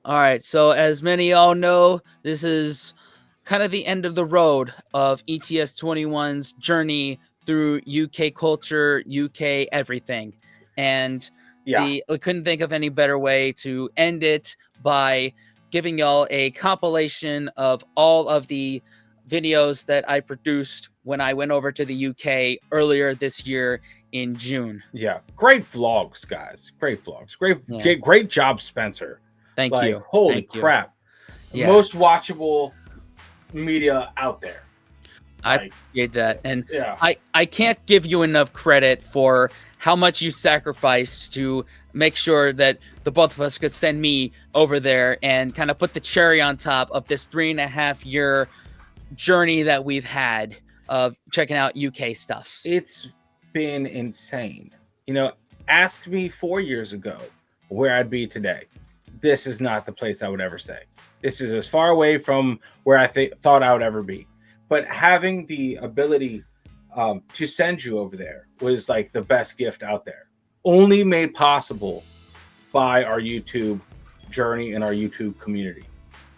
All right, so as many all know, this is kind of the end of the road of ETS 21's journey through UK culture, UK everything. And Yeah. we couldn't think of any better way to end it by giving y'all a compilation of all of the videos that I produced when I went over to the UK earlier this year in June. Yeah. Great vlogs, guys. Great vlogs. Yeah. Great job, Spencer. Thank Like, you. holy Thank you. crap. Yeah. Most watchable media out there. I Like, appreciate that. And yeah. I can't give you enough credit for how much you sacrificed to make sure that the both of us could send me over there and kind of put the cherry on top of this 3.5 year journey that we've had of checking out UK stuff. It's been insane. You know, ask me 4 years ago where I'd be today. This is not the place I would ever say. This is as far away from where I thought I would ever be. But having the ability to send you over there was like the best gift out there. Only made possible by our YouTube journey and our YouTube community.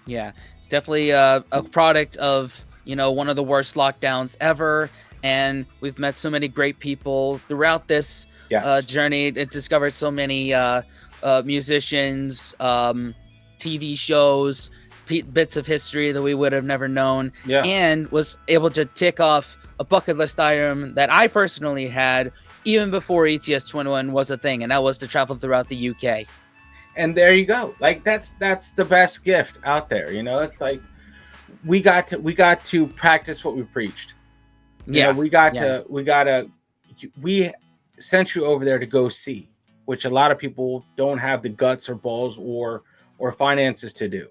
Yeah, definitely a product of, one of the worst lockdowns ever. And we've met so many great people throughout this journey. It discovered so many musicians, TV shows, bits of history that we would have never known, and was able to tick off a bucket list item that I personally had even before ETS 21 was a thing, and that was to travel throughout the UK. And there you go. Like that's the best gift out there. It's like we got to practice what we preached. We sent you over there to go see, which a lot of people don't have the guts or balls or finances to do.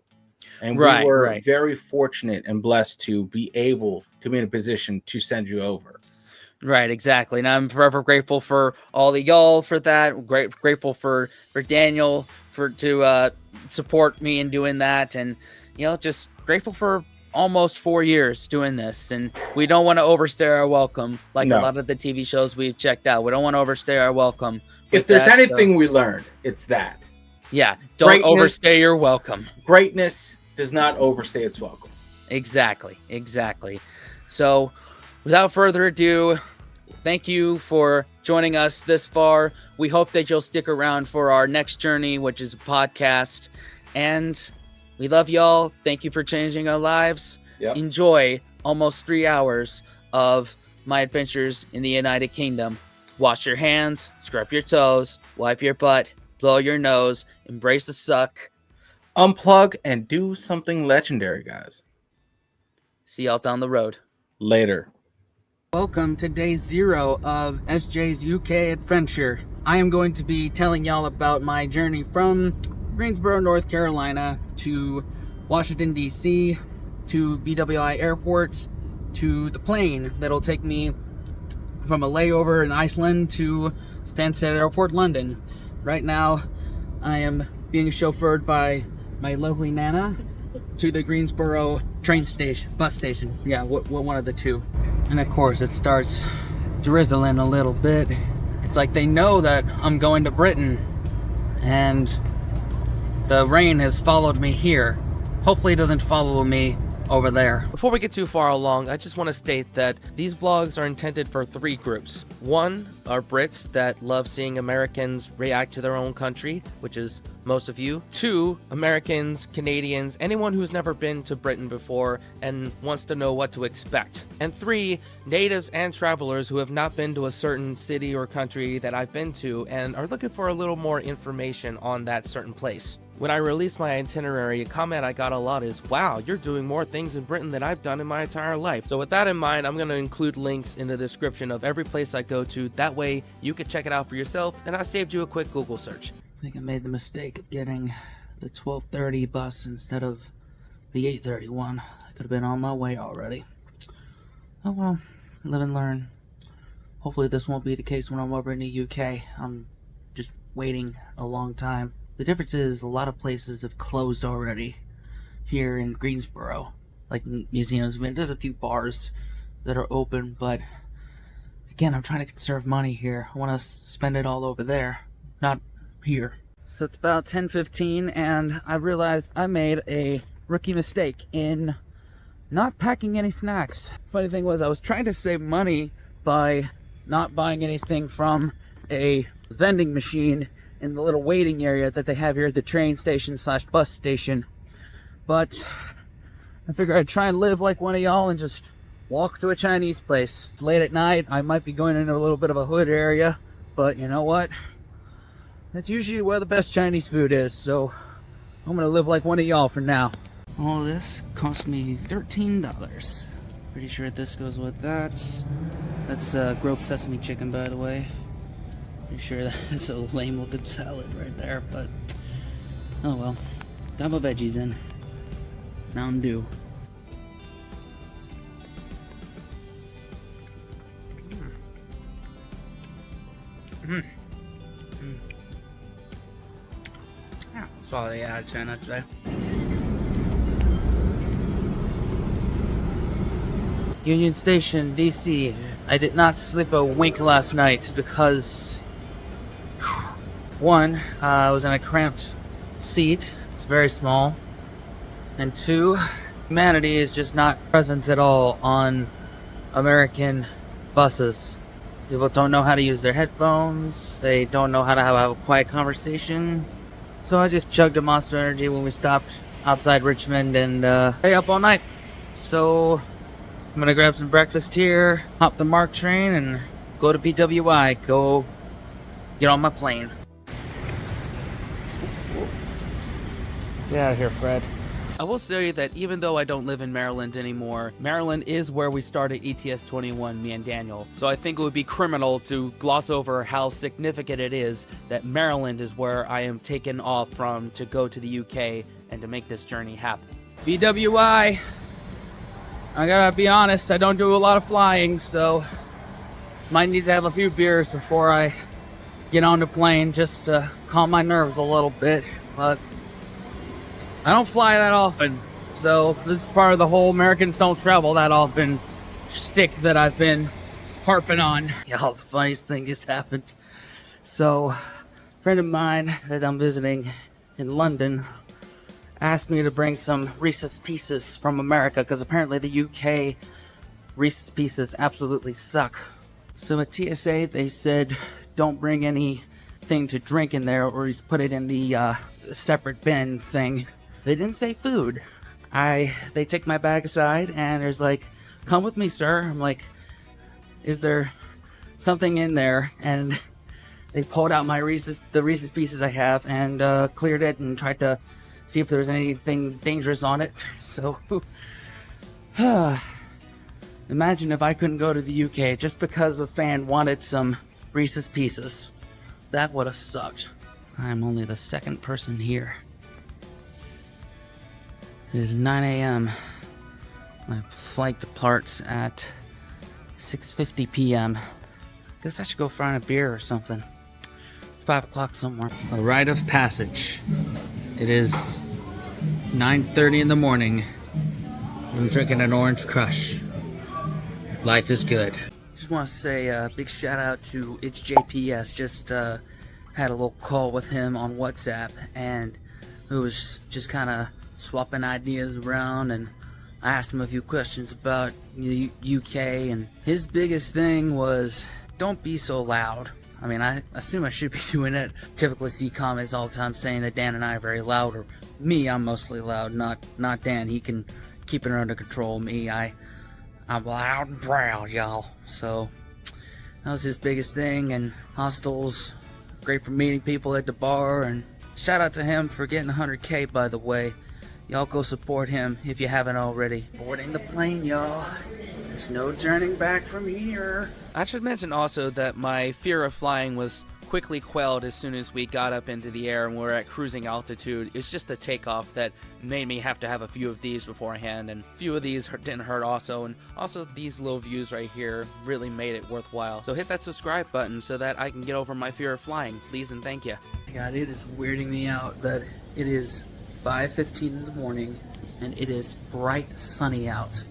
And we were very fortunate and blessed to be able to be in a position to send you over. Right, exactly. And I'm forever grateful for all of y'all for that. Grateful for Daniel to support me in doing that. And, just grateful for almost 4 years doing this. And we don't want to overstay our welcome like a lot of the TV shows we've checked out. We don't want to overstay our welcome. If there's anything we learned, it's that. Yeah, don't overstay your welcome. Greatness does not overstay its welcome. Exactly. So, without further ado, thank you for joining us this far. We hope that you'll stick around for our next journey, which is a podcast. And we love y'all. Thank you for changing our lives. Yep. Enjoy almost 3 hours of my adventures in the United Kingdom. Wash your hands, scrub your toes, wipe your butt, blow your nose, embrace the suck. Unplug and do something legendary, guys. See y'all down the road. Later. Welcome to day 0 of SJ's UK adventure. I am going to be telling y'all about my journey from Greensboro, North Carolina to Washington, D.C., to BWI Airport, to the plane that'll take me from a layover in Iceland to Stansted Airport, London. Right now, I am being chauffeured by my lovely Nana to the Greensboro bus station. Yeah, one of the two. And of course, it starts drizzling a little bit. It's like they know that I'm going to Britain, and the rain has followed me here. Hopefully it doesn't follow me over there. Before we get too far along, I just want to state that these vlogs are intended for 3 groups. 1 are Brits that love seeing Americans react to their own country, which is most of you. 2, Americans, Canadians, anyone who's never been to Britain before and wants to know what to expect. And 3, natives and travelers who have not been to a certain city or country that I've been to and are looking for a little more information on that certain place. When I released my itinerary, a comment I got a lot is, wow, you're doing more things in Britain than I've done in my entire life. So with that in mind, I'm going to include links in the description of every place I go to. That way you can check it out for yourself, and I saved you a quick Google search. I think I made the mistake of getting the 12:30 bus instead of the 8:31. I could have been on my way already. Oh well, live and learn. Hopefully this won't be the case when I'm over in the UK. I'm just waiting a long time. The difference is a lot of places have closed already here in Greensboro, like museums. I mean, there's a few bars that are open, but again, I'm trying to conserve money here. I want to spend it all over there, not here. So it's about 10:15, and I realized I made a rookie mistake in not packing any snacks. Funny thing was, I was trying to save money by not buying anything from a vending machine in the little waiting area that they have here at the train station / bus station. But I figured I'd try and live like one of y'all and just walk to a Chinese place. It's late at night. I might be going into a little bit of a hood area, but you know what? That's usually where the best Chinese food is, so I'm gonna live like one of y'all for now. All this cost me $13. Pretty sure this goes with that. That's grilled sesame chicken, by the way. Pretty sure that's a lame looking salad right there, but oh well. Got my veggies in. Mountain Dew. Yeah, solid 8 out of 10, I'd say. Union Station, DC. I did not sleep a wink last night because, one, I was in a cramped seat. It's very small. And two, humanity is just not present at all on American buses. People don't know how to use their headphones. They don't know how to have a quiet conversation. So I just chugged a Monster Energy when we stopped outside Richmond and stay up all night. So I'm gonna grab some breakfast here, hop the MARC train, and go to PWI. Go get on my plane. Get out of here, Fred. I will say that even though I don't live in Maryland anymore, Maryland is where we started ETS 21, me and Daniel. So I think it would be criminal to gloss over how significant it is that Maryland is where I am taken off from to go to the UK and to make this journey happen. BWI. I gotta be honest, I don't do a lot of flying, so might need to have a few beers before I get on the plane just to calm my nerves a little bit, but I don't fly that often, so this is part of the whole Americans don't travel that often shtick that I've been harping on. Y'all, the funniest thing just happened. So, a friend of mine that I'm visiting in London asked me to bring some Reese's Pieces from America, because apparently the UK Reese's Pieces absolutely suck. So at TSA, they said, don't bring anything to drink in there, or he's put it in the separate bin thing. They didn't say food. They take my bag aside, and there's like, come with me, sir. I'm like, is there something in there? And they pulled out the Reese's Pieces I have, and cleared it and tried to see if there was anything dangerous on it. So, imagine if I couldn't go to the UK just because a fan wanted some Reese's Pieces. That would have sucked. I'm only the second person here. It is 9 a.m. My flight departs at 6:50 p.m. Guess I should go find a beer or something. It's 5 o'clock somewhere. A rite of passage. It is 9:30 in the morning. I'm drinking an Orange Crush. Life is good. Just want to say a big shout out to It's JPS. Just had a little call with him on WhatsApp, and it was just kind of swapping ideas around, and I asked him a few questions about the UK, and his biggest thing was, don't be so loud. I mean, I assume I should be doing it. Typically see comments all the time saying that Dan and I are very loud, or me, I'm mostly loud, not Dan. He can keep it under control. Me, I'm loud and proud, y'all. So that was his biggest thing, and hostels, great for meeting people at the bar, and shout out to him for getting 100K, by the way. Y'all go support him if you haven't already. Boarding the plane, y'all. There's no turning back from here. I should mention also that my fear of flying was quickly quelled as soon as we got up into the air and we're at cruising altitude. It's just the takeoff that made me have to have a few of these beforehand, and a few of these didn't hurt also, and also these little views right here really made it worthwhile. So hit that subscribe button so that I can get over my fear of flying, please and thank you. God, it is weirding me out that it is 5:15 in the morning and it is bright sunny out.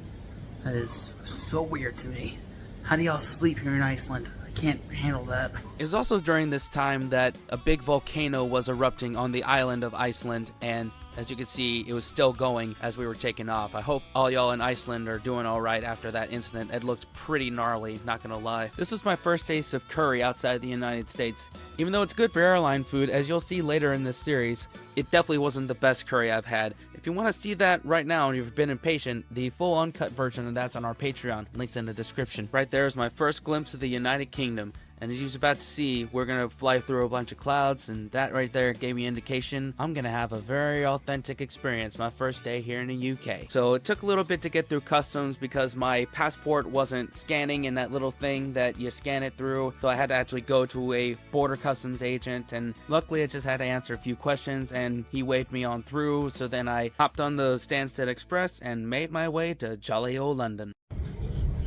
That is so weird to me. How do y'all sleep here in Iceland? I can't handle that. It was also during this time that a big volcano was erupting on the island of Iceland, and as you can see, it was still going as we were taking off. I hope all y'all in Iceland are doing all right after that incident. It looked pretty gnarly, not gonna lie. This was my first taste of curry outside the United States. Even though it's good for airline food, as you'll see later in this series, it definitely wasn't the best curry I've had. If you want to see that right now and you've been impatient, the full uncut version of that's on our Patreon. Links in the description. Right there is my first glimpse of the United Kingdom. And as you're about to see, we're going to fly through a bunch of clouds, and that right there gave me indication I'm going to have a very authentic experience my first day here in the UK. So it took a little bit to get through customs because my passport wasn't scanning in that little thing that you scan it through. So I had to actually go to a border customs agent, and luckily I just had to answer a few questions and he waved me on through. So then I hopped on the Stansted Express and made my way to jolly old London.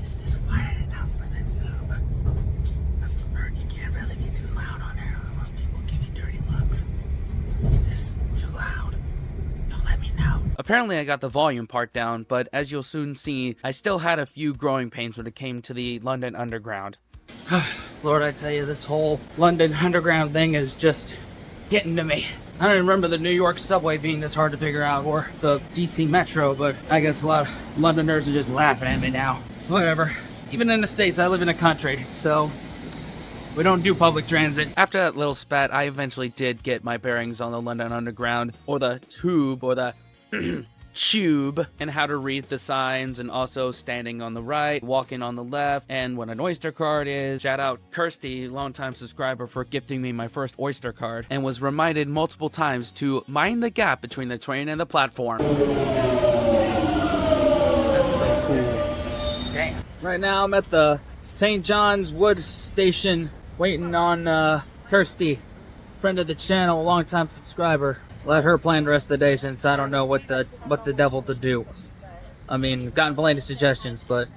Is this quiet enough for the tube? I've heard you can't really be too loud on there. Most people give you dirty looks. Is this too loud? Don't let me know. Apparently I got the volume part down, but as you'll soon see, I still had a few growing pains when it came to the London Underground. Lord, I tell you, this whole London Underground thing is just getting to me. I don't remember the New York subway being this hard to figure out, or the DC Metro, but I guess a lot of Londoners are just laughing at me now. Whatever. Even in the States, I live in a country, so we don't do public transit. After that little spat, I eventually did get my bearings on the London Underground, or the tube, or the tube, and how to read the signs, and also standing on the right, walking on the left, and what an Oyster card is. Shout out Kirsty, longtime subscriber, for gifting me my first Oyster card, and was reminded multiple times to mind the gap between the train and the platform. That's so cool. Damn. Right now I'm at the St. John's Wood Station waiting on Kirsty, friend of the channel, longtime subscriber. Let her plan the rest of the day since I don't know what the devil to do. I mean, you've gotten plenty of suggestions, but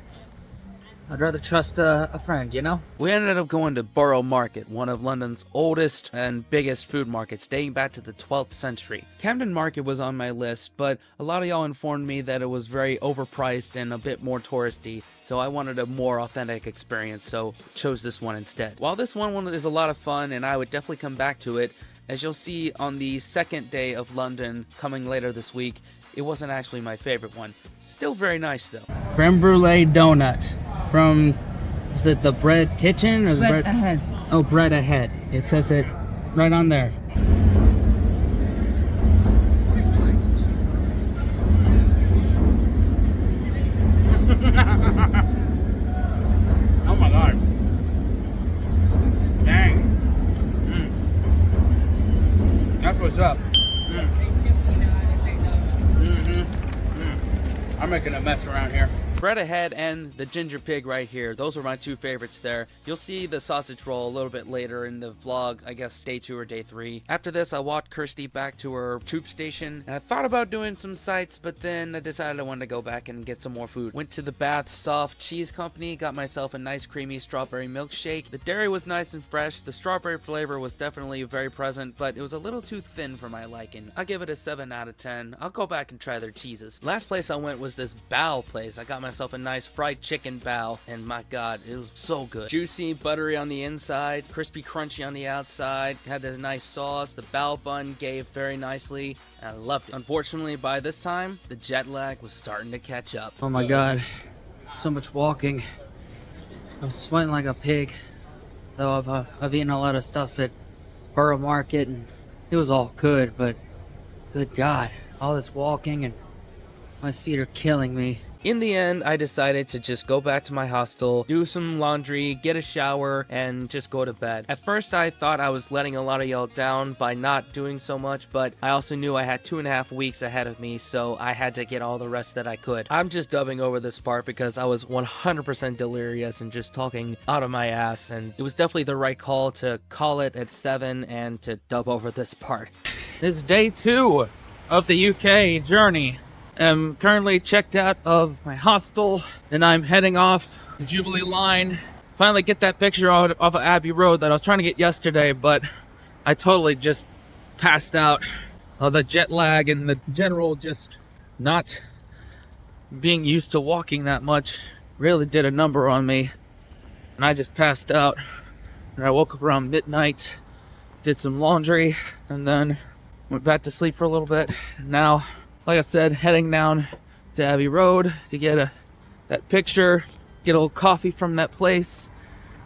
I'd rather trust a friend, you know? We ended up going to Borough Market, one of London's oldest and biggest food markets, dating back to the 12th century. Camden Market was on my list, but a lot of y'all informed me that it was very overpriced and a bit more touristy, so I wanted a more authentic experience, so chose this one instead. While this one is a lot of fun, and I would definitely come back to it, as you'll see on the second day of London coming later this week, it wasn't actually my favorite one. Still very nice though. Creme brulee donut from, is it the Bread Kitchen or the Bread Ahead? Oh, Bread Ahead. It says it right on there. Oh my god. Dang. That's what's up. I'm making a mess around here. Bread Ahead and the ginger pig right here. Those are my two favorites there. You'll see the sausage roll a little bit later in the vlog, I guess day 2 or day 3. After this, I walked Kirsty back to her tube station, and I thought about doing some sights, but then I decided I wanted to go back and get some more food. Went to the Bath Soft Cheese Company, got myself a nice creamy strawberry milkshake. The dairy was nice and fresh. The strawberry flavor was definitely very present, but it was a little too thin for my liking. I'll give it a 7 out of 10. I'll go back and try their cheeses. Last place I went was this bao place. I got myself a nice fried chicken bao, and my god, it was so good. Juicy, buttery on the inside, crispy, crunchy on the outside. Had this nice sauce. The bao bun gave very nicely, and I loved it. Unfortunately, by this time, the jet lag was starting to catch up. Oh my god, so much walking. I'm sweating like a pig. Though I've eaten a lot of stuff at Borough Market, and it was all good, but good god, all this walking and my feet are killing me. In the end, I decided to just go back to my hostel, do some laundry, get a shower, and just go to bed. At first, I thought I was letting a lot of y'all down by not doing so much, but I also knew I had 2.5 weeks ahead of me, so I had to get all the rest that I could. I'm just dubbing over this part because I was 100% delirious and just talking out of my ass, and it was definitely the right call to call it at 7 and to dub over this part. It's day 2 of the UK journey. I'm currently checked out of my hostel, and I'm heading off the Jubilee line. Finally get that picture off of Abbey Road that I was trying to get yesterday, but I totally just passed out. The jet lag and the general just not being used to walking that much really did a number on me. and I just passed out. And I woke up around midnight, did some laundry, and then went back to sleep for a little bit. Now, like I said, heading down to Abbey Road to get that picture, get a little coffee from that place,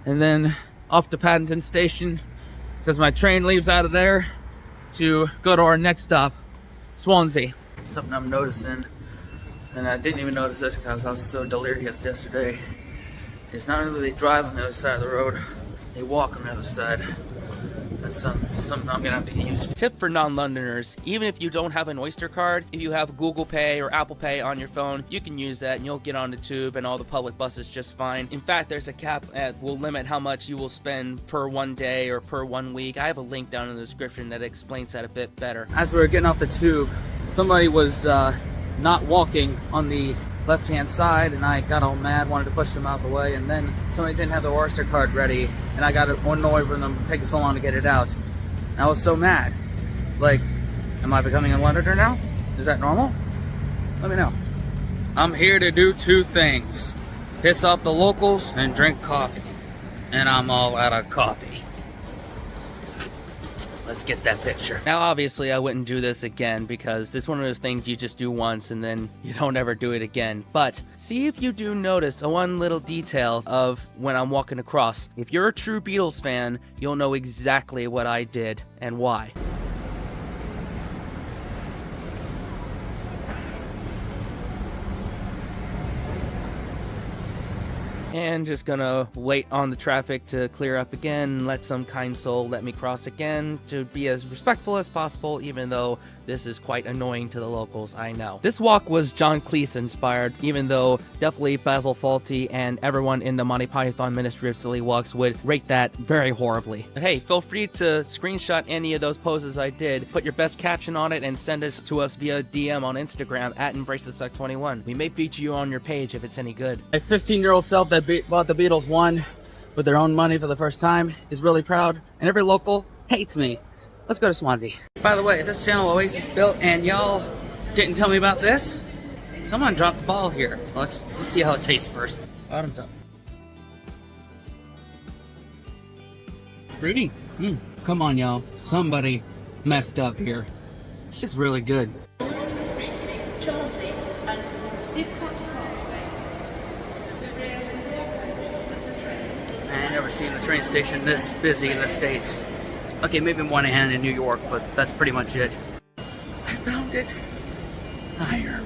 and then off to Paddington Station, because my train leaves out of there to go to our next stop, Swansea. Something I'm noticing, and I didn't even notice this because I was so delirious yesterday, is not only they drive on the other side of the road, they walk on the other side. That's something I'm gonna have to get used to. Tip for non-Londoners, even if you don't have an Oyster card, if you have Google Pay or Apple Pay on your phone, you can use that and you'll get on the tube and all the public buses just fine. In fact, there's a cap that will limit how much you will spend per one day or per 1 week. I have a link down in the description that explains that a bit better. As we were getting off the tube, somebody was not walking on the left-hand side, and I got all mad, wanted to push them out the way, and then somebody didn't have the Oyster card ready, and I got annoyed with them taking so long to get it out. And I was so mad. Like, am I becoming a Londoner now? Is that normal? Let me know. I'm here to do two things: piss off the locals and drink coffee. And I'm all out of coffee. Let's get that picture. Now, obviously, I wouldn't do this again because this is one of those things you just do once and then you don't ever do it again. But see if you do notice one little detail of when I'm walking across. If you're a true Beatles fan, you'll know exactly what I did and why. And just gonna wait on the traffic to clear up again and let some kind soul let me cross again, to be as respectful as possible, even though this is quite annoying to the locals, I know. This walk was John Cleese inspired, even though definitely Basil Fawlty and everyone in the Monty Python Ministry of Silly Walks would rate that very horribly. But hey, feel free to screenshot any of those poses I did, put your best caption on it, and send it to us via DM on Instagram at EmbraceTheSuck21. We may feature you on your page if it's any good. My 15-year-old self that bought the Beatles one with their own money for the first time is really proud, and every local hates me. Let's go to Swansea. By the way, this channel Oasis built, and y'all didn't tell me about this. Someone dropped the ball here. Let's see how it tastes first. Bottoms up. Fruity. Come on, y'all. Somebody messed up here. It's just really good. I've never seen a train station this busy in the States. Okay, maybe Moynihan in New York, but that's pretty much it. I found it. Higher.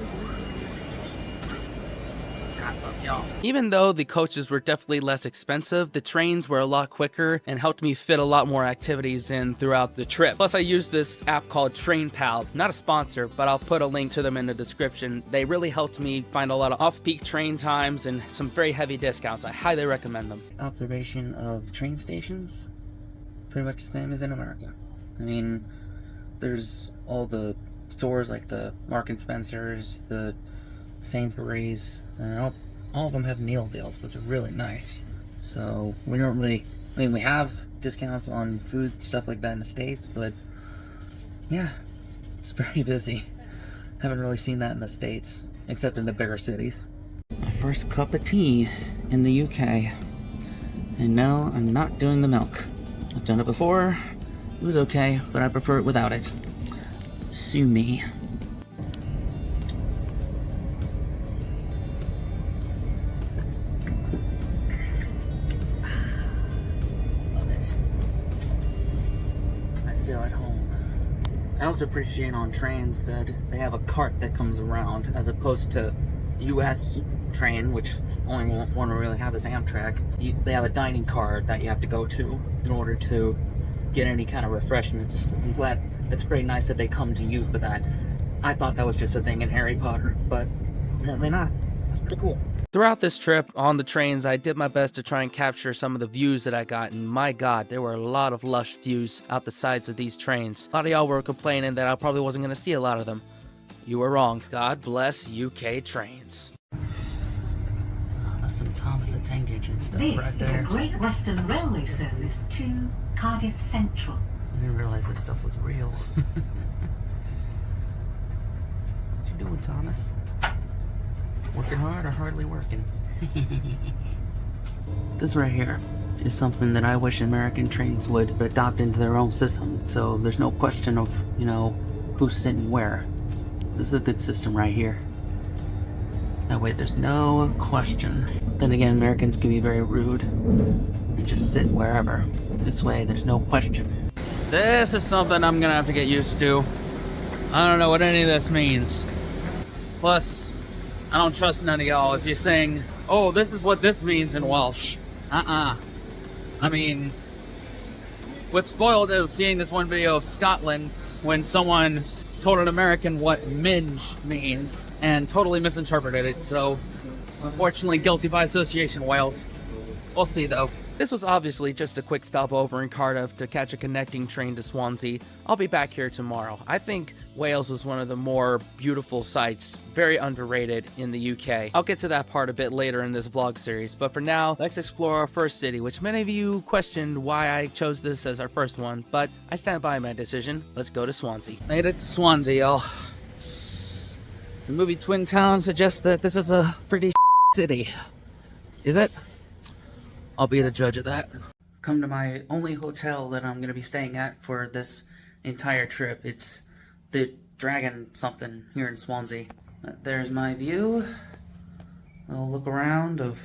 Scott love y'all. Even though the coaches were definitely less expensive, the trains were a lot quicker and helped me fit a lot more activities in throughout the trip. Plus, I used this app called TrainPal. Not a sponsor, but I'll put a link to them in the description. They really helped me find a lot of off-peak train times and some very heavy discounts. I highly recommend them. Observation of train stations, pretty much the same as in America. I mean, there's all the stores like the Marks and Spencer's, the Sainsbury's, and all of them have meal deals, which are really nice. So we don't really, I mean, we have discounts on food, stuff like that in the States, but yeah, it's very busy. Haven't really seen that in the States, except in the bigger cities. My first cup of tea in the UK, and now I'm not doing the milk. I've done it before, it was okay, but I prefer it without it. Sue me. Love it. I feel at home. I also appreciate on trains that they have a cart that comes around, as opposed to US train, which only one we really have is Amtrak. They have a dining car that you have to go to in order to get any kind of refreshments. I'm glad, it's pretty nice that they come to you for that. I thought that was just a thing in Harry Potter, but apparently not. That's pretty cool. Throughout this trip on the trains, I did my best to try and capture some of the views that I got, and my god, there were a lot of lush views out the sides of these trains. A lot of y'all were complaining that I probably wasn't going to see a lot of them. You were wrong. God bless UK trains. That's some Thomas the Tank Engine stuff This right is there. a Great Western Railway service to Cardiff Central. I didn't realize this stuff was real. What you doing, Thomas? Working hard or hardly working? This right here is something that I wish American trains would adopt into their own system, so there's no question of, you know, who's sitting where. This is a good system right here. That way there's no question. Then again, Americans can be very rude and just sit wherever. This way there's no question. This is something I'm gonna have to get used to. I don't know what any of this means. Plus, I don't trust none of y'all if you're saying, oh, this is what this means in Welsh. I mean, what's spoiled of seeing this one video of Scotland when someone told an American what minge means and totally misinterpreted it, so unfortunately guilty by association, Wales. We'll see though. This was obviously just a quick stopover in Cardiff to catch a connecting train to Swansea. I'll be back here tomorrow. I think Wales was one of the more beautiful sights, very underrated in the UK. I'll get to that part a bit later in this vlog series, but for now, let's explore our first city, which many of you questioned why I chose this as our first one, but I stand by my decision. Let's go to Swansea. Made it to Swansea, y'all. The movie Twin Town suggests that this is a pretty city. Is it? I'll be the judge of that. Come to my only hotel that I'm going to be staying at for this entire trip. It's the Dragon something here in Swansea. There's my view. I'll look around of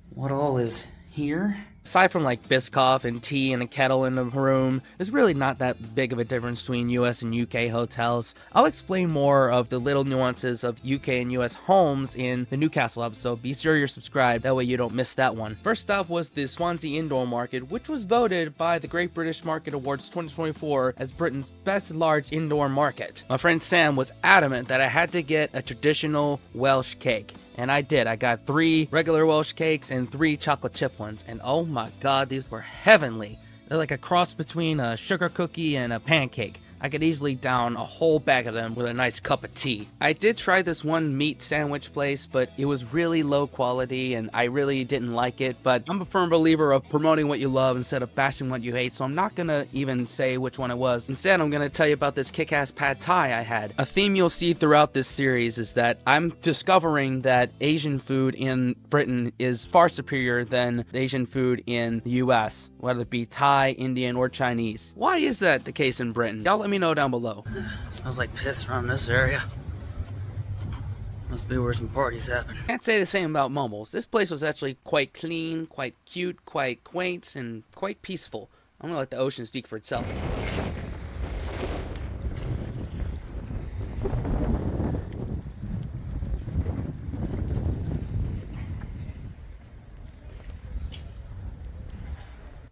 what all is here. Aside from like Biscoff and tea and a kettle in the room, there's really not that big of a difference between US and UK hotels. I'll explain more of the little nuances of UK and US homes in the Newcastle episode. Be sure you're subscribed, that way you don't miss that one. First up was the Swansea Indoor Market, which was voted by the Great British Market Awards 2024 as Britain's best large indoor market. My friend Sam was adamant that I had to get a traditional Welsh cake. And I did. I got 3 regular Welsh cakes and 3 chocolate chip ones. And oh my god, these were heavenly. They're like a cross between a sugar cookie and a pancake. I could easily down a whole bag of them with a nice cup of tea. I did try this one meat sandwich place, but it was really low quality and I really didn't like it. But I'm a firm believer of promoting what you love instead of bashing what you hate, so I'm not gonna even say which one it was. Instead, I'm gonna tell you about this kick-ass pad thai I had. A theme you'll see throughout this series is that I'm discovering that Asian food in Britain is far superior than Asian food in the US, whether it be Thai, Indian, or Chinese. Why is that the case in Britain? Y'all let me know down below. Smells like piss around this area. Must be where some parties happen. Can't say the same about Mumbles. This place was actually quite clean, quite cute, quite quaint, and quite peaceful. I'm gonna let the ocean speak for itself.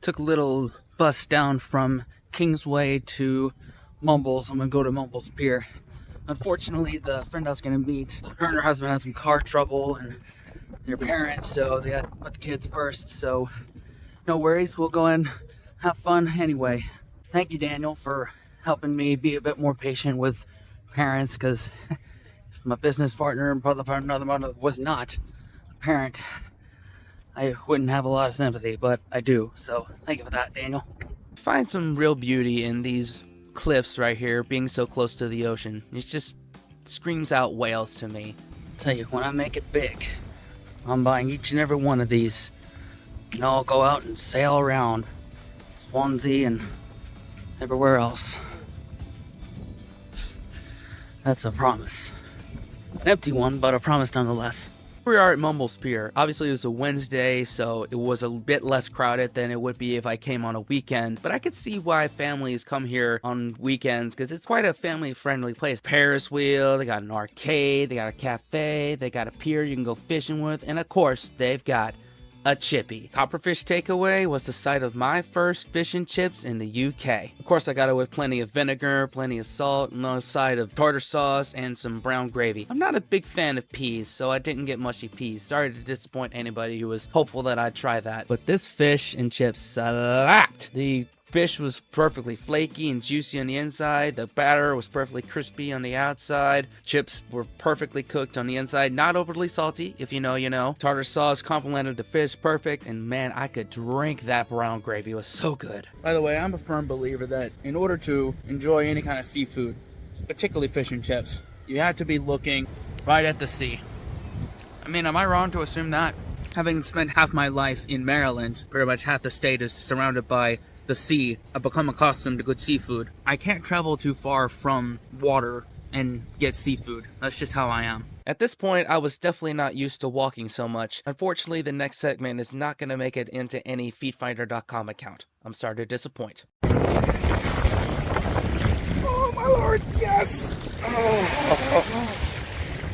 Took a little bus down from Kingsway to Mumbles. I'm gonna go to Mumbles Pier. Unfortunately, the friend I was gonna meet, her and her husband had some car trouble and their parents, so they had to put the kids first. So no worries, we'll go and have fun anyway. Thank you, Daniel, for helping me be a bit more patient with parents, because if my business partner and brother from another mother was not a parent, I wouldn't have a lot of sympathy, but I do. So thank you for that, Daniel. Find some real beauty in these cliffs right here, being so close to the ocean. It just screams out Wales to me. Tell you, when I make it big, I'm buying each and every one of these. You know, I'll go out and sail around Swansea and everywhere else. That's a promise. An empty one, but a promise nonetheless. We are at Mumbles Pier. Obviously, it was a Wednesday, so it was a bit less crowded than it would be if I came on a weekend. But I could see why families come here on weekends, because it's quite a family-friendly place. Ferris wheel, they got an arcade, they got a cafe, they got a pier you can go fishing with, and of course, they've got a chippy. Copperfish takeaway was the site of my first fish and chips in the UK. Of course, I got it with plenty of vinegar, plenty of salt, another side of tartar sauce, and some brown gravy. I'm not a big fan of peas, so I didn't get mushy peas. Sorry to disappoint anybody who was hopeful that I'd try that. But this fish and chips slapped. The fish was perfectly flaky and juicy on the inside. The batter was perfectly crispy on the outside. Chips were perfectly cooked on the inside, not overly salty. If you know, you know. Tartar sauce complemented the fish perfect, and man, I could drink that brown gravy. It was so good. By the way, I'm a firm believer that in order to enjoy any kind of seafood, particularly fish and chips, you have to be looking right at the sea. I mean, am I wrong to assume that? Having spent half my life in Maryland, pretty much half the state is surrounded by the sea. I've become accustomed to good seafood. I can't travel too far from water and get seafood. That's just how I am. At this point, I was definitely not used to walking so much. Unfortunately, the next segment is not going to make it into any feetfinder.com account. I'm sorry to disappoint. Oh my lord, yes!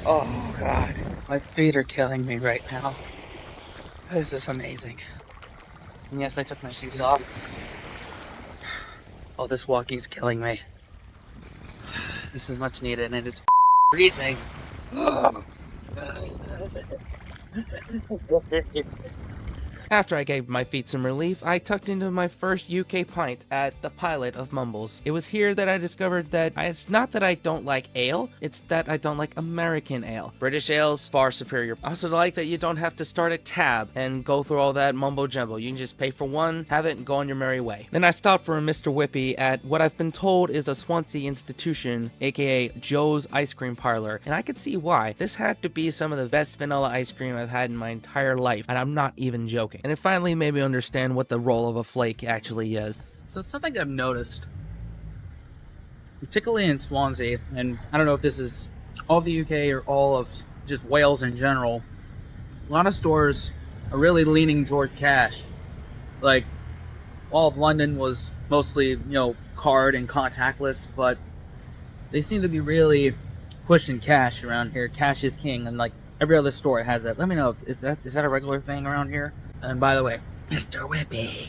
Oh god. My feet are killing me right now. This is amazing. And yes, I took my shoes off. Oh, this walking's killing me. This is much needed and it's freezing. After I gave my feet some relief, I tucked into my first UK pint at the Pilot of Mumbles. It was here that I discovered that it's not that I don't like ale, it's that I don't like American ale. British ale's far superior. I also like that you don't have to start a tab and go through all that mumbo jumbo. You can just pay for one, have it, and go on your merry way. Then I stopped for a Mr. Whippy at what I've been told is a Swansea institution, aka Joe's Ice Cream Parlor, and I could see why. This had to be some of the best vanilla ice cream I've had in my entire life, and I'm not even joking. And it finally made me understand what the role of a flake actually is. So something I've noticed, particularly in Swansea, and I don't know if this is all of the UK or all of just Wales in general, a lot of stores are really leaning towards cash. Like, all of London was mostly, card and contactless, but they seem to be really pushing cash around here. Cash is king, and like every other store has it. Let me know if is that a regular thing around here? And by the way, Mr. Whippy.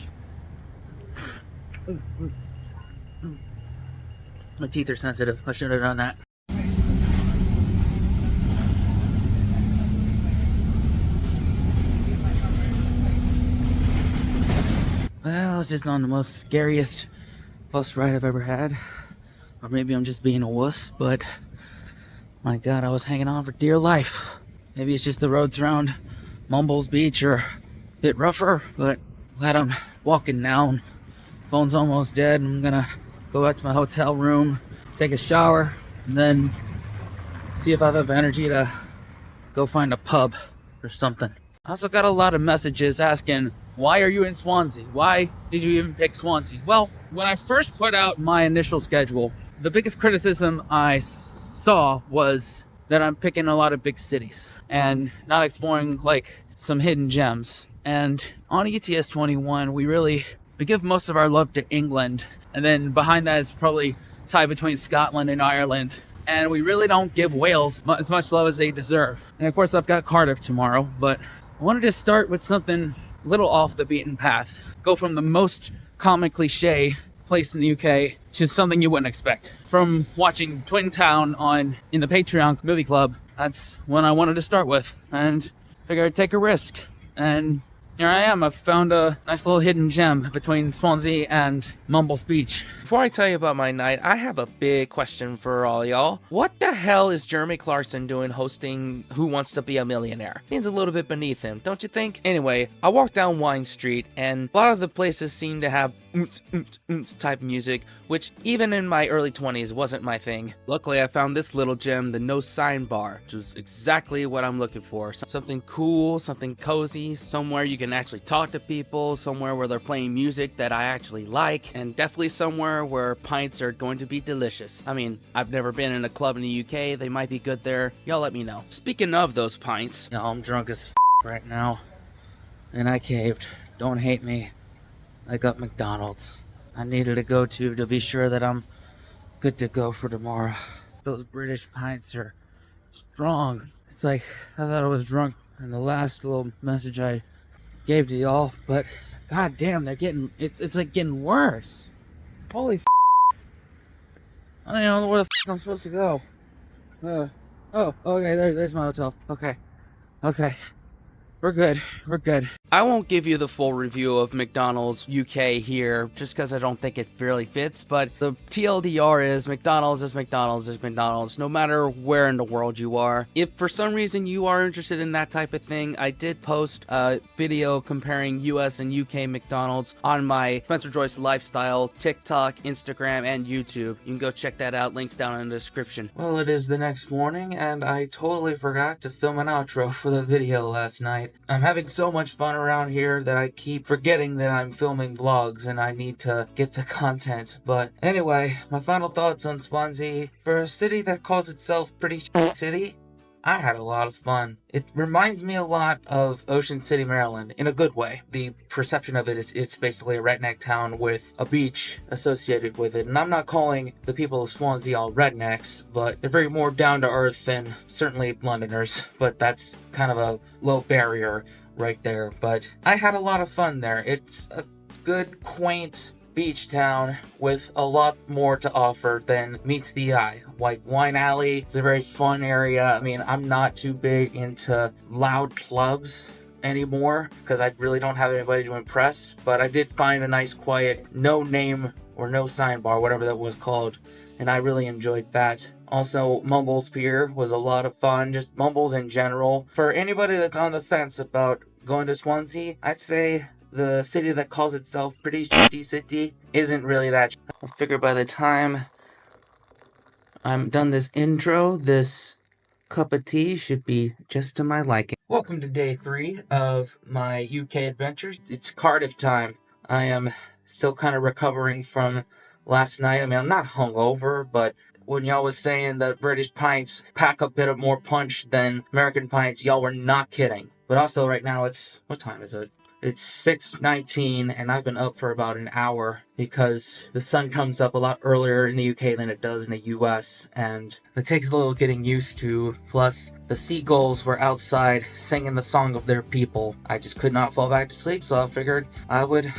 My teeth are sensitive. I should have done that. Well, I was just on the most scariest bus ride I've ever had. Or maybe I'm just being a wuss, but my god, I was hanging on for dear life. Maybe it's just the roads around Mumbles Beach or bit rougher, but glad I'm walking now. Phone's almost dead. I'm gonna go back to my hotel room, take a shower, and then see if I have energy to go find a pub or something. I also got a lot of messages asking, why are you in Swansea? Why did you even pick Swansea? Well, when I first put out my initial schedule, the biggest criticism I saw was that I'm picking a lot of big cities and not exploring like some hidden gems. And on ETS 21, we give most of our love to England, and then behind that is probably tied between Scotland and Ireland, and we really don't give Wales as much love as they deserve. And of course I've got Cardiff tomorrow, but I wanted to start with something a little off the beaten path. Go from the most common cliche place in the UK to something you wouldn't expect. From watching Twin Town in the Patreon movie club, that's what I wanted to start with, and figured I'd take a risk. And here I am. I've found a nice little hidden gem between Swansea and Mumbles Beach. Before I tell you about my night, I have a big question for all y'all. What the hell is Jeremy Clarkson doing hosting Who Wants to Be a Millionaire? Seems a little bit beneath him, don't you think? Anyway, I walked down Wine Street, and a lot of the places seem to have type music, which even in my early 20s wasn't my thing. Luckily, I found this little gem, the No Sign Bar, which is exactly what I'm looking for. Something cool, something cozy, somewhere you can actually talk to people, somewhere where they're playing music that I actually like, and definitely somewhere where pints are going to be delicious. I mean, I've never been in a club in the UK, they might be good there, y'all let me know. Speaking of those pints, I'm drunk as right now, and I caved. Don't hate me. I got McDonald's. I needed to go to be sure that I'm good to go for tomorrow. Those British pints are strong. It's like, I thought I was drunk in the last little message I gave to y'all, but god damn, it's like getting worse. Holy I don't even know where the I'm supposed to go. Oh, okay, there's my hotel. Okay. We're good. I won't give you the full review of McDonald's UK here, just because I don't think it really fits, but the TLDR is McDonald's is McDonald's is McDonald's, no matter where in the world you are. If for some reason you are interested in that type of thing, I did post a video comparing US and UK McDonald's on my Spencer Joyce Lifestyle, TikTok, Instagram, and YouTube. You can go check that out, links down in the description. Well, it is the next morning, and I totally forgot to film an outro for the video last night. I'm having so much fun around here that I keep forgetting that I'm filming vlogs and I need to get the content. But anyway, my final thoughts on Swansea. For a city that calls itself pretty city, I had a lot of fun. It reminds me a lot of Ocean City, Maryland, in a good way. The perception of it is it's basically a redneck town with a beach associated with it. And I'm not calling the people of Swansea all rednecks, but they're very more down to earth than certainly Londoners. But that's kind of a low barrier right there. But I had a lot of fun there. It's a good, quaint beach town with a lot more to offer than meets the eye. Like Wine Alley is a very fun area. I mean, I'm not too big into loud clubs anymore because I really don't have anybody to impress, but I did find a nice quiet no name or no sign bar, whatever that was called, and I really enjoyed that. Also, Mumbles Pier was a lot of fun, just Mumbles in general. For anybody that's on the fence about going to Swansea, I'd say the city that calls itself pretty shitty city isn't really that. I figure by the time I'm done this intro, this cup of tea should be just to my liking. Welcome to day 3 of my UK adventures. It's Cardiff time. I am still kind of recovering from last night. I mean, I'm not hungover, but when y'all was saying that British pints pack a bit of more punch than American pints, y'all were not kidding. But also right now what time is it? It's 6:19 and I've been up for about an hour because the sun comes up a lot earlier in the UK than it does in the US, and it takes a little getting used to. Plus, the seagulls were outside singing the song of their people. I just could not fall back to sleep, so I figured I would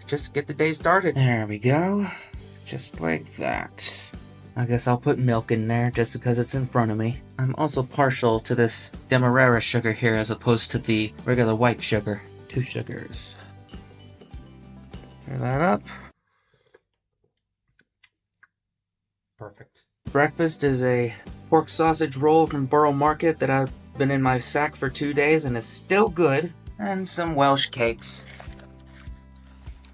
just get the day started. There we go. Just like that. I guess I'll put milk in there just because it's in front of me. I'm also partial to this Demerara sugar here as opposed to the regular white sugar. 2 sugars. Stir that up. Perfect. Breakfast is a pork sausage roll from Borough Market that I've been in my sack for 2 days and is still good. And some Welsh cakes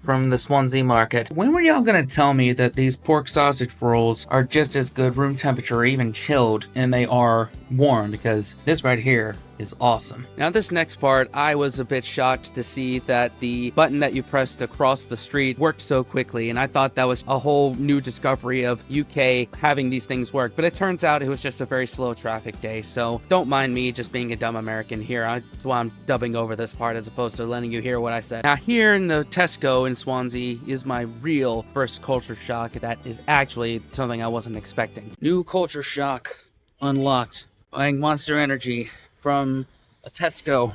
from the Swansea market. When were y'all gonna tell me that these pork sausage rolls are just as good room temperature or even chilled and they are warm? Because this right here is awesome. Now this next part, I was a bit shocked to see that the button that you pressed to cross the street worked so quickly, and I thought that was a whole new discovery of UK having these things work, but it turns out it was just a very slow traffic day, so don't mind me just being a dumb American here. That's why I'm dubbing over this part as opposed to letting you hear what I said. Now here in the Tesco in Swansea is my real first culture shock that is actually something I wasn't expecting. New culture shock unlocked. Buying Monster Energy from a Tesco.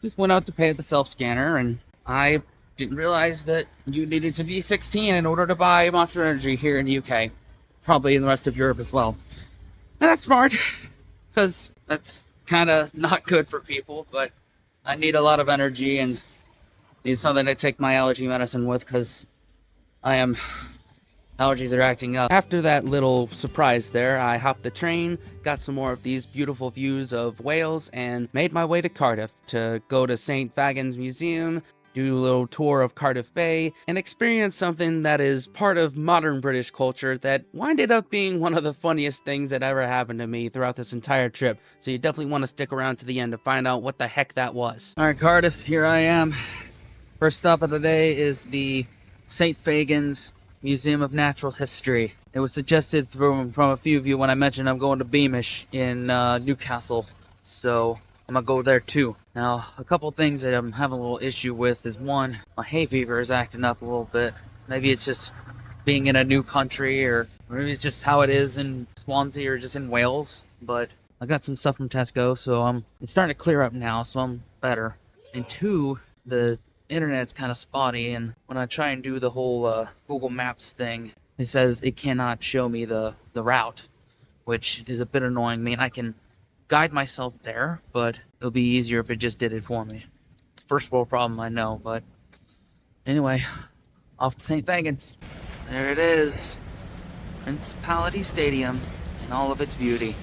Just went out to pay at the self-scanner, and I didn't realize that you needed to be 16 in order to buy Monster Energy here in the UK. Probably in the rest of Europe as well. And that's smart, because that's kind of not good for people, but I need a lot of energy and need something to take my allergy medicine with, because allergies are acting up. After that little surprise there, I hopped the train, got some more of these beautiful views of Wales, and made my way to Cardiff to go to St. Fagans Museum, do a little tour of Cardiff Bay, and experience something that is part of modern British culture that winded up being one of the funniest things that ever happened to me throughout this entire trip. So you definitely want to stick around to the end to find out what the heck that was. Alright, Cardiff, here I am. First stop of the day is the St. Fagans Museum of Natural History. It was suggested from a few of you when I mentioned I'm going to Beamish in Newcastle, so I'm gonna go there too. Now, a couple things that I'm having a little issue with is one, my hay fever is acting up a little bit. Maybe it's just being in a new country, or maybe it's just how it is in Swansea or just in Wales, but I got some stuff from Tesco, so it's starting to clear up now, so I'm better. And two, the internet's kind of spotty, and when I try and do the whole Google Maps thing, it says it cannot show me the route, which is a bit annoying. I mean, I can guide myself there, but it'll be easier if it just did it for me. First world problem, I know, but anyway, off to St. Fagans. There it is. Principality Stadium in all of its beauty.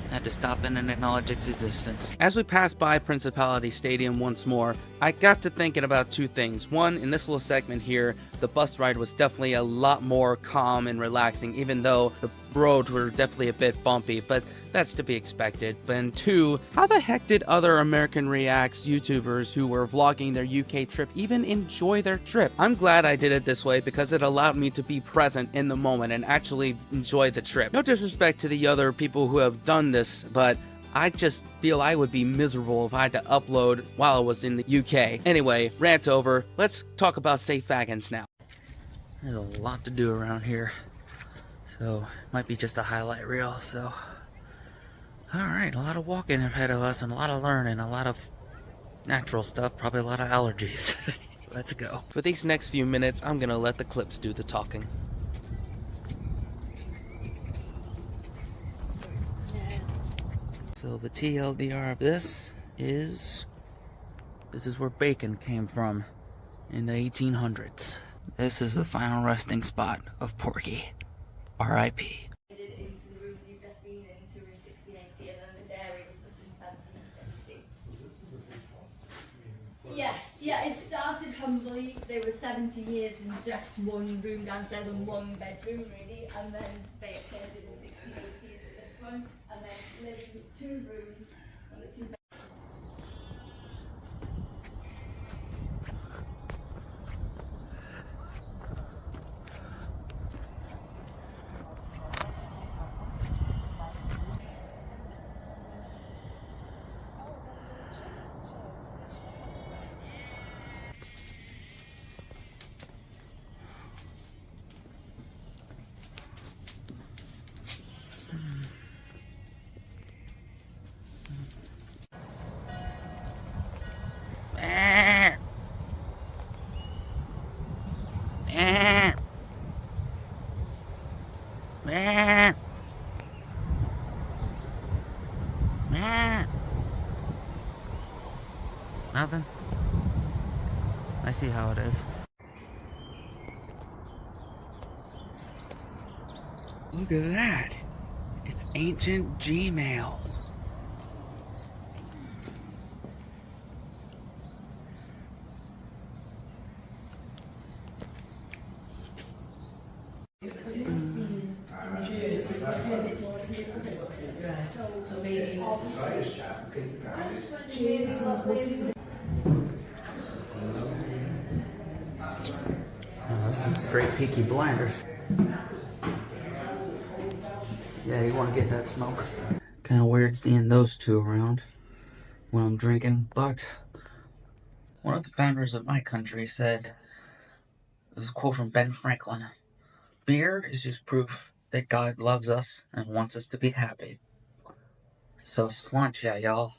I had to stop in and acknowledge its existence. As we passed by Principality Stadium once more, I got to thinking about two things. One, in this little segment here, the bus ride was definitely a lot more calm and relaxing, even though the roads were definitely a bit bumpy, but that's to be expected. And two, how the heck did other American Reacts YouTubers who were vlogging their UK trip even enjoy their trip? I'm glad I did it this way because it allowed me to be present in the moment and actually enjoy the trip. No disrespect to the other people who have done this, but I just feel I would be miserable if I had to upload while I was in the UK. Anyway, rant over. Let's talk about St. Fagans now. There's a lot to do around here, so it might be just a highlight reel, so... Alright, a lot of walking ahead of us and a lot of learning, a lot of natural stuff, probably a lot of allergies. Let's go. For these next few minutes, I'm gonna let the clips do the talking. So the TLDR of this is where bacon came from in the 1800s. This is the final resting spot of Porky. R.I.P. Yes, yeah, it started humbly. They were 70 years in just one room downstairs and one bedroom, really, and then they extended in 1680 into this one, and then lived with 2 rooms and the 2 bedrooms. Nothing? I see how it is. Look at that. It's ancient Gmail. That's some straight Peaky Blinders. Yeah, you want to get that smoke. Kind of weird seeing those two around when I'm drinking, but one of the founders of my country said, it was a quote from Ben Franklin, "Beer is just proof that God loves us and wants us to be happy." So Swansea, y'all.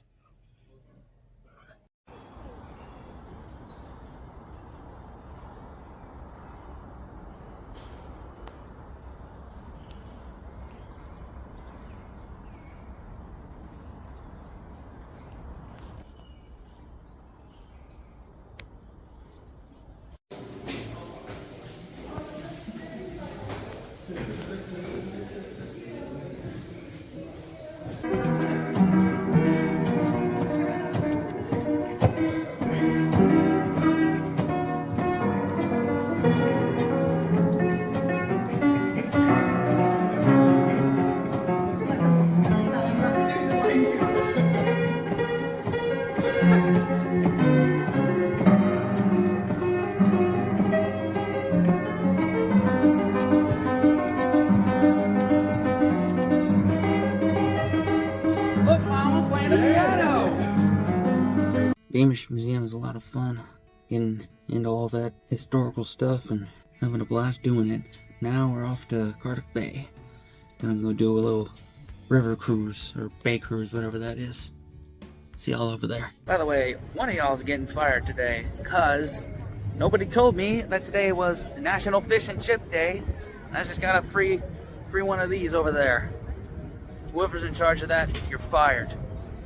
Beamish Museum is a lot of fun, getting into all that historical stuff and having a blast doing it. Now we're off to Cardiff Bay. I'm gonna do a little river cruise, or bay cruise, whatever that is. See y'all over there. By the way, one of y'all's getting fired today, cause nobody told me that today was National Fish and Chip Day, and I just got a free one of these over there. Whoever's in charge of that, you're fired.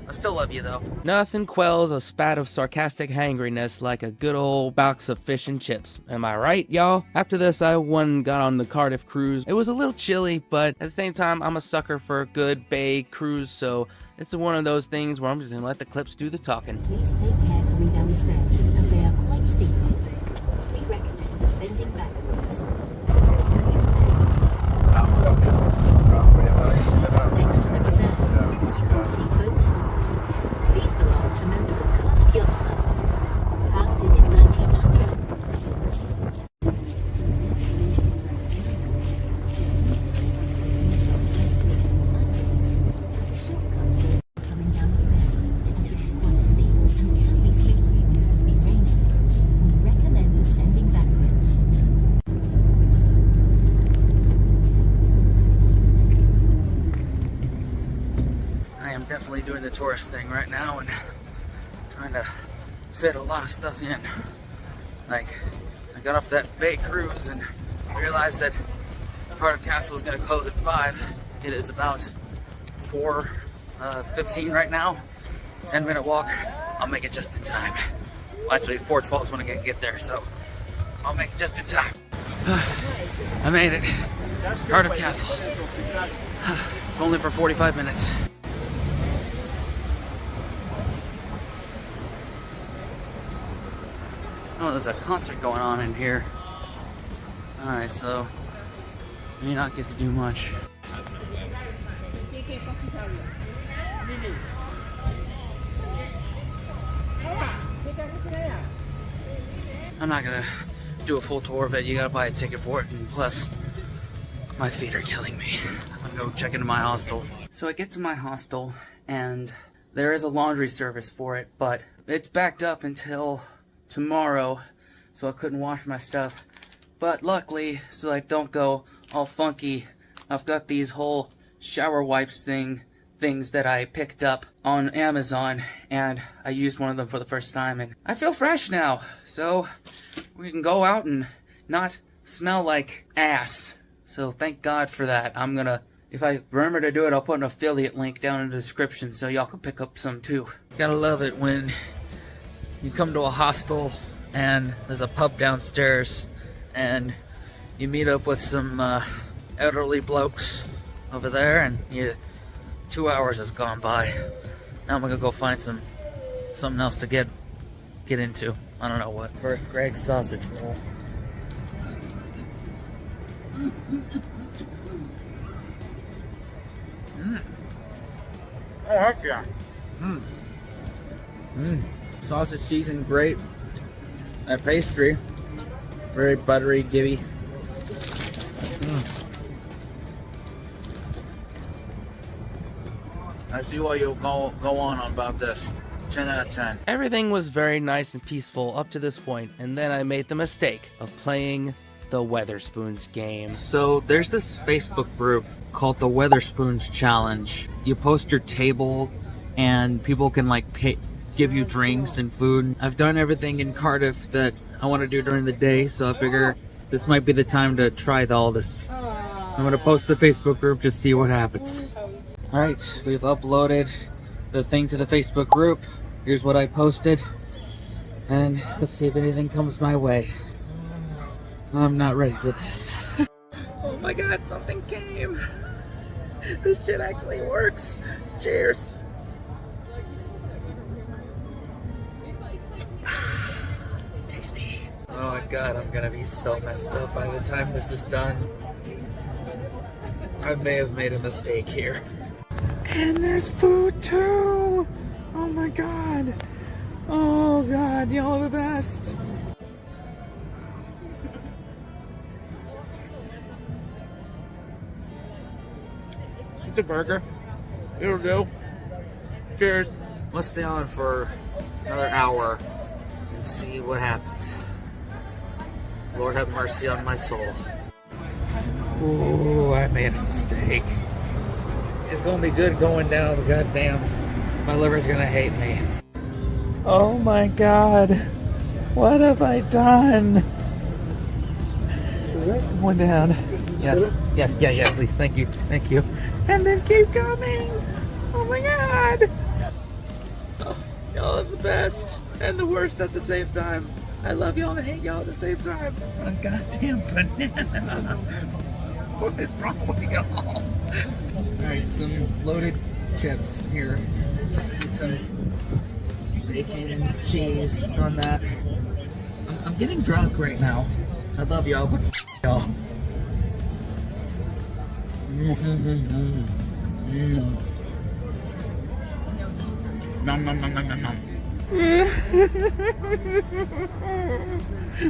I still love you though. Nothing quells a spat of sarcastic hangriness like a good old box of fish and chips. Am I right, y'all? After this, I got on the Cardiff cruise. It was a little chilly, but at the same time, I'm a sucker for a good bay cruise, so it's one of those things where I'm just gonna let the clips do the talking. Please take care coming down the steps, as they are quite steep. We recommend descending backwards. Next to the reserve, you can see boats moored. These belong to members of Cardiff Yacht Club, founded in 1900. Coming down the stairs, as they are quite steep and can be slippery when it has been raining. We recommend descending backwards. I am definitely doing the tourist thing right now and trying to fit a lot of stuff in. Like, I got off that bay cruise and realized that Cardiff Castle is going to close at 5. It is about 4:15 right now. 10-minute walk. I'll make it just in time. Well, actually, 4:12 is when I get there, so I'll make it just in time. I made it. Cardiff Castle. Only for 45 minutes. Oh, there's a concert going on in here. Alright, so may not get to do much. I'm not gonna do a full tour, but you gotta buy a ticket for it, and plus my feet are killing me. I'm gonna go check into my hostel. So I get to my hostel and there is a laundry service for it, but it's backed up until tomorrow, so I couldn't wash my stuff. But luckily, so I don't go all funky, I've got these whole shower wipes things that I picked up on Amazon, and I used one of them for the first time, and I feel fresh now, so we can go out and not smell like ass. So thank God for that. I'm gonna, if I remember to do it, I'll put an affiliate link down in the description so y'all can pick up some too. Gotta love it when you come to a hostel and there's a pub downstairs and you meet up with some elderly blokes over there, and 2 hours has gone by. Now I'm gonna go find something else to get into. I don't know what. First, Greg's sausage roll. Oh, heck yeah. Sausage seasoned great. That pastry, very buttery, gibby. I see why you'll go on about this. 10 out of 10. Everything was very nice and peaceful up to this point, and then I made the mistake of playing the Wetherspoons game. So there's this Facebook group called the Wetherspoons Challenge. You post your table and people can like give you drinks and food. I've done everything in Cardiff that I want to do during the day, so I figure this might be the time to try all this. I'm gonna post the Facebook group, just see what happens. Alright, we've uploaded the thing to the Facebook group. Here's what I posted, and let's see if anything comes my way. I'm not ready for this. Oh my god, something came! This shit actually works. Cheers. Tasty. Oh my god, I'm gonna be so messed up by the time this is done. I may have made a mistake here. And there's food too! Oh my god! Oh god, y'all are the best! It's a burger. It'll do. Cheers. Let's stay on for another hour and see what happens. Lord have mercy on my soul. Ooh, I made a mistake. It's gonna be good going down, but goddamn, my liver's gonna hate me. Oh my god, what have I done? Going down. Yes, please, thank you. And then keep coming. Oh my god. best and the worst at the same time. I love y'all and hate y'all at the same time. A goddamn banana. What is wrong with y'all? Alright, some loaded chips here. Get some bacon and cheese on that. I'm getting drunk right now. I love y'all, but y'all. Nom nom nom nom nom nom.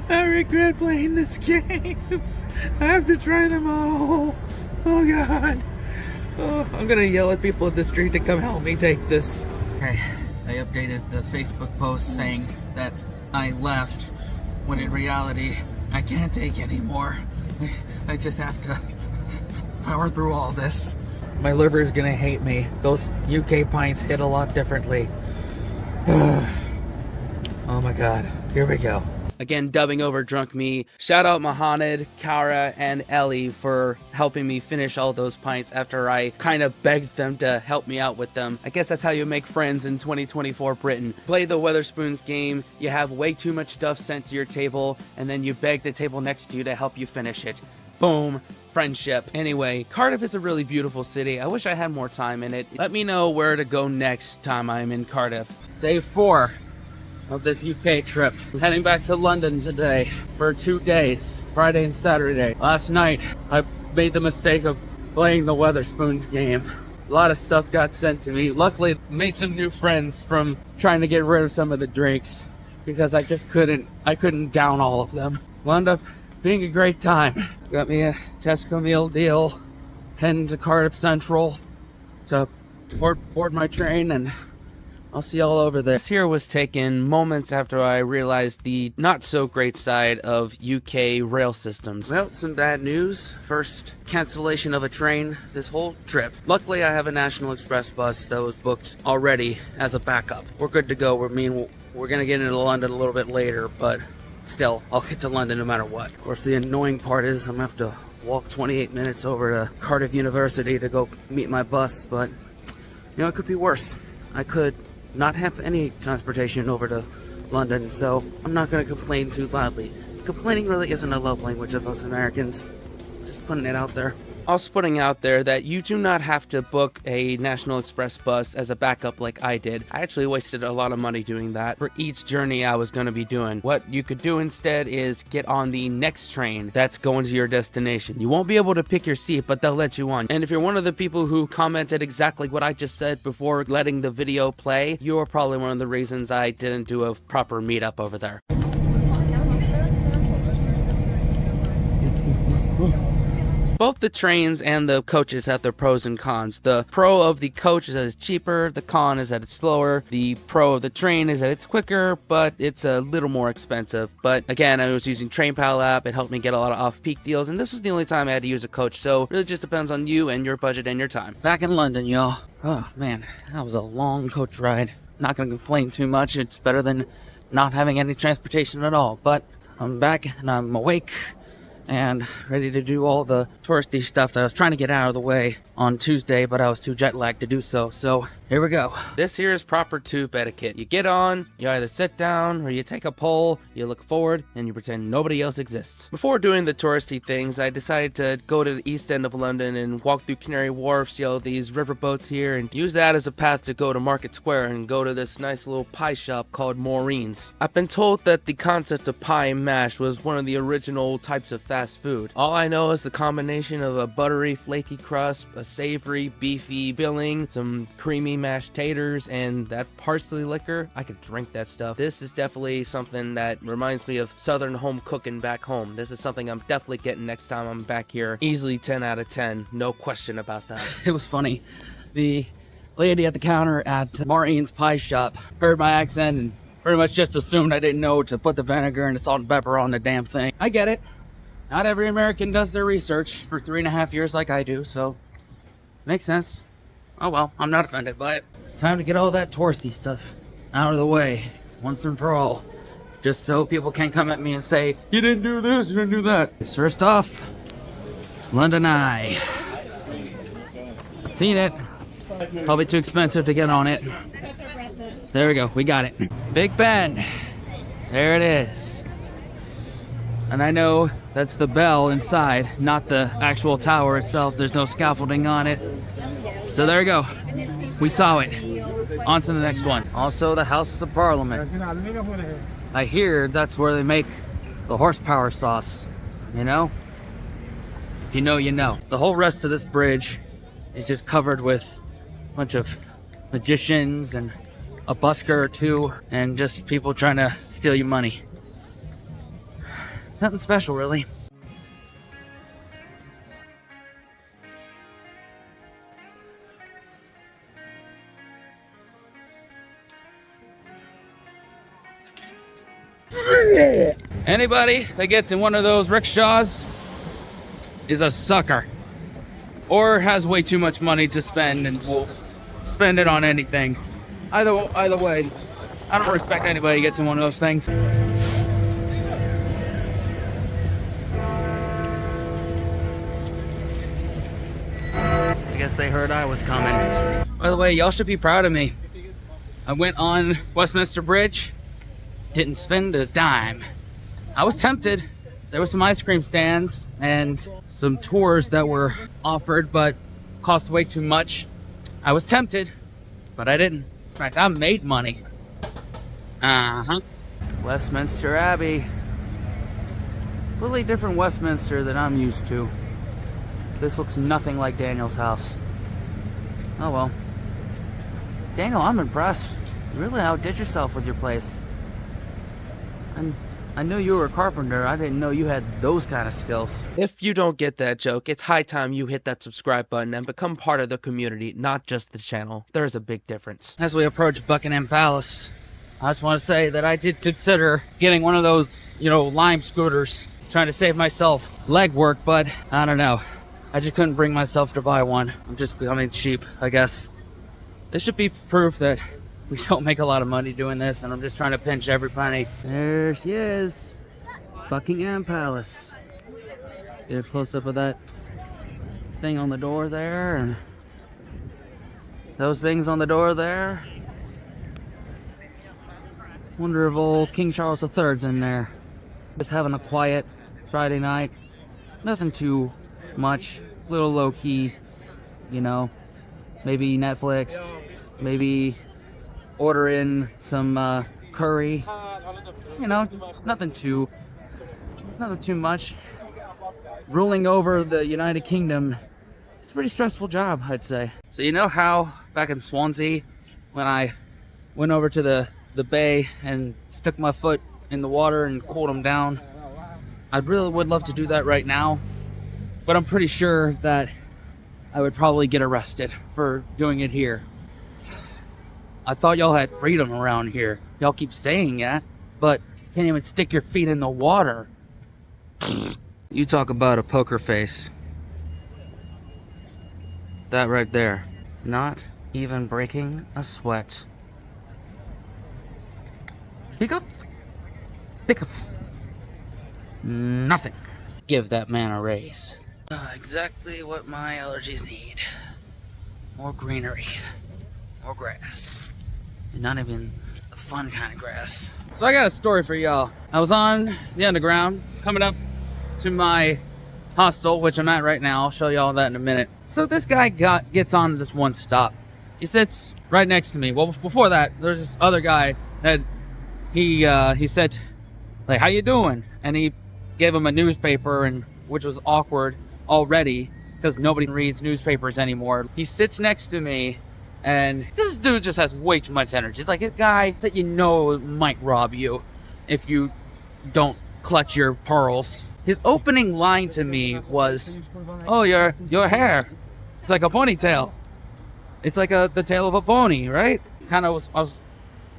I regret playing this game. I have to try them all. Oh god. Oh, I'm gonna yell at people in the street to come help me take this. Okay, I updated the Facebook post saying that I left, when in reality I can't take anymore. I just have to power through all this. My liver's gonna hate me. Those UK pints hit a lot differently. Oh my god, here we go. Again, dubbing over drunk me. Shout out Mohamed, Kara, and Ellie for helping me finish all those pints after I kind of begged them to help me out with them. I guess that's how you make friends in 2024 Britain. Play the Wetherspoons game, you have way too much stuff sent to your table, and then you beg the table next to you to help you finish it. Boom. Friendship. Anyway, Cardiff is a really beautiful city. I wish I had more time in it. Let me know where to go next time I'm in Cardiff. Day 4 of this UK trip. I'm heading back to London today for 2 days, Friday and Saturday. Last night, I made the mistake of playing the Wetherspoons game. A lot of stuff got sent to me. Luckily, made some new friends from trying to get rid of some of the drinks because I just couldn't down all of them. Wound up being a great time. Got me a Tesco meal deal, heading to Cardiff Central to board my train, and I'll see y'all over there. This here was taken moments after I realized the not so great side of UK rail systems. Well, some bad news. First cancellation of a train this whole trip. Luckily, I have a National Express bus that was booked already as a backup. We're good to go. We're gonna get into London a little bit later, but still, I'll get to London no matter what. Of course, the annoying part is I'm gonna have to walk 28 minutes over to Cardiff University to go meet my bus, but you know, it could be worse. I could not have any transportation over to London, so I'm not going to complain too loudly. Complaining really isn't a love language of us Americans. Just putting it out there. Also putting out there that you do not have to book a National Express bus as a backup like I did. I actually wasted a lot of money doing that for each journey I was going to be doing. What you could do instead is get on the next train that's going to your destination. You won't be able to pick your seat, but they'll let you on. And if you're one of the people who commented exactly what I just said before letting the video play, you're probably one of the reasons I didn't do a proper meetup over there. Both the trains and the coaches have their pros and cons. The pro of the coach is that it's cheaper, the con is that it's slower. The pro of the train is that it's quicker, but it's a little more expensive. But again, I was using TrainPal app, it helped me get a lot of off-peak deals, and this was the only time I had to use a coach, so it really just depends on you and your budget and your time. Back in London, y'all. Oh man, that was a long coach ride. Not gonna complain too much, it's better than not having any transportation at all. But I'm back and I'm awake and ready to do all the touristy stuff that I was trying to get out of the way on Tuesday, but I was too jet lagged to do so. So here we go. This here is proper tube etiquette. You get on, you either sit down or you take a poll, you look forward, and you pretend nobody else exists. Before doing the touristy things, I decided to go to the east end of London and walk through Canary Wharf, see all these riverboats here, and use that as a path to go to Market Square and go to this nice little pie shop called Maureen's. I've been told that the concept of pie and mash was one of the original types of fast food. All I know is the combination of a buttery, flaky crust, a savory, beefy filling, some creamy mashed taters, and that parsley liquor. I could drink that stuff. This is definitely something that reminds me of southern home cooking back home. This is something I'm definitely getting next time I'm back here. Easily 10 out of 10. No question about that. It was funny. The lady at the counter at Maureen's pie shop heard my accent and pretty much just assumed I didn't know to put the vinegar and the salt and pepper on the damn thing. I get it. Not every American does their research for 3.5 years like I do, so makes sense. Oh well, I'm not offended by it. It's time to get all that touristy stuff out of the way, once and for all. Just so people can't come at me and say, you didn't do this, you didn't do that. First off, London Eye. Seen it. Probably too expensive to get on it. There we go. We got it. Big Ben. There it is. And I know that's the bell inside, not the actual tower itself. There's no scaffolding on it. So there we go. We saw it. On to the next one. Also, the Houses of Parliament. I hear that's where they make the horsepower sauce. You know? If you know, you know. The whole rest of this bridge is just covered with a bunch of magicians and a busker or two, and just people trying to steal your money. Nothing special, really. Anybody that gets in one of those rickshaws is a sucker, or has way too much money to spend and will spend it on anything. Either way, I don't respect anybody who gets in one of those things. I guess they heard I was coming. By the way, y'all should be proud of me. I went on Westminster Bridge, didn't spend a dime. I was tempted. There were some ice cream stands and some tours that were offered, but cost way too much. I was tempted, but I didn't. In fact, I made money. Westminster Abbey. Completely different Westminster than I'm used to. This looks nothing like Daniel's house. Oh well. Daniel, I'm impressed. You really outdid yourself with your place. And I knew you were a carpenter. I didn't know you had those kind of skills. If you don't get that joke, it's high time you hit that subscribe button and become part of the community, not just the channel. There's a big difference. As we approach Buckingham Palace, I just want to say that I did consider getting one of those, lime scooters, trying to save myself leg work, but I don't know. I just couldn't bring myself to buy one. I'm just becoming cheap, I guess. This should be proof that we don't make a lot of money doing this, and I'm just trying to pinch every penny. There she is. Buckingham Palace. Get a close-up of that thing on the door there, and those things on the door there. Wonder if old King Charles III's in there. Just having a quiet Friday night. Nothing too much. A little low-key, Maybe Netflix. Maybe order in some curry. Nothing too much. Ruling over the United Kingdom is a pretty stressful job, I'd say. So you know how back in Swansea, when I went over to the bay and stuck my foot in the water and cooled them down? I really would love to do that right now, but I'm pretty sure that I would probably get arrested for doing it here. I thought y'all had freedom around here. Y'all keep saying that, but can't even stick your feet in the water. You talk about a poker face. That right there. Not even breaking a sweat. Hiccup. Nothing. Give that man a raise. Exactly what my allergies need. More greenery. More grass. And not even the fun kind of grass. So I got a story for y'all. I was on the underground, coming up to my hostel, which I'm at right now. I'll show y'all that in a minute. So this guy gets on this one stop. He sits right next to me. Well, before that, there's this other guy that he said, like, how you doing? And he gave him a newspaper, and which was awkward already because nobody reads newspapers anymore. He sits next to me, and this dude just has way too much energy. It's like a guy that might rob you if you don't clutch your pearls. His opening line to me was, "Oh, your hair, it's like a ponytail. It's like the tail of a pony, right?" I was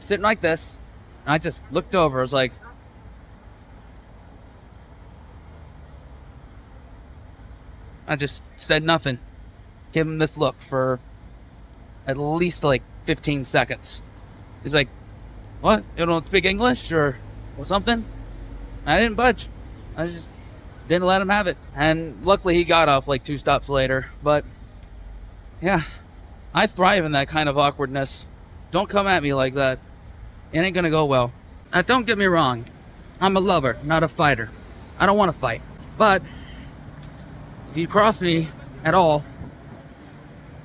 sitting like this, and I just looked over. I was like, I just said nothing. Give him this look for at least like 15 seconds. He's like, "What? You don't speak English or something?" I didn't budge. I just didn't let him have it. And luckily he got off like 2 stops later. But yeah, I thrive in that kind of awkwardness. Don't come at me like that. It ain't gonna go well. Now, don't get me wrong. I'm a lover, not a fighter. I don't want to fight. But if you cross me at all,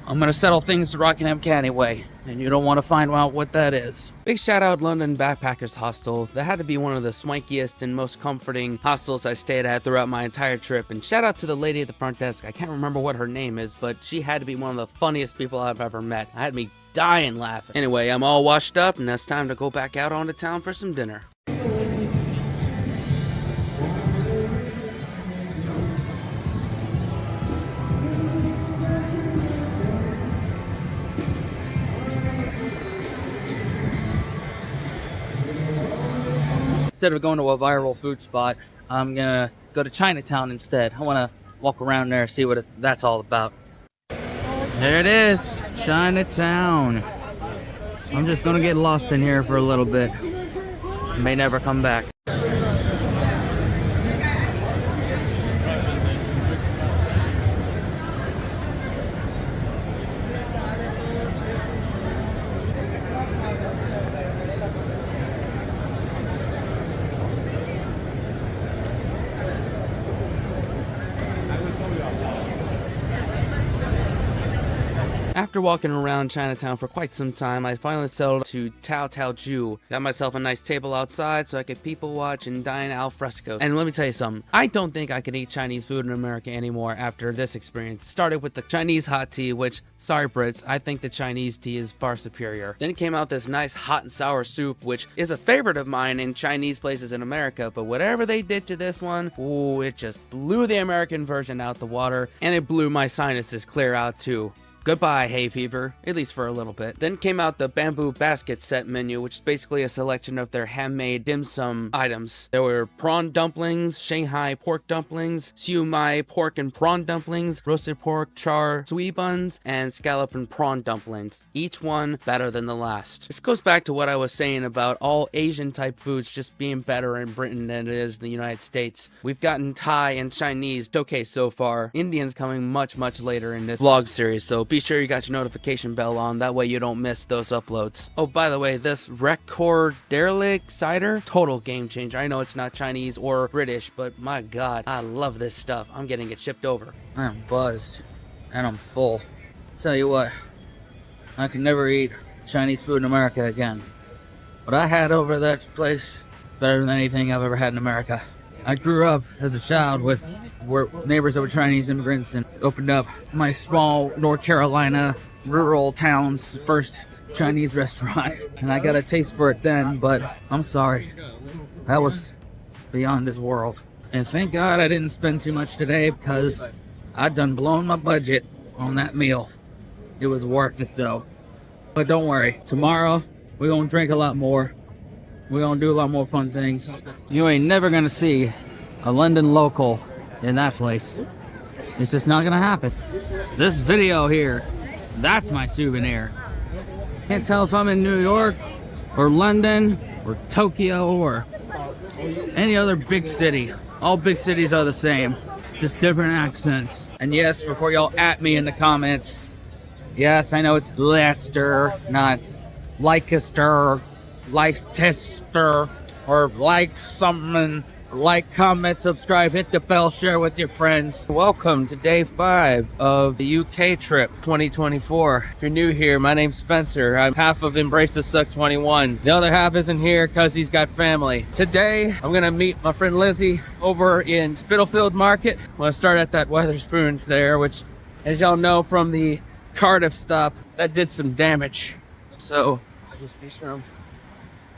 I'm gonna settle things the Rockingham County way, and you don't want to find out what that is. Big shout out London Backpackers Hostel. That had to be one of the swankiest and most comforting hostels I stayed at throughout my entire trip. And shout out to the lady at the front desk. I can't remember what her name is, but she had to be one of the funniest people I've ever met. I had me dying laughing. Anyway, I'm all washed up, and it's time to go back out onto town for some dinner. Instead of going to a viral food spot, I'm gonna go to Chinatown instead. I wanna walk around there, see what that's all about. There it is, Chinatown. I'm just gonna get lost in here for a little bit. May never come back. After walking around Chinatown for quite some time, I finally settled to Tao Tao Ju. Got myself a nice table outside so I could people watch and dine al fresco. And let me tell you something, I don't think I can eat Chinese food in America anymore after this experience. Started with the Chinese hot tea, which, sorry Brits, I think the Chinese tea is far superior. Then came out this nice hot and sour soup, which is a favorite of mine in Chinese places in America, but whatever they did to this one, ooh, it just blew the American version out the water, and it blew my sinuses clear out too. Goodbye, hay fever, at least for a little bit. Then came out the bamboo basket set menu, which is basically a selection of their handmade dim sum items. There were prawn dumplings, Shanghai pork dumplings, siu mai pork and prawn dumplings, roasted pork char sui buns, and scallop and prawn dumplings. Each one better than the last. This goes back to what I was saying about all Asian type foods just being better in Britain than it is in the United States. We've gotten Thai and Chinese okay so far. Indian's coming much later in this vlog series, so be sure you got your notification bell on, that way you don't miss those uploads. Oh, by the way, this Record Derelict cider, total game changer. I know it's not Chinese or British, but my god, I love this stuff. I'm getting it shipped over. I'm buzzed, and I'm full. Tell you what, I can never eat Chinese food in America again. What I had over that place, better than anything I've ever had in America. I grew up as a child with neighbors that were Chinese immigrants and opened up my small North Carolina rural town's first Chinese restaurant. And I got a taste for it then, but I'm sorry. That was beyond this world. And thank God I didn't spend too much today because I'd done blown my budget on that meal. It was worth it though. But don't worry, tomorrow we're gonna drink a lot more. We're gonna do a lot more fun things. You ain't never gonna see a London local in that place. It's just not gonna happen. This video here, that's my souvenir. Can't tell if I'm in New York or London or Tokyo or any other big city. All big cities are the same, just different accents. And yes, before y'all at me in the comments, yes, I know it's Leicester, not Leicester, Leicester, or like something. Like, comment, subscribe, hit the bell, share with your friends. Welcome to day 5 of the UK trip 2024. If you're new here, my name's Spencer. I'm half of Embrace the Suck 21. The other half isn't here because he's got family. Today, I'm gonna meet my friend Lizzie over in Spitalfields Market. I'm gonna start at that Wetherspoons there, which, as y'all know from the Cardiff stop, that did some damage. So, I just be sure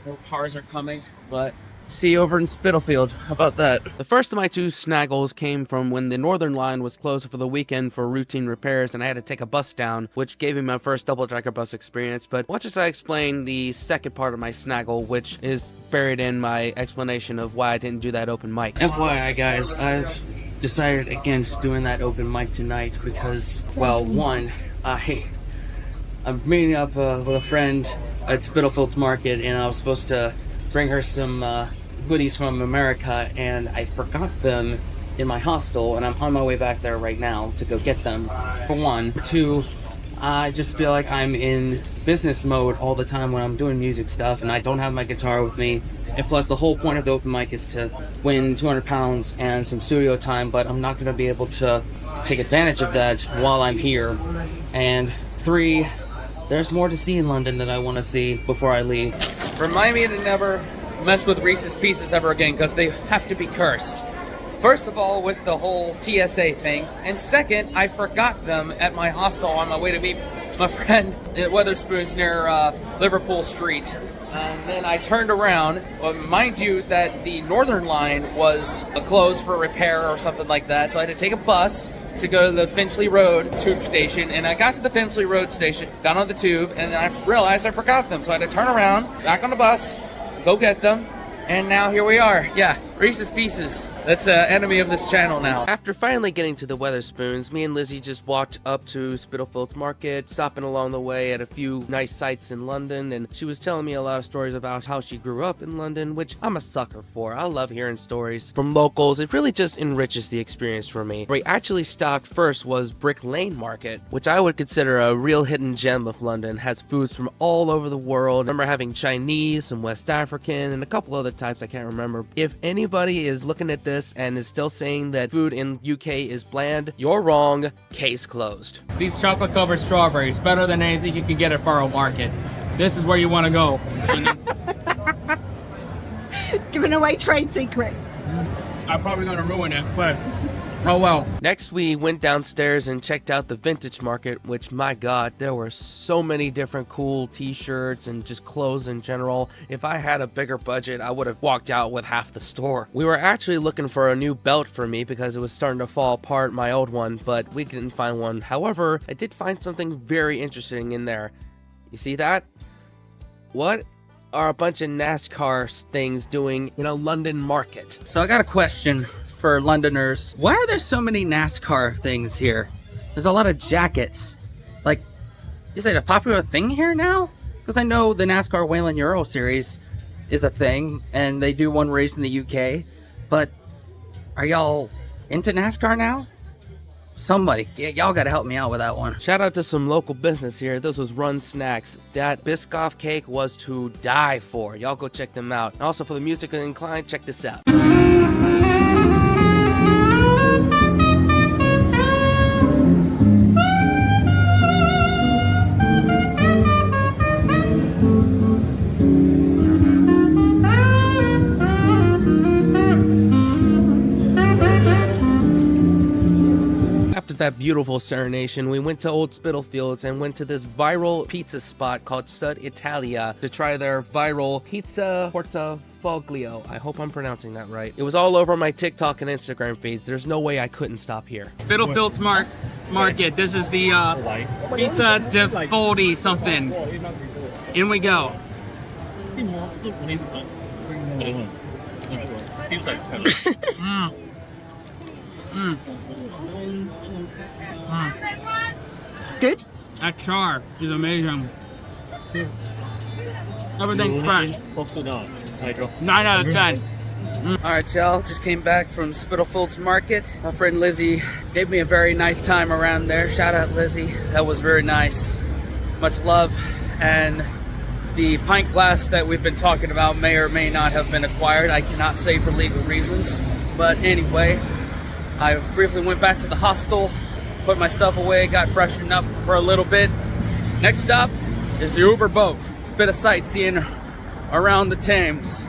no cars are coming, but see you over in Spitalfield. How about that? The first of my 2 snaggles came from when the Northern Line was closed for the weekend for routine repairs and I had to take a bus down, which gave me my first double-decker bus experience. But watch as I explain the second part of my snaggle, which is buried in my explanation of why I didn't do that open mic. FYI guys, I've decided against doing that open mic tonight because, well, one, I'm meeting up with a friend at Spitalfields Market and I was supposed to bring her some goodies from America, and I forgot them in my hostel, and I'm on my way back there right now to go get them, for one. 2, I just feel like I'm in business mode all the time when I'm doing music stuff, and I don't have my guitar with me. And plus, the whole point of the open mic is to win 200 pounds and some studio time, but I'm not going to be able to take advantage of that while I'm here. And 3, there's more to see in London that I want to see before I leave. Remind me to never mess with Reese's Pieces ever again, because they have to be cursed. First of all, with the whole TSA thing, and second, I forgot them at my hostel on my way to meet my friend at Wetherspoons near Liverpool Street. And then I turned around. Mind you that the Northern Line was closed for repair or something like that, so I had to take a bus to go to the Finchley Road tube station. And I got to the Finchley Road station, got on the tube, and then I realized I forgot them. So I had to turn around, back on the bus, go get them, and now here we are. Yeah, Reese's Pieces. That's an enemy of this channel now. After finally getting to the Wetherspoons, me and Lizzie just walked up to Spitalfields Market, stopping along the way at a few nice sites in London, and she was telling me a lot of stories about how she grew up in London, which I'm a sucker for. I love hearing stories from locals. It really just enriches the experience for me. Where we actually stopped first was Brick Lane Market, which I would consider a real hidden gem of London. It has foods from all over the world. I remember having Chinese, some West African, and a couple other types I can't remember. If anybody is looking at this and is still saying that food in UK is bland, you're wrong. Case closed. These chocolate covered strawberries, better than anything you can get at Borough Market. This is where you want to go. Giving away trade secrets. I'm probably going to ruin it, but oh well. Next, we went downstairs and checked out the vintage market, which, my god, there were so many different cool t-shirts and just clothes in general. If I had a bigger budget, I would have walked out with half the store. We were actually looking for a new belt for me because it was starting to fall apart, my old one, but we didn't find one. However, I did find something very interesting in there. You see that? What are a bunch of NASCAR things doing in a London market? So I got a question for Londoners. Why are there so many NASCAR things here? There's a lot of jackets. Like, is it a popular thing here now? Because I know the NASCAR Whalen Euro Series is a thing, and they do one race in the UK, but are y'all into NASCAR now? Somebody, y'all gotta help me out with that one. Shout out to some local business here. This was Run Snacks. That Biscoff cake was to die for. Y'all go check them out. And also for the musically inclined, check this out. That beautiful serenation, we went to Old Spitalfields and went to this viral pizza spot called Sud Italia to try their viral pizza portafoglio. I hope I'm pronouncing that right. It was all over my TikTok and Instagram feeds. There's no way I couldn't stop here. Spitalfields Market. This is the pizza de foldy something. In we go. Good. That char is amazing. Everything's fresh. 9 out of 10. Alright, y'all, just came back from Spitalfields Market. My friend Lizzie gave me a very nice time around there. Shout out, Lizzie. That was very nice. Much love. And the pint glass that we've been talking about may or may not have been acquired. I cannot say for legal reasons. But anyway, I briefly went back to the hostel, put my stuff away, got freshened up for a little bit. Next up is the Uber boat. It's a bit of sightseeing around the Thames.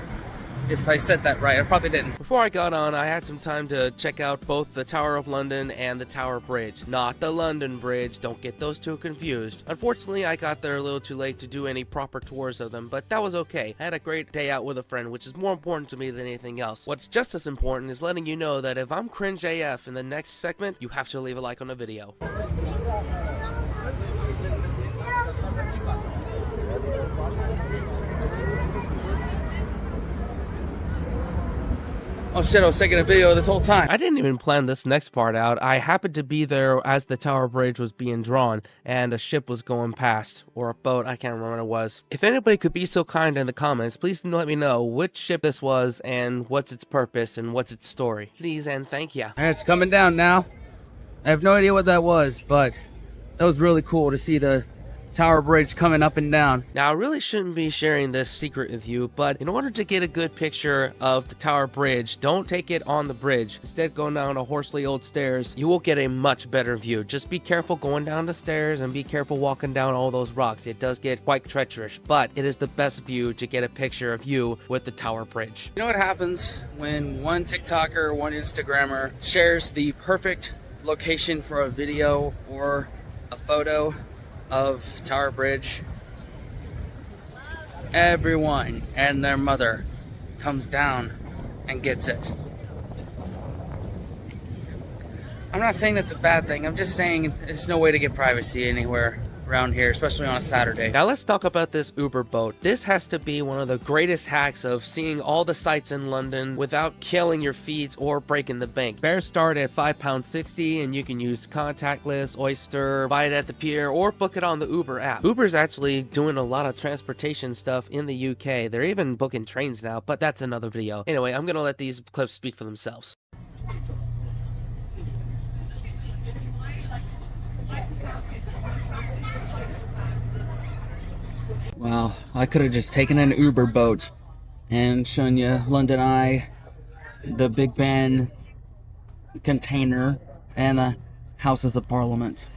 If I said that right, I probably didn't. Before I got on, I had some time to check out both the Tower of London and the Tower Bridge. Not the London Bridge, don't get those two confused. Unfortunately, I got there a little too late to do any proper tours of them, but that was okay. I had a great day out with a friend, which is more important to me than anything else. What's just as important is letting you know that if I'm cringe AF in the next segment, you have to leave a like on the video. Oh shit, I was taking a video this whole time. I didn't even plan this next part out. I happened to be there as the Tower Bridge was being drawn and a ship was going past, or a boat, I can't remember what it was. If anybody could be so kind in the comments, please let me know which ship this was and what's its purpose and what's its story. Please and thank you. Alright, it's coming down now. I have no idea what that was, but That was really cool to see the Tower Bridge coming up and down. Now, I really shouldn't be sharing this secret with you, but in order to get a good picture of the Tower Bridge, don't take it on the bridge. Instead, go down a horsely old stairs. You will get a much better view. Just be careful going down the stairs and be careful walking down all those rocks. It does get quite treacherous, but it is the best view to get a picture of you with the Tower Bridge. You know what happens when one TikToker, one Instagrammer shares the perfect location for a video or a photo of Tower Bridge? Everyone and their mother comes down and gets it. I'm not saying that's a bad thing. I'm just saying there's no way to get privacy anywhere around here, especially on a Saturday. Now let's talk about this Uber boat. This has to be one of the greatest hacks of seeing all the sights in London without killing your feet or breaking the bank. Fares start at £5.60 and you can use contactless, Oyster, buy it at the pier, or book it on the Uber app. Uber's actually doing a lot of transportation stuff in the UK. They're even booking trains now, but that's another video. Anyway, I'm gonna let these clips speak for themselves. Wow, I could have just taken an Uber boat and shown you London Eye, the Big Ben container, and the Houses of Parliament,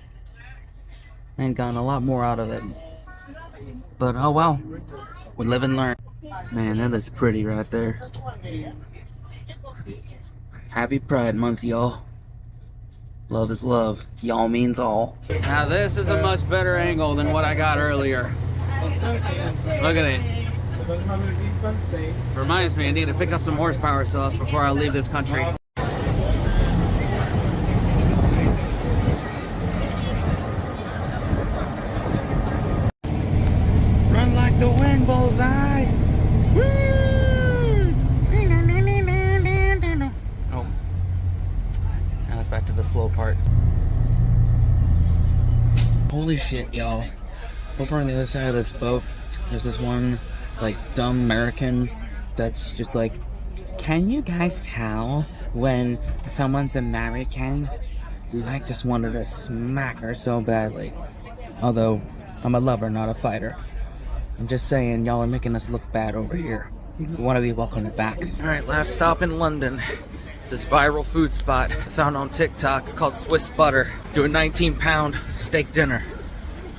and gotten a lot more out of it. But oh well, we live and learn. Man, that is pretty right there. Happy Pride Month, y'all. Love is love. Y'all means all. Now this is a much better angle than what I got earlier. Look at it. Reminds me I need to pick up some horsepower sauce before I leave this country. Run like the wind, bullseye. Oh. Now it's back to the slow part. Holy shit, y'all. Over on the other side of this boat, there's this one, like, dumb American that's just like, can you guys tell when someone's American? I just wanted to smack her so badly. Although, I'm a lover, not a fighter. I'm just saying, y'all are making us look bad over here. We want to be welcomed back. Alright, last stop in London. It's this viral food spot I found on TikTok. It's called Swiss Butter. Do a 19-pound steak dinner.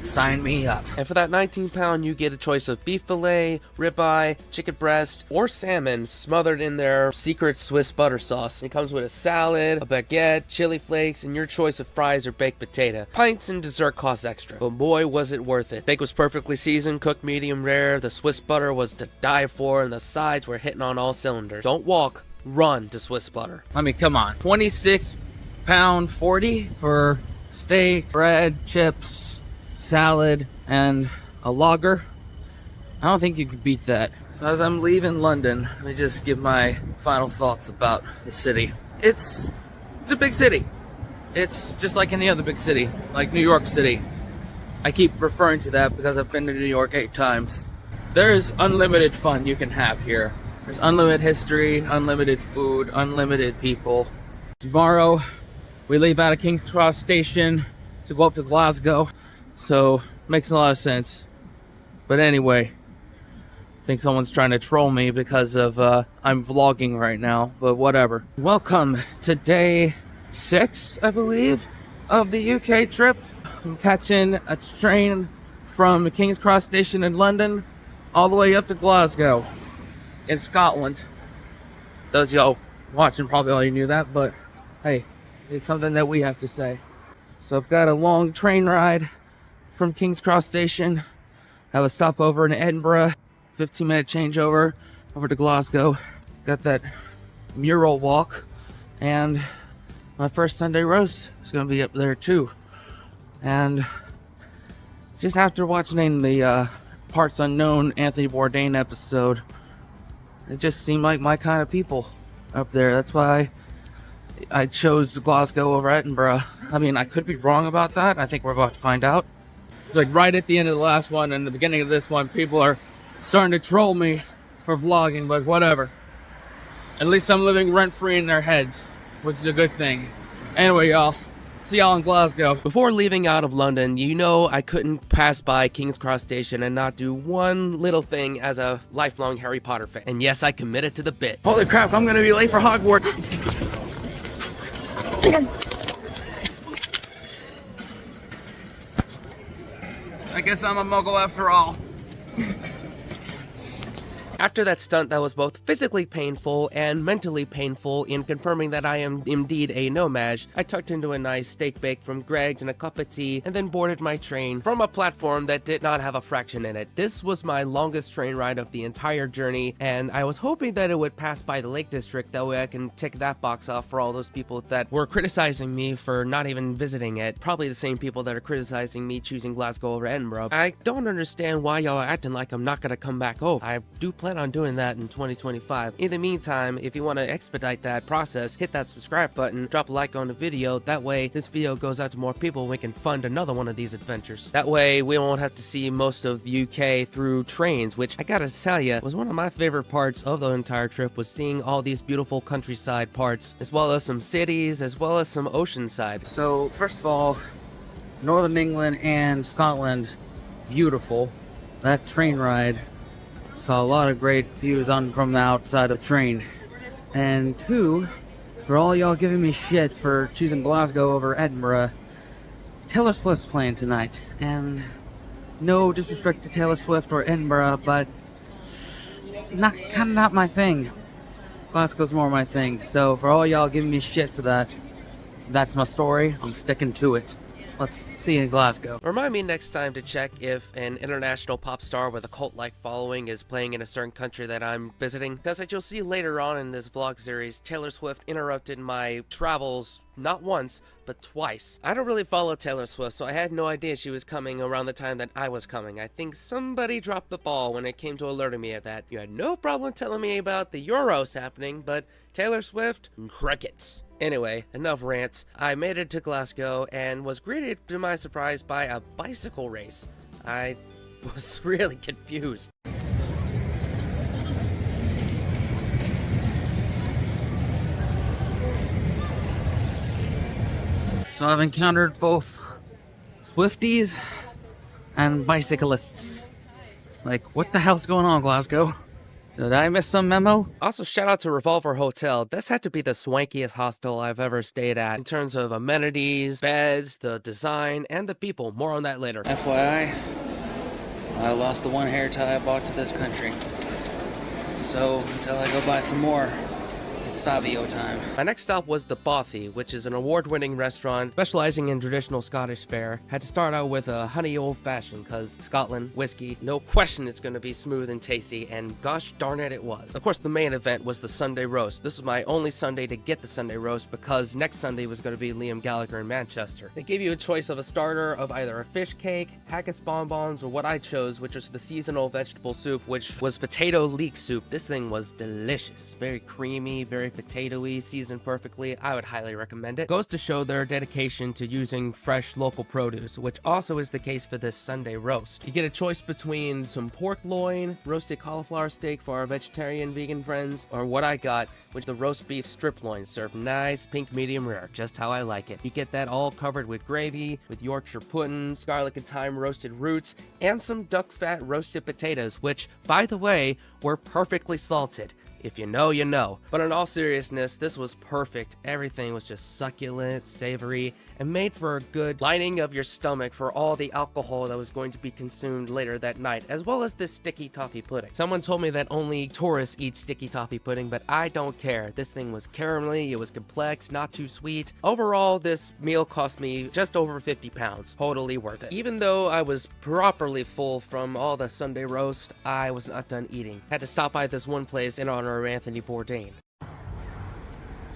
Sign me up. And for that 19-pound, you get a choice of beef fillet, ribeye, chicken breast, or salmon smothered in their secret Swiss butter sauce. It comes with a salad, a baguette, chili flakes, and your choice of fries or baked potato. Pints and dessert cost extra, but boy was it worth it. Steak was perfectly seasoned, cooked medium rare, the Swiss butter was to die for, and the sides were hitting on all cylinders. Don't walk, run to Swiss Butter. I mean, come on. £26.40 for steak, bread, chips, salad, and a lager. I don't think you could beat that. So as I'm leaving London, let me just give my final thoughts about the city. It's a big city. It's just like any other big city, like New York City. I keep referring to that because I've been to New York 8 times. There's unlimited fun you can have here. There's unlimited history, unlimited food, unlimited people. Tomorrow, we leave out of King's Cross Station to go up to Glasgow. So, makes a lot of sense. But anyway, I think someone's trying to troll me because of I'm vlogging right now, but whatever. Welcome to day 6, I believe, of the UK trip. I'm catching a train from King's Cross Station in London all the way up to Glasgow in Scotland. Those of y'all watching probably already knew that, but hey, it's something that we have to say. So I've got a long train ride from King's Cross Station. I have a stopover in Edinburgh, 15-minute changeover over to Glasgow. Got that mural walk, and my first Sunday roast is going to be up there too. And just after watching the Parts Unknown Anthony Bourdain episode, it just seemed like my kind of people up there. That's why I chose Glasgow over Edinburgh. I mean, I could be wrong about that. I think we're about to find out. It's like right at the end of the last one and the beginning of this one, people are starting to troll me for vlogging, but whatever. At least I'm living rent-free in their heads, which is a good thing. Anyway, y'all, See y'all in Glasgow. Before leaving out of London, you know I couldn't pass by King's Cross Station and not do one little thing as a lifelong Harry Potter fan. And yes, I committed to the bit. Holy crap, I'm gonna be late for Hogwarts. I guess I'm a muggle after all. After that stunt that was both physically painful and mentally painful in confirming that I am indeed a nomad, I tucked into a nice steak bake from Greg's and a cup of tea, and then boarded my train from a platform that did not have a fraction in it. This was my longest train ride of the entire journey, and I was hoping that it would pass by the Lake District, that way I can tick that box off for all those people that were criticizing me for not even visiting it. Probably the same people that are criticizing me choosing Glasgow over Edinburgh. I don't understand why y'all are acting like I'm not gonna come back over. I do plan on doing that in 2025. In the meantime, if you want to expedite that process, hit that subscribe button, drop a like on the video. That way this video goes out to more people, we can fund another one of these adventures. That way we won't have to see most of the UK through trains, which I gotta tell you was one of my favorite parts of the entire trip, was seeing all these beautiful countryside parts, as well as some cities, as well as some oceanside. So first of all, Northern England and Scotland, beautiful. That train ride, saw a lot of great views on from the outside of the train. And two, for all y'all giving me shit for choosing Glasgow over Edinburgh, Taylor Swift's playing tonight. And no disrespect to Taylor Swift or Edinburgh, but not my thing. Glasgow's more my thing. So for all y'all giving me shit for that, that's my story. I'm sticking to it. Let's see you in Glasgow. Remind me next time to check if an international pop star with a cult-like following is playing in a certain country that I'm visiting, because as you'll see later on in this vlog series, Taylor Swift interrupted my travels not once, but twice. I don't really follow Taylor Swift, so I had no idea she was coming around the time that I was coming. I think somebody dropped the ball when it came to alerting me of that. You had no problem telling me about the Euros happening, but Taylor Swift, crickets. Anyway, enough rants. I made it to Glasgow and was greeted to my surprise by a bicycle race. I was really confused. So I've encountered both Swifties and bicyclists. Like, what the hell's going on, Glasgow? Did I miss some memo? Also, shout out to Revolver Hotel. This had to be the swankiest hostel I've ever stayed at in terms of amenities, beds, the design, and the people. More on that later. FYI, I lost the one hair tie I bought to this country. So, until I go buy some more, it's Fabio time. My next stop was the Bothy, which is an award-winning restaurant specializing in traditional Scottish fare. Had to start out with a honey old-fashioned, cause Scotland, whiskey, no question it's gonna be smooth and tasty, and gosh darn it, it was. Of course, the main event was the Sunday roast. This was my only Sunday to get the Sunday roast because next Sunday was gonna be Liam Gallagher in Manchester. They gave you a choice of a starter of either a fish cake, haggis bonbons, or what I chose, which was the seasonal vegetable soup, which was potato leek soup. This thing was delicious. Very creamy, very potato-y, seasoned perfectly. I would highly recommend it. Goes to show their dedication to using fresh local produce, which also is the case for this Sunday roast. You get a choice between some pork loin, roasted cauliflower steak for our vegetarian vegan friends, or what I got, which is the roast beef strip loin, served nice pink medium rare, just how I like it. You get that all covered with gravy, with Yorkshire puddings, garlic and thyme roasted roots, and some duck fat roasted potatoes, which, by the way, were perfectly salted. If you know, you know. But in all seriousness, this was perfect. Everything was just succulent, savory, and made for a good lining of your stomach for all the alcohol that was going to be consumed later that night, as well as this sticky toffee pudding. Someone told me that only tourists eat sticky toffee pudding, but I don't care. This thing was caramelly, it was complex, not too sweet. Overall, this meal cost me just over 50 pounds. Totally worth it. Even though I was properly full from all the Sunday roast, I was not done eating. Had to stop by this one place in honor of Anthony Bourdain.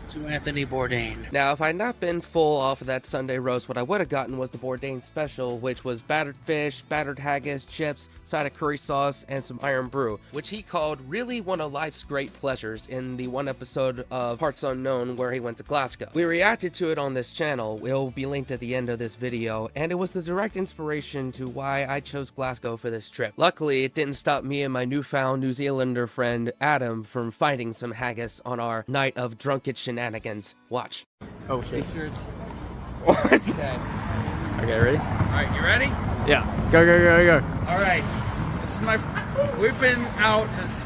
To Anthony Bourdain. Now, if I had not been full off of that Sunday roast, what I would have gotten was the Bourdain special, which was battered fish, battered haggis, chips, side of curry sauce, and some iron brew, which he called really one of life's great pleasures in the one episode of Parts Unknown where he went to Glasgow. We reacted to it on this channel. It will be linked at the end of this video, and it was the direct inspiration to why I chose Glasgow for this trip. Luckily, it didn't stop me and my newfound New Zealander friend Adam from finding some haggis on our night of drunken shenanigans. Watch. Oh shit. What? Okay. Okay, ready? All right, you ready? Yeah. Go, go, go, go. All right. This is my. We've been out just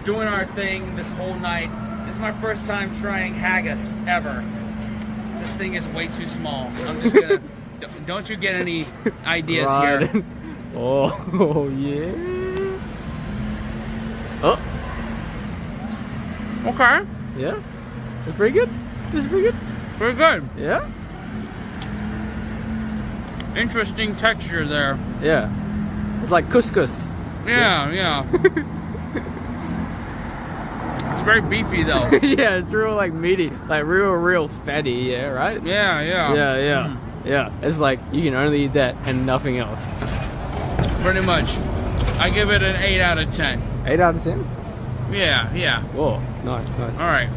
doing our thing this whole night. This is my first time trying haggis ever. This thing is way too small. I'm just gonna. Don't you get any ideas Right. here? Oh, yeah. Oh, Okay. yeah. That's pretty good. This is pretty good. Very good. Yeah? Interesting texture there. Yeah. It's like couscous. Yeah. It's very beefy though. Yeah, it's real like meaty, like real fatty, yeah, right? Yeah. Yeah. It's like you can only eat that and nothing else. Pretty much. I give it an 8 out of 10. 8 out of 10? Yeah. Whoa, nice. All right.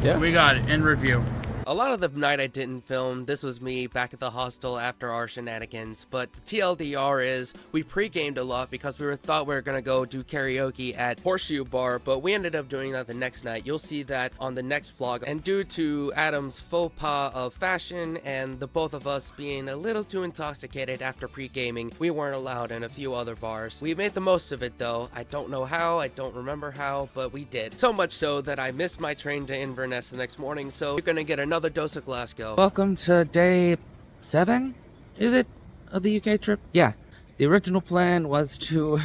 Yeah. We got it in review. A lot of the night I didn't film, this was me back at the hostel after our shenanigans, but the TLDR is we pre-gamed a lot because we thought we were gonna go do karaoke at Horseshoe Bar, but we ended up doing that the next night. You'll see that on the next vlog, and due to Adam's faux pas of fashion and the both of us being a little too intoxicated after pre-gaming, we weren't allowed in a few other bars. We made the most of it though. I don't know how, I don't remember how, but we did. So much so that I missed my train to Inverness the next morning, so you're gonna get another dose of Glasgow. Welcome to day 7, is it, of the UK trip? Yeah. The original plan was to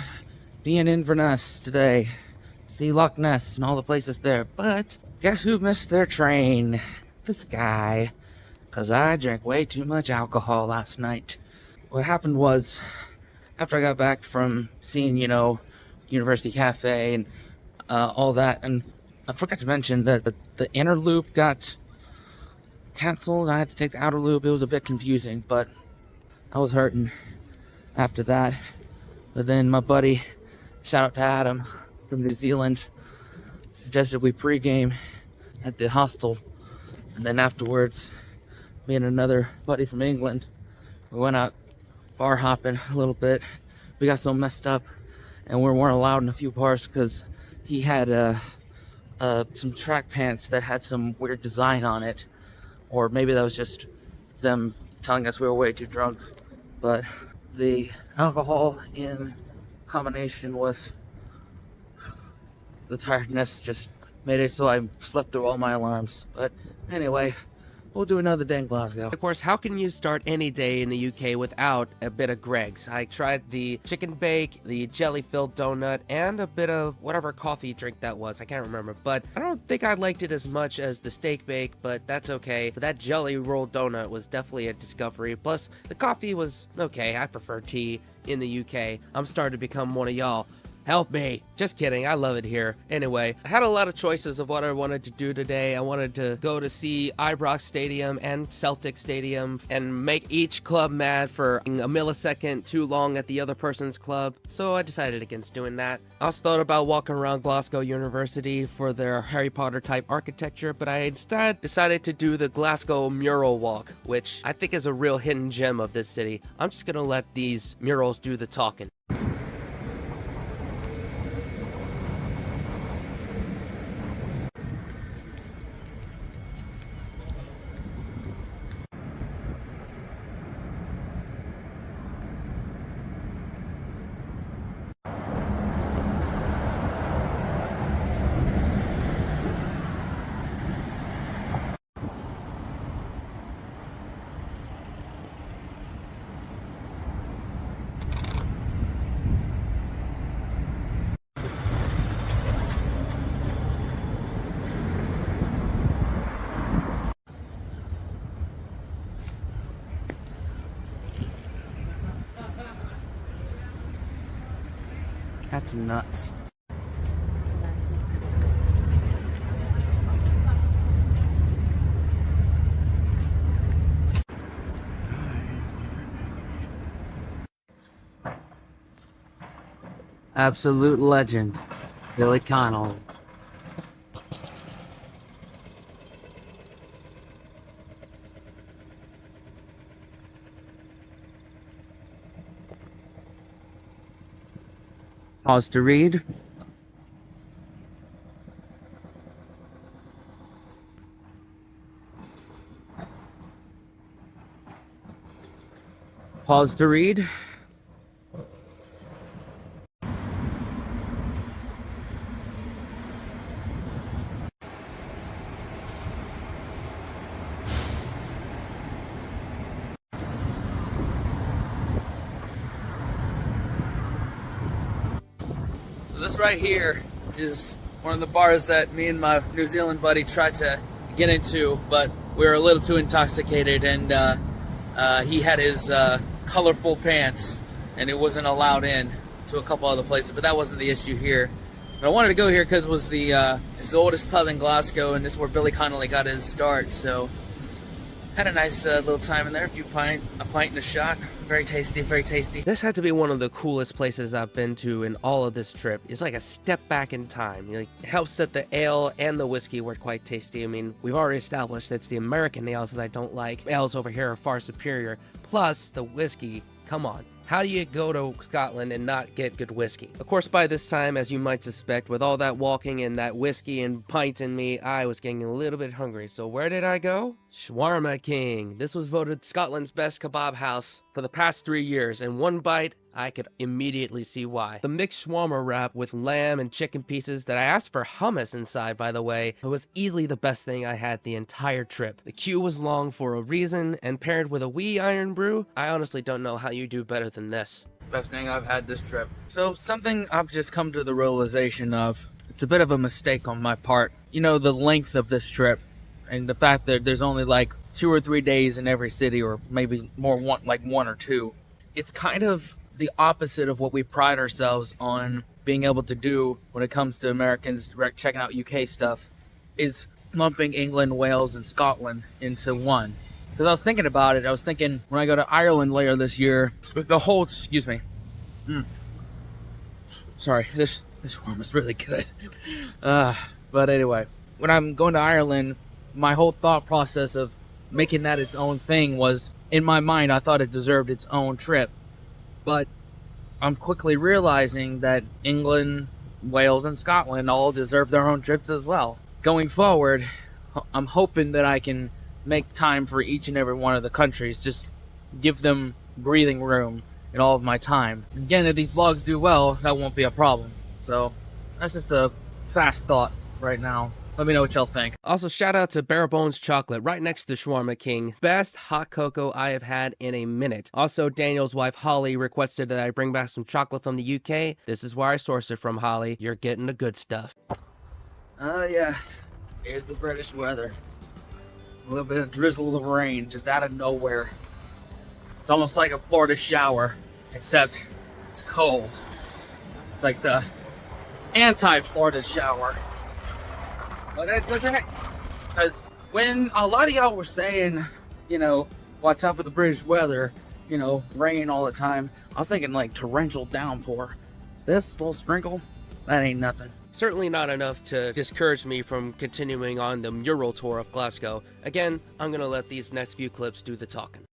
be in Inverness today, see Loch Ness and all the places there, but guess who missed their train? This guy. Because I drank way too much alcohol last night. What happened was, after I got back from seeing, University Cafe and all that, and I forgot to mention that the inner loop got canceled. I had to take the outer loop. It was a bit confusing, but I was hurting after that. But then my buddy, shout out to Adam from New Zealand, suggested we pregame at the hostel, and then afterwards, me and another buddy from England, we went out bar hopping a little bit. We got so messed up, and we weren't allowed in a few bars because he had some track pants that had some weird design on it. Or maybe that was just them telling us we were way too drunk. But the alcohol in combination with the tiredness just made it so I slept through all my alarms. But anyway, we'll do another day in Glasgow. Of course, how can you start any day in the UK without a bit of Greg's? I tried the chicken bake, the jelly-filled donut, and a bit of whatever coffee drink that was. I can't remember, but I don't think I liked it as much as the steak bake, but that's okay. But that jelly rolled donut was definitely a discovery. Plus, the coffee was okay. I prefer tea in the UK. I'm starting to become one of y'all. Help me. Just kidding. I love it here. Anyway, I had a lot of choices of what I wanted to do today. I wanted to go to see Ibrox Stadium and Celtic Stadium and make each club mad for a millisecond too long at the other person's club. So I decided against doing that. I also thought about walking around Glasgow University for their Harry Potter type architecture, but I instead decided to do the Glasgow mural walk, which I think is a real hidden gem of this city. I'm just gonna let these murals do the talking. That's nuts. Absolute legend, Billy Connell. Pause to read. Pause to read. So this right here is one of the bars that me and my New Zealand buddy tried to get into, but we were a little too intoxicated, and he had his colorful pants, and it wasn't allowed in to a couple other places, but that wasn't the issue here. But I wanted to go here because it was it's the oldest pub in Glasgow, and this is where Billy Connolly got his start, so had a nice little time in there, a pint and a shot. Very tasty, very tasty. This had to be one of the coolest places I've been to in all of this trip. It's like a step back in time. It helps that the ale and the whiskey were quite tasty. I mean, we've already established it's the American ales that I don't like. Ales over here are far superior. Plus, the whiskey, come on. How do you go to Scotland and not get good whiskey? Of course, by this time, as you might suspect, with all that walking and that whiskey and pint in me, I was getting a little bit hungry. So where did I go? Shawarma King. This was voted Scotland's best kebab house for the past 3 years. And one bite, I could immediately see why. The mixed shawarma wrap with lamb and chicken pieces that I asked for hummus inside, by the way, it was easily the best thing I had the entire trip. The queue was long for a reason, and paired with a wee iron brew, I honestly don't know how you do better than this. Best thing I've had this trip. So something I've just come to the realization of, it's a bit of a mistake on my part. You know, the length of this trip and the fact that there's only like 2 or 3 days in every city, or maybe more, like 1 or 2. It's kind of the opposite of what we pride ourselves on being able to do when it comes to Americans checking out UK stuff, is lumping England, Wales, and Scotland into one. Because I was thinking about it, I was thinking when I go to Ireland later this year, the whole, excuse me. Sorry, this one was really good. But anyway, when I'm going to Ireland, my whole thought process of making that its own thing was, in my mind, I thought it deserved its own trip. But I'm quickly realizing that England, Wales, and Scotland all deserve their own trips as well. Going forward, I'm hoping that I can make time for each and every one of the countries, just give them breathing room in all of my time. Again, if these vlogs do well, that won't be a problem. So that's just a fast thought right now. Let me know what y'all think. Also, shout out to Bare Bones Chocolate, right next to Shawarma King. Best hot cocoa I have had in a minute. Also, Daniel's wife, Holly, requested that I bring back some chocolate from the UK. This is where I source it from, Holly. You're getting the good stuff. Oh, yeah. Here's the British weather. A little bit of drizzle of rain, just out of nowhere. It's almost like a Florida shower, except it's cold. Like the anti-Florida shower. But it's okay, because when a lot of y'all were saying, you know, watch out for the British weather, you know, rain all the time, I was thinking like torrential downpour. This little sprinkle, that ain't nothing. Certainly not enough to discourage me from continuing on the mural tour of Glasgow. Again, I'm gonna let these next few clips do the talking.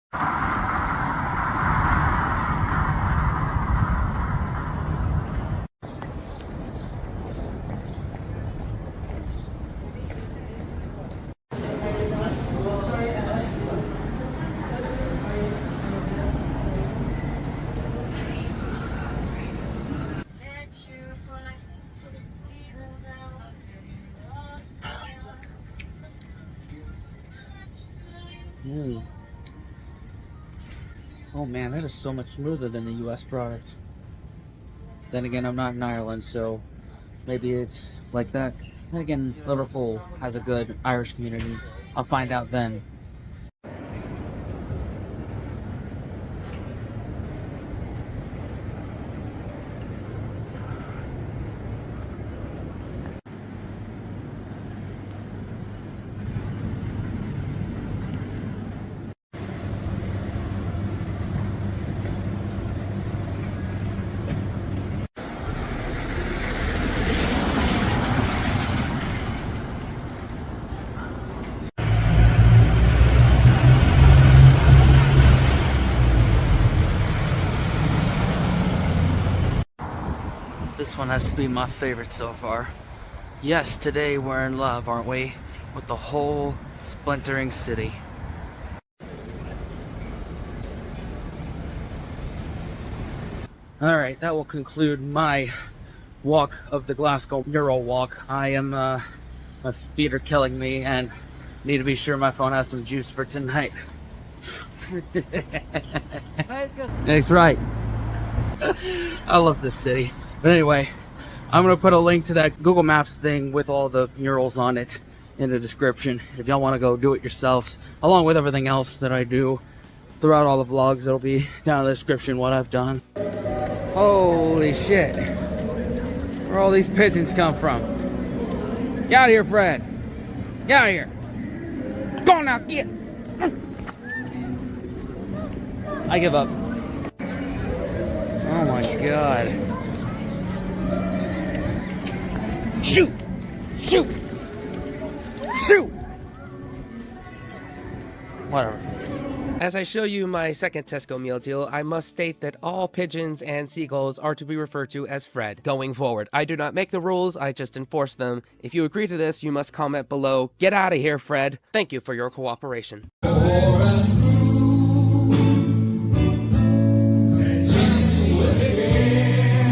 Oh man, that is so much smoother than the US product. Then again, I'm not in Ireland, so maybe it's like that. Then again, Liverpool has a good Irish community. I'll find out then. This one has to be my favorite so far. Yes, today we're in love, aren't we? With the whole splintering city. Alright, that will conclude my walk of the Glasgow mural walk. I am, my feet are killing me and need to be sure my phone has some juice for tonight. That's right. I love this city. But anyway, I'm going to put a link to that Google Maps thing with all the murals on it in the description. If y'all want to go do it yourselves, along with everything else that I do throughout all the vlogs, it'll be down in the description what I've done. Holy shit. Where all these pigeons come from? Get out of here, Fred. Get out of here. Go on now, get. I give up. Oh my god. Shoot! Shoot! Shoot! Whatever. As I show you my second Tesco meal deal, I must state that all pigeons and seagulls are to be referred to as Fred going forward. I do not make the rules, I just enforce them. If you agree to this, you must comment below, "Get out of here, Fred." Thank you for your cooperation.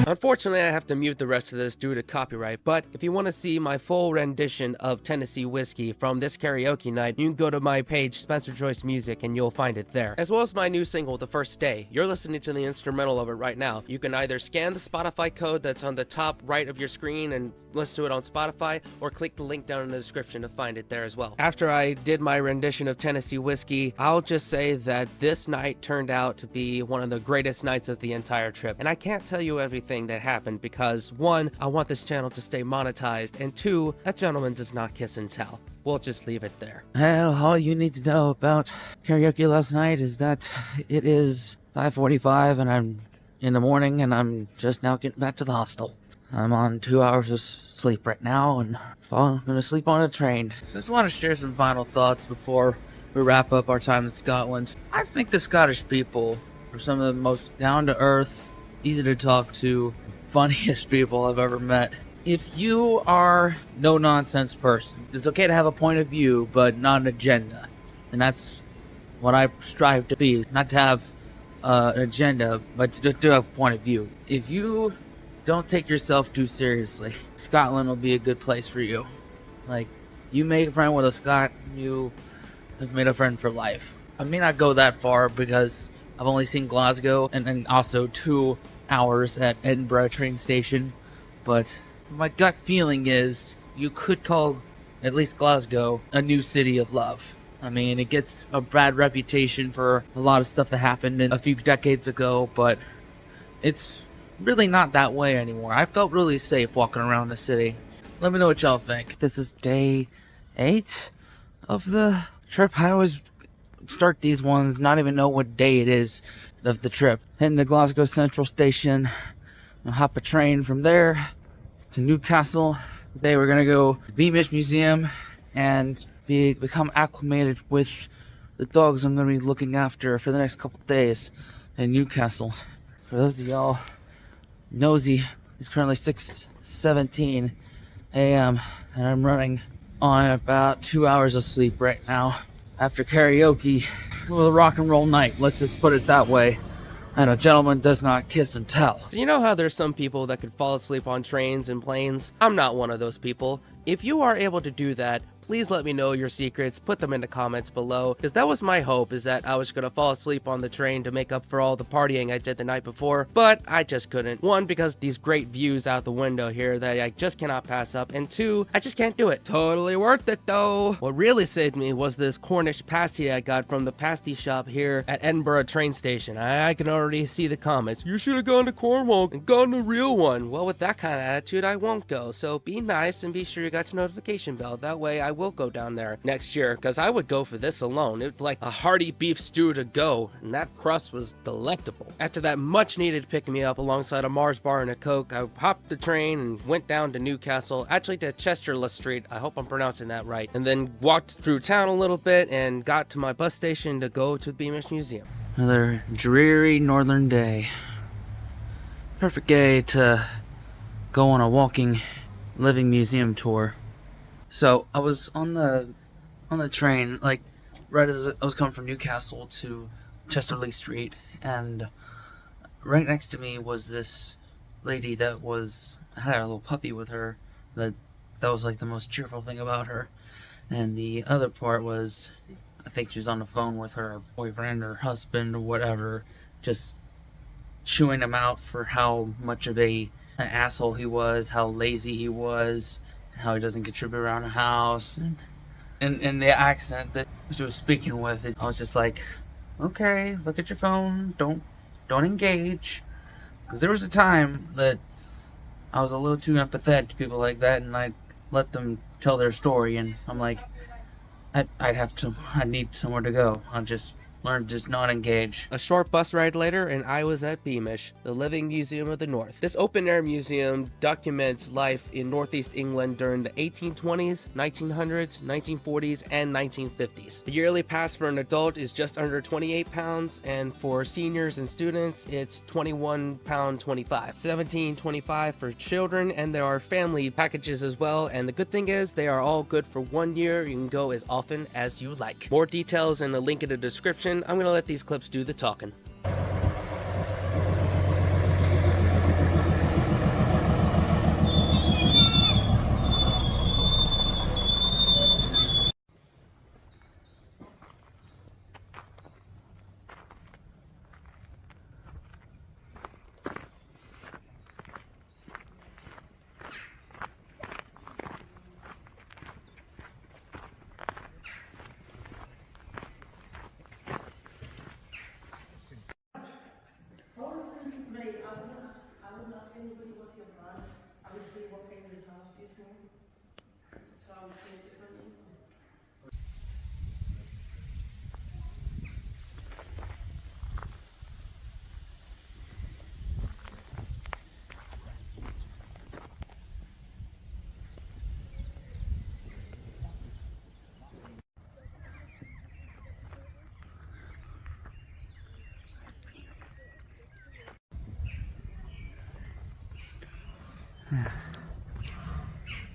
Unfortunately, I have to mute the rest of this due to copyright, but if you want to see my full rendition of Tennessee Whiskey from this karaoke night, you can go to my page, Spencer Joyce Music, and you'll find it there. As well as my new single, The First Day. You're listening to the instrumental of it right now. You can either scan the Spotify code that's on the top right of your screen and listen to it on Spotify, or click the link down in the description to find it there as well. After I did my rendition of Tennessee Whiskey, I'll just say that this night turned out to be one of the greatest nights of the entire trip. And I can't tell you everything that happened because, one, I want this channel to stay monetized, and two, that gentleman does not kiss and tell. We'll just leave it there. Well, all you need to know about karaoke last night is that it is 5:45 and I'm in the morning and I'm just now getting back to the hostel. I'm on 2 hours of sleep right now and I'm gonna sleep on a train. So I just want to share some final thoughts before we wrap up our time in Scotland. I think the Scottish people are some of the most down-to-earth, easy to talk to, funniest people I've ever met. If you are no-nonsense person, it's okay to have a point of view, but not an agenda. And that's what I strive to be. Not to have an agenda, but to have a point of view. If you don't take yourself too seriously, Scotland will be a good place for you. Like, you make a friend with a Scot, you have made a friend for life. I may not go that far because I've only seen Glasgow and then also 2 hours at Edinburgh train station, but my gut feeling is you could call at least Glasgow a new city of love. I mean, it gets a bad reputation for a lot of stuff that happened a few decades ago, but it's really not that way anymore. I felt really safe walking around the city. Let me know what y'all think. This is day 8 of the trip. I always start these ones, not even know what day it is of the trip. Heading to Glasgow Central Station. I'll hop a train from there to Newcastle. Today we're gonna go to the Beamish Museum and become acclimated with the dogs I'm gonna be looking after for the next couple days in Newcastle. For those of y'all nosy, it's currently 6:17 a.m. and I'm running on about 2 hours of sleep right now after karaoke. It was a rock and roll night, let's just put it that way. And a gentleman does not kiss and tell. So you know how there's some people that could fall asleep on trains and planes? I'm not one of those people. If you are able to do that, please let me know your secrets, put them in the comments below, because that was my hope, is that I was going to fall asleep on the train to make up for all the partying I did the night before, but I just couldn't. One, because these great views out the window here that I just cannot pass up, and two, I just can't do it. Totally worth it though. What really saved me was this Cornish pasty I got from the pasty shop here at Edinburgh train station. I can already see the comments. You should have gone to Cornwall and gotten a real one. Well, with that kind of attitude, I won't go, so be nice and be sure you got your notification bell. That way I will go down there next year, because I would go for this alone. It was like a hearty beef stew to go, and that crust was delectable. After that much needed pick-me-up alongside a Mars bar and a Coke, I hopped the train and went down to Newcastle, actually to Chesterless Street, I hope I'm pronouncing that right, and then walked through town a little bit and got to my bus station to go to the Beamish Museum. Another dreary northern day. Perfect day to go on a walking, living museum tour. So I was on the train, like right as I was coming from Newcastle to Chesterley Street, and right next to me was this lady that had a little puppy with her. That was like the most cheerful thing about her. And the other part was, I think she was on the phone with her boyfriend or husband or whatever, just chewing him out for how much of an asshole he was, how lazy he was, how he doesn't contribute around the house, and the accent that she was speaking with. I was just like, okay, look at your phone, don't engage. Because there was a time that I was a little too empathetic to people like that, and I let them tell their story, and I'm like, I need somewhere to go. I'll just learn to just not engage. A short bus ride later, and I was at Beamish, the Living Museum of the North. This open-air museum documents life in Northeast England during the 1820s, 1900s, 1940s, and 1950s. The yearly pass for an adult is just under £28, and for seniors and students, it's £21.25. $17.25 for children, and there are family packages as well, and the good thing is they are all good for 1 year. You can go as often as you like. More details in the link in the description. I'm gonna let these clips do the talking.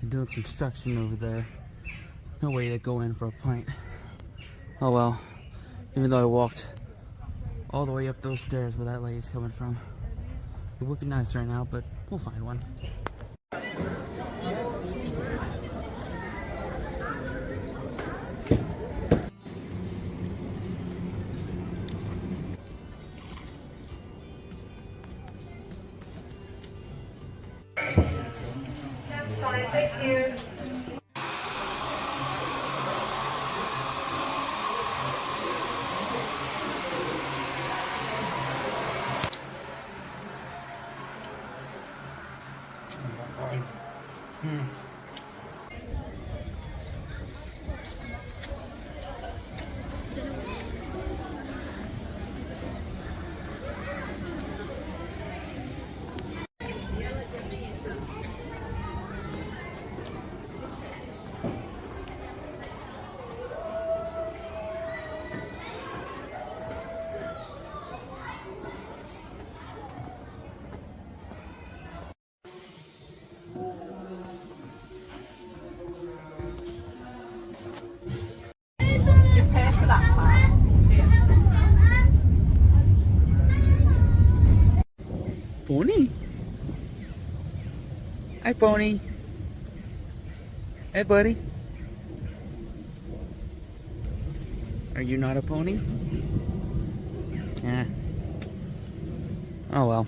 They're doing construction over there. No way to go in for a pint. Oh well. Even though I walked all the way up those stairs where that lady's coming from. It would be nice right now, but we'll find one. That's fine, thank you. Pony? Hi, Pony. Hey, buddy. Are you not a pony? Yeah. Oh well.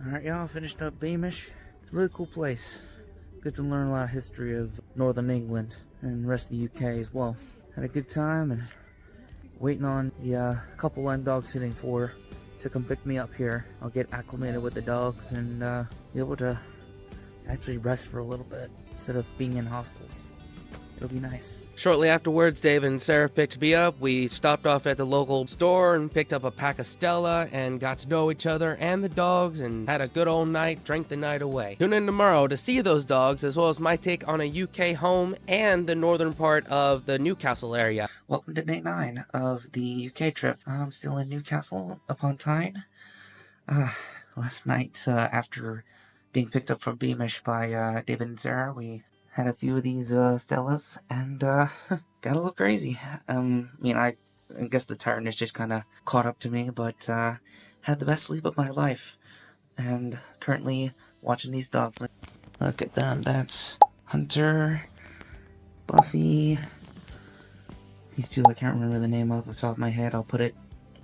Alright, y'all, finished up Beamish. It's a really cool place. Good to learn a lot of history of Northern England and the rest of the UK as well. Had a good time and waiting on the couple I'm dog sitting for to come pick me up here. I'll get acclimated with the dogs and be able to actually rest for a little bit instead of being in hostels. It'll be nice. Shortly afterwards, Dave and Sarah picked me up. We stopped off at the local store and picked up a pack of Stella and got to know each other and the dogs and had a good old night, drank the night away. Tune in tomorrow to see those dogs as well as my take on a UK home and the northern part of the Newcastle area. Welcome to day 9 of the UK trip. I'm still in Newcastle upon Tyne. Last night, after being picked up from Beamish by David and Sarah, we had a few of these Stellas and got a little crazy. I guess the tiredness just kind of caught up to me, but had the best sleep of my life. And currently watching these dogs. Look at them. That's Hunter, Buffy. These two I can't remember the name off the top of my head. I'll put it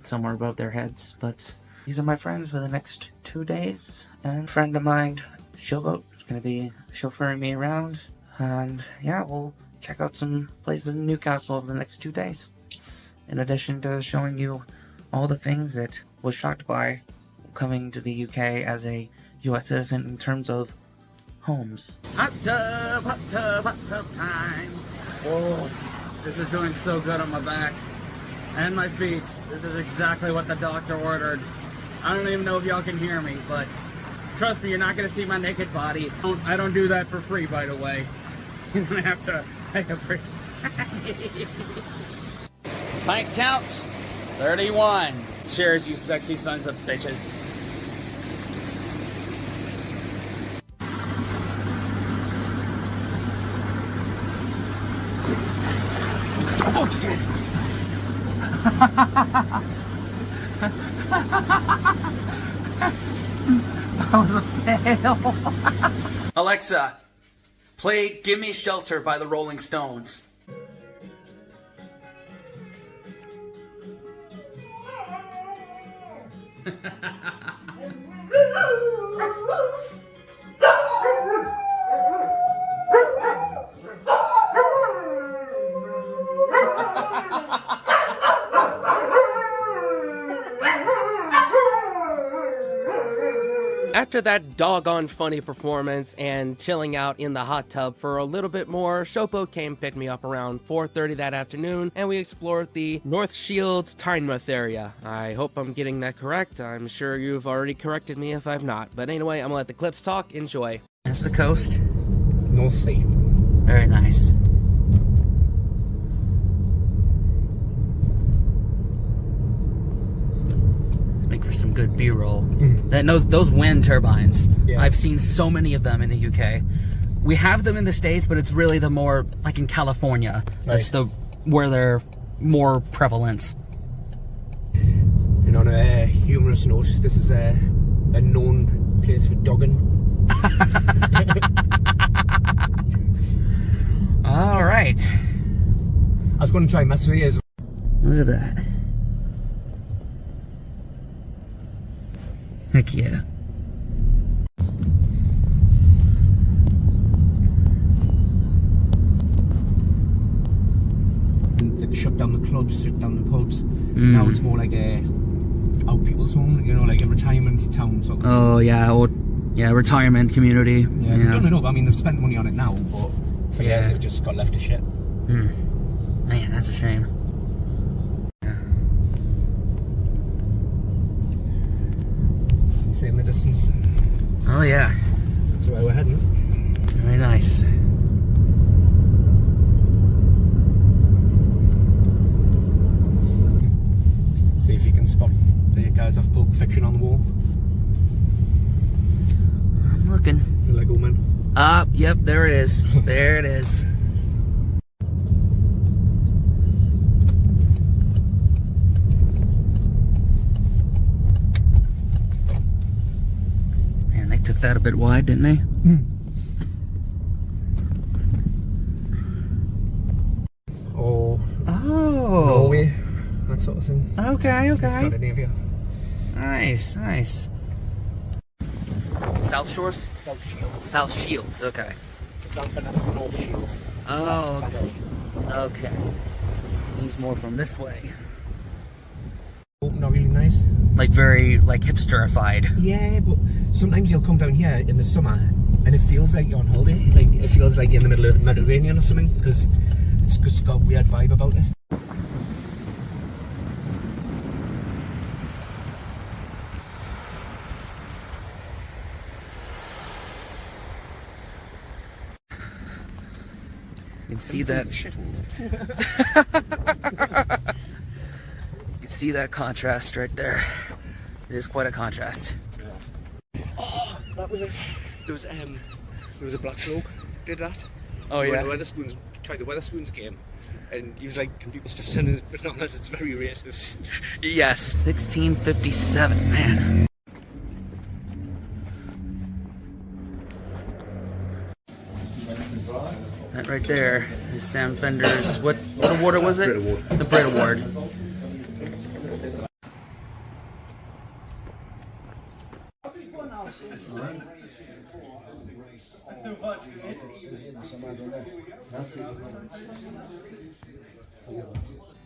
somewhere above their heads. But these are my friends for the next 2 days. And a friend of mine, Showboat, is going to be chauffeuring me around. And yeah, we'll check out some places in Newcastle over the next 2 days. In addition to showing you all the things that was shocked by coming to the UK as a US citizen in terms of homes. Hot tub time. Oh, this is doing so good on my back and my feet. This is exactly what the doctor ordered. I don't even know if y'all can hear me, but trust me, you're not going to see my naked body. I don't do that for free, by the way. You're going to have to pay a break. Pint counts 31. Cheers, you sexy sons of bitches. Oh shit! That was a fail. Alexa, play "Give Me Shelter" by the Rolling Stones. After that doggone funny performance and chilling out in the hot tub for a little bit more, Showboat came pick me up around 4:30 that afternoon, and we explored the North Shields Tynemouth area. I hope I'm getting that correct. I'm sure you've already corrected me if I've not. But anyway, I'm gonna let the clips talk. Enjoy. That's the coast. North Sea. Very nice. Make for some good B-roll. Those wind turbines. Yeah. I've seen so many of them in the UK. We have them in the States, but it's really the more like in California. That's where they're more prevalent. And on a humorous note, this is a known place for dogging. All right. I was going to try and mess with you. Look at that. Heck yeah. They've shut down the clubs, shut down the pubs. Now it's more like a out people's home, you know, like a retirement town sort of thing. Oh yeah, or retirement community. Yeah, they've done it up. I mean, they've spent money on it now, but for years it just got left to shit. Man, that's a shame. See in the distance. Oh yeah. That's where we're heading. Very nice. See if you can spot the guys off Pulp Fiction on the wall. I'm looking. The Lego man. Yep, there it is. There it is. Took that a bit wide, didn't they? Oh. Norway, that sort of thing. Okay. Scandinavia. Nice. South Shores? South Shields. South Shields, okay. Something that's an old shields. Oh, okay. Okay. He's more from this way. Oh, not really nice. Like very, like, hipsterified. Yeah, but sometimes you'll come down here in the summer and it feels like you're on holiday. Like, it feels like you're in the middle of the Mediterranean or something, because it's just got a weird vibe about it. You can see that. You can see that contrast right there. It is quite a contrast. Oh, that was it. There was a black bloke did that. Oh yeah. When the Wetherspoons tried the Wetherspoons game, and he was like, "Can people stop sending us bananas? It's very racist." Yes. 1657, man. That right there is Sam Fender's, what award was it? Brit Award. The Brit Award.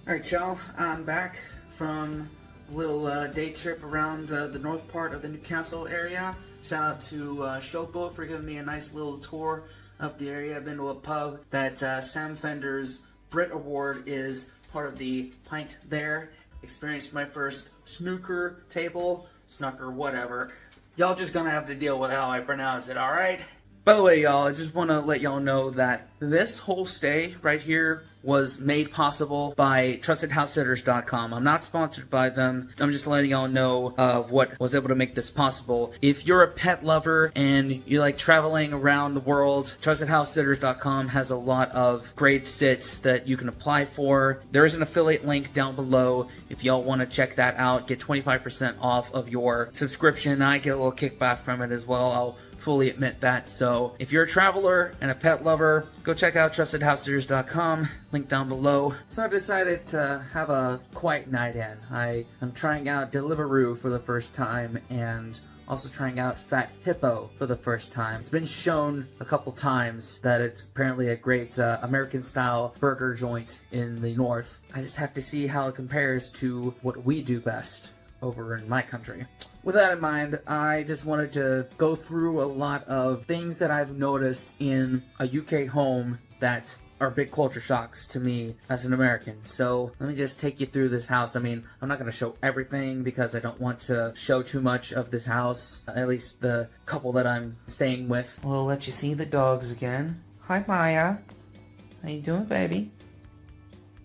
Alright y'all, I'm back from a little day trip around the north part of the Newcastle area. Shout out to Showboat for giving me a nice little tour of the area. I've been to a pub that Sam Fender's Brit Award is part of the pint there. Experienced my first snooker table, snooker, whatever. Y'all just gonna have to deal with how I pronounce it, alright? By the way, y'all, I just want to let y'all know that this whole stay right here was made possible by TrustedHouseSitters.com. I'm not sponsored by them. I'm just letting y'all know what was able to make this possible. If you're a pet lover and you like traveling around the world, TrustedHouseSitters.com has a lot of great sits that you can apply for. There is an affiliate link down below if y'all want to check that out. Get 25% off of your subscription. I get a little kickback from it as well. I'll fully admit that. So if you're a traveler and a pet lover, go check out TrustedHouseSitters.com, link down below. So I decided to have a quiet night in. I'm trying out Deliveroo for the first time and also trying out Fat Hippo for the first time. It's been shown a couple times that it's apparently a great American-style burger joint in the north. I just have to see how it compares to what we do best over in my country. With that in mind, I just wanted to go through a lot of things that I've noticed in a UK home that are big culture shocks to me as an American. So let me just take you through this house. I mean, I'm not going to show everything because I don't want to show too much of this house, at least the couple that I'm staying with. We'll let you see the dogs again. Hi, Maya. How you doing, baby?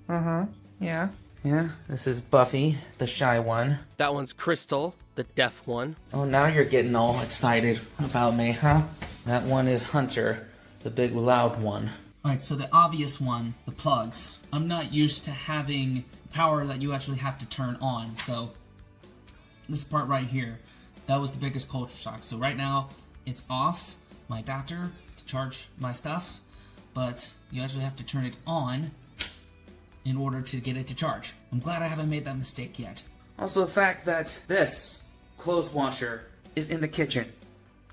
Uh-huh. Yeah. Yeah, this is Buffy, the shy one. That one's Crystal, the deaf one. Oh, now you're getting all excited about me, huh? That one is Hunter, the big loud one. Alright, so the obvious one, the plugs. I'm not used to having power that you actually have to turn on, so this part right here, that was the biggest culture shock. So right now, it's off, my adapter, to charge my stuff, but you actually have to turn it on in order to get it to charge. I'm glad I haven't made that mistake yet. Also, the fact that this clothes washer is in the kitchen.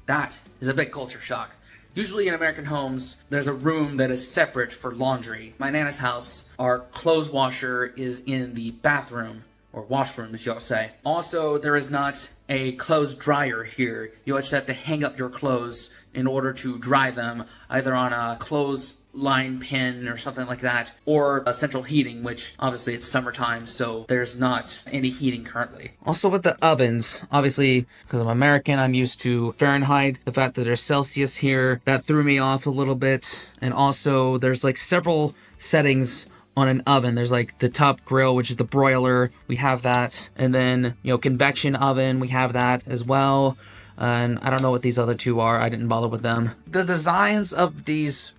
That is a big culture shock. Usually in American homes, there's a room that is separate for laundry. My Nana's house, our clothes washer is in the bathroom, or washroom as y'all say. Also, there is not a clothes dryer here. You just have to hang up your clothes in order to dry them, either on a clothes line pin or something like that, or a central heating, which obviously it's summertime, so there's not any heating currently. Also with the ovens, obviously because I'm American, I'm used to Fahrenheit. The fact that there's Celsius here, that threw me off a little bit. And also there's like several settings on an oven. There's like the top grill, which is the broiler, we have that, and then, you know, convection oven, we have that as well. And I don't know what these other two are, I didn't bother with them. The designs of these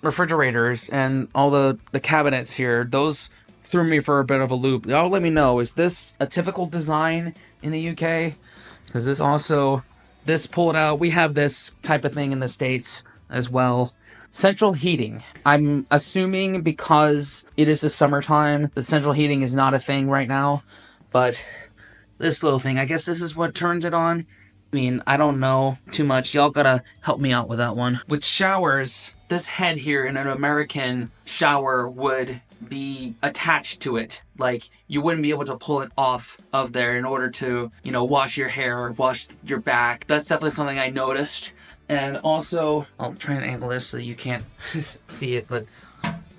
refrigerators and all the cabinets here, those threw me for a bit of a loop. Y'all let me know, is this a typical design in the UK? Because this pulled out, we have this type of thing in the States as well. Central heating. I'm assuming because it is the summertime, the central heating is not a thing right now, but this little thing, I guess this is what turns it on. I mean, I don't know too much. Y'all gotta help me out with that one. With showers, this head here in an American shower would be attached to it. Like, you wouldn't be able to pull it off of there in order to, you know, wash your hair, wash your back. That's definitely something I noticed. And also, I'll try and angle this so you can't see it, but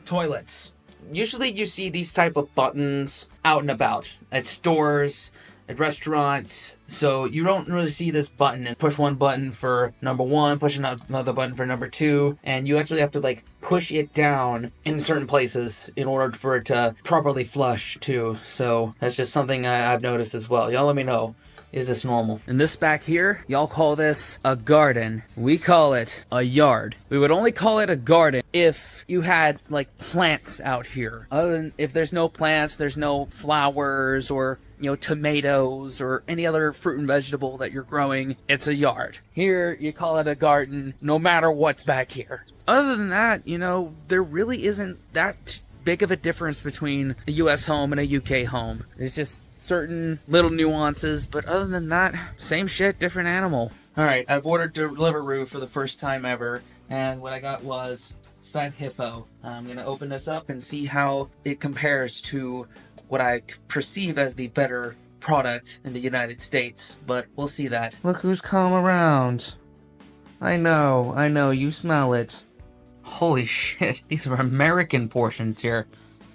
toilets. Usually you see these type of buttons out and about at stores, at restaurants, so you don't really see this button and push one button for number one, push another button for number two, and you actually have to like push it down in certain places in order for it to properly flush too. So that's just something I've noticed as well. Y'all let me know. Is this normal? And this back here, y'all call this a garden. We call it a yard. We would only call it a garden if you had like plants out here. Other than if there's no plants, there's no flowers or, you know, tomatoes or any other fruit and vegetable that you're growing, it's a yard. Here, you call it a garden no matter what's back here. Other than that, you know, there really isn't that big of a difference between a US home and a UK home. It's just certain little nuances, but other than that, same shit, different animal. Alright, I've ordered Deliveroo for the first time ever, and what I got was fed hippo. I'm gonna open this up and see how it compares to what I perceive as the better product in the United States, but we'll see that. Look who's come around. I know, you smell it. Holy shit, these are American portions here.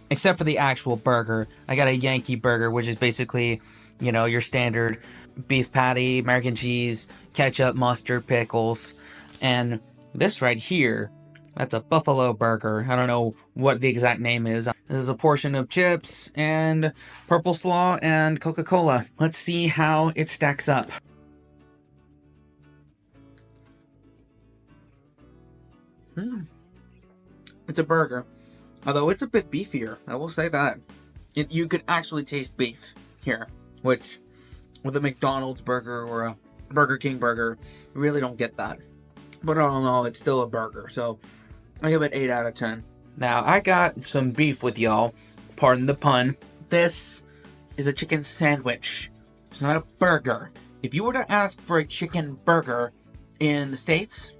Except for the actual burger. I got a Yankee burger, which is basically, you know, your standard beef patty, American cheese, ketchup, mustard, pickles. And this right here, that's a buffalo burger. I don't know what the exact name is. This is a portion of chips and purple slaw and Coca-Cola. Let's see how it stacks up. It's a burger. Although it's a bit beefier, I will say that. You could actually taste beef here, which with a McDonald's burger or a Burger King burger, you really don't get that. But I don't know, it's still a burger, so I give it 8 out of 10. Now, I got some beef with y'all, pardon the pun. This is a chicken sandwich. It's not a burger. If you were to ask for a chicken burger in the States,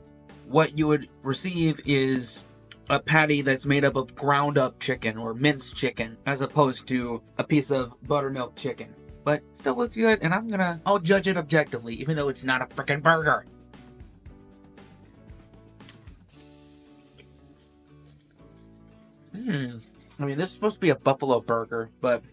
what you would receive is a patty that's made up of ground up chicken or minced chicken as opposed to a piece of buttermilk chicken. But still looks good, and I'll judge it objectively, even though it's not a freaking burger. I mean, this is supposed to be a buffalo burger, but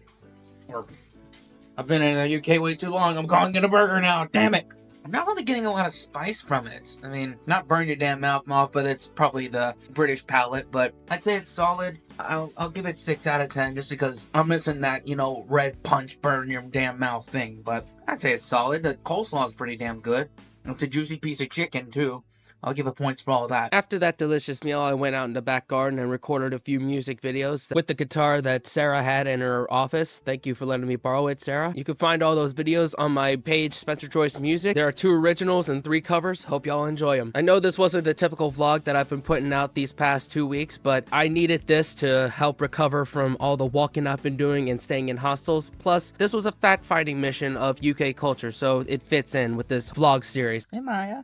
I've been in the UK way too long. I'm calling it a burger now. Damn it! I'm not really getting a lot of spice from it. I mean, not burn your damn mouth off, but it's probably the British palate. But I'd say it's solid. I'll give it 6 out of 10 just because I'm missing that, you know, red punch burn your damn mouth thing. But I'd say it's solid. The coleslaw is pretty damn good. It's a juicy piece of chicken too. I'll give it points for all of that. After that delicious meal, I went out in the back garden and recorded a few music videos with the guitar that Sarah had in her office. Thank you for letting me borrow it, Sarah. You can find all those videos on my page, Spencer Joyce Music. There are 2 originals and 3 covers. Hope y'all enjoy them. I know this wasn't the typical vlog that I've been putting out these past 2 weeks, but I needed this to help recover from all the walking I've been doing and staying in hostels. Plus, this was a fact-finding mission of UK culture, so it fits in with this vlog series. Hey, Maya.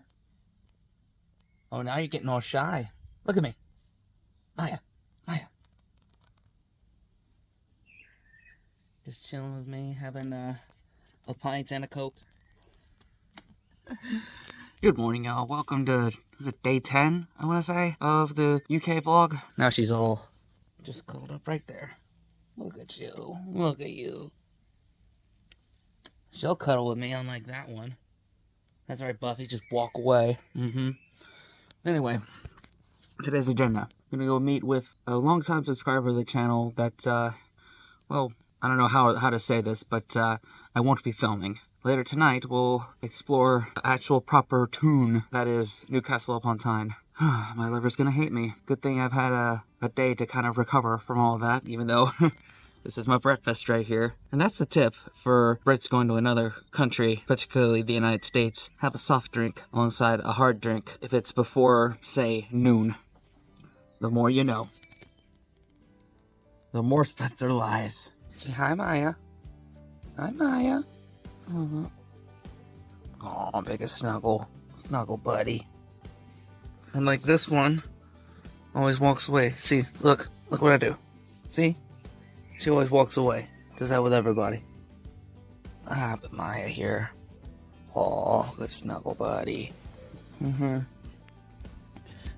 Oh, now you're getting all shy. Look at me. Maya. Just chilling with me, having a pint and a Coke. Good morning, y'all. Welcome to, is it day 10, I want to say, of the UK vlog? Now she's all just curled up right there. Look at you. Look at you. She'll cuddle with me, unlike that one. That's right, Buffy. Just walk away. Anyway, today's agenda. I'm gonna go meet with a longtime subscriber of the channel that, well, I don't know how to say this, but I won't be filming. Later tonight, we'll explore the actual proper tune that is Newcastle upon Tyne. My liver's gonna hate me. Good thing I've had a day to kind of recover from all of that, even though this is my breakfast right here. And that's the tip for Brits going to another country, particularly the United States. Have a soft drink alongside a hard drink if it's before, say, noon. The more you know. The more Spencer lies. Say hi, Maya. Hi, Maya. Aww. Oh, big a snuggle buddy. And like this one always walks away. See, look what I do. See? She always walks away. Does that with everybody. Ah, but Maya here. Oh, good snuggle buddy.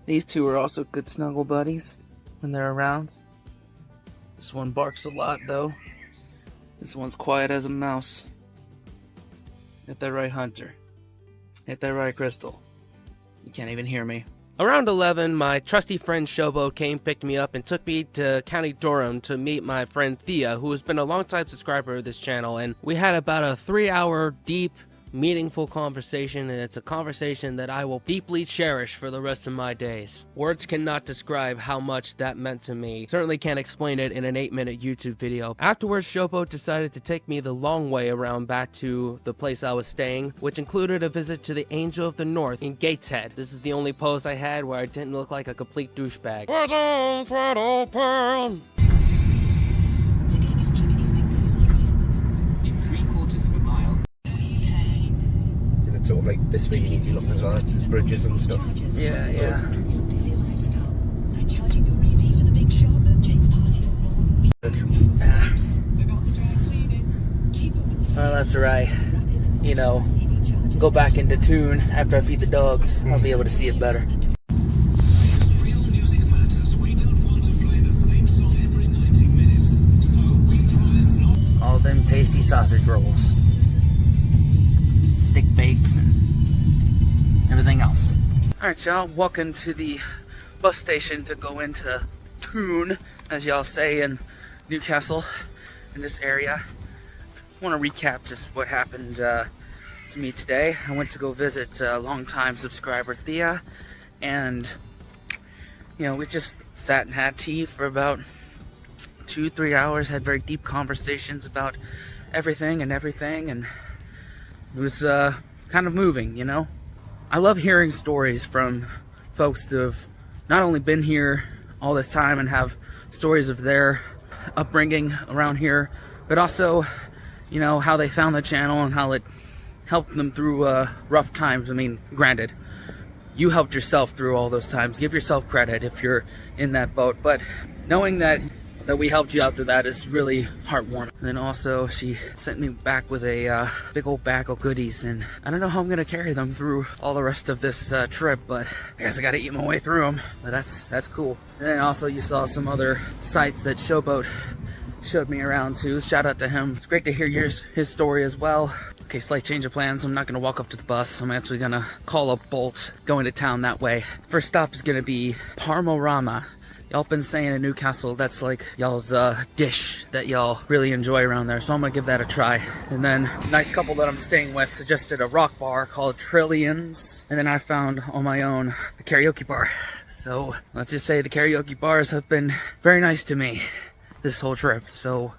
These two are also good snuggle buddies when they're around. This one barks a lot though. This one's quiet as a mouse. Hit that right, Hunter. Hit that right, Crystal. You can't even hear me. Around 11, my trusty friend Showboat came, picked me up, and took me to County Durham to meet my friend Thea, who has been a long-time subscriber of this channel, and we had about a 3-hour deep, meaningful conversation, and it's a conversation that I will deeply cherish for the rest of my days. Words cannot describe how much that meant to me. Certainly can't explain it in an 8-minute YouTube video. Afterwards, Showboat decided to take me the long way around back to the place I was staying, which included a visit to the Angel of the North in Gateshead. This is the only pose I had where I didn't look like a complete douchebag. Fred open! Sort of like this way you need to be looking as well, bridges and stuff. Yeah. Well, that's right. You know, go back into tune after I feed the dogs. I'll be able to see it better. All them tasty sausage rolls. Stick bakes and everything else. Alright y'all, welcome to the bus station to go into tune, as y'all say in Newcastle, in this area. I want to recap just what happened to me today. I went to go visit a long-time subscriber Thea, and you know, we just sat and had tea for about 2-3 hours, had very deep conversations about everything, and it was kind of moving, you know. I love hearing stories from folks that have not only been here all this time and have stories of their upbringing around here, but also, you know, how they found the channel and how it helped them through rough times. I mean, granted, you helped yourself through all those times. Give yourself credit if you're in that boat, but knowing that we helped you out through that is really heartwarming. And then also she sent me back with a big old bag of goodies, and I don't know how I'm gonna carry them through all the rest of this trip, but I guess I gotta eat my way through them. But that's cool. And then also you saw some other sites that Showboat showed me around too. Shout out to him. It's great to hear his story as well. Okay, slight change of plans. I'm not gonna walk up to the bus. I'm actually gonna call up Bolt, going to town that way. First stop is gonna be Parmorama. Y'all been saying in Newcastle that's like y'all's dish that y'all really enjoy around there, so I'm gonna give that a try. And then a nice couple that I'm staying with suggested a rock bar called Trillions, and then I found on my own a karaoke bar. So let's just say the karaoke bars have been very nice to me this whole trip, so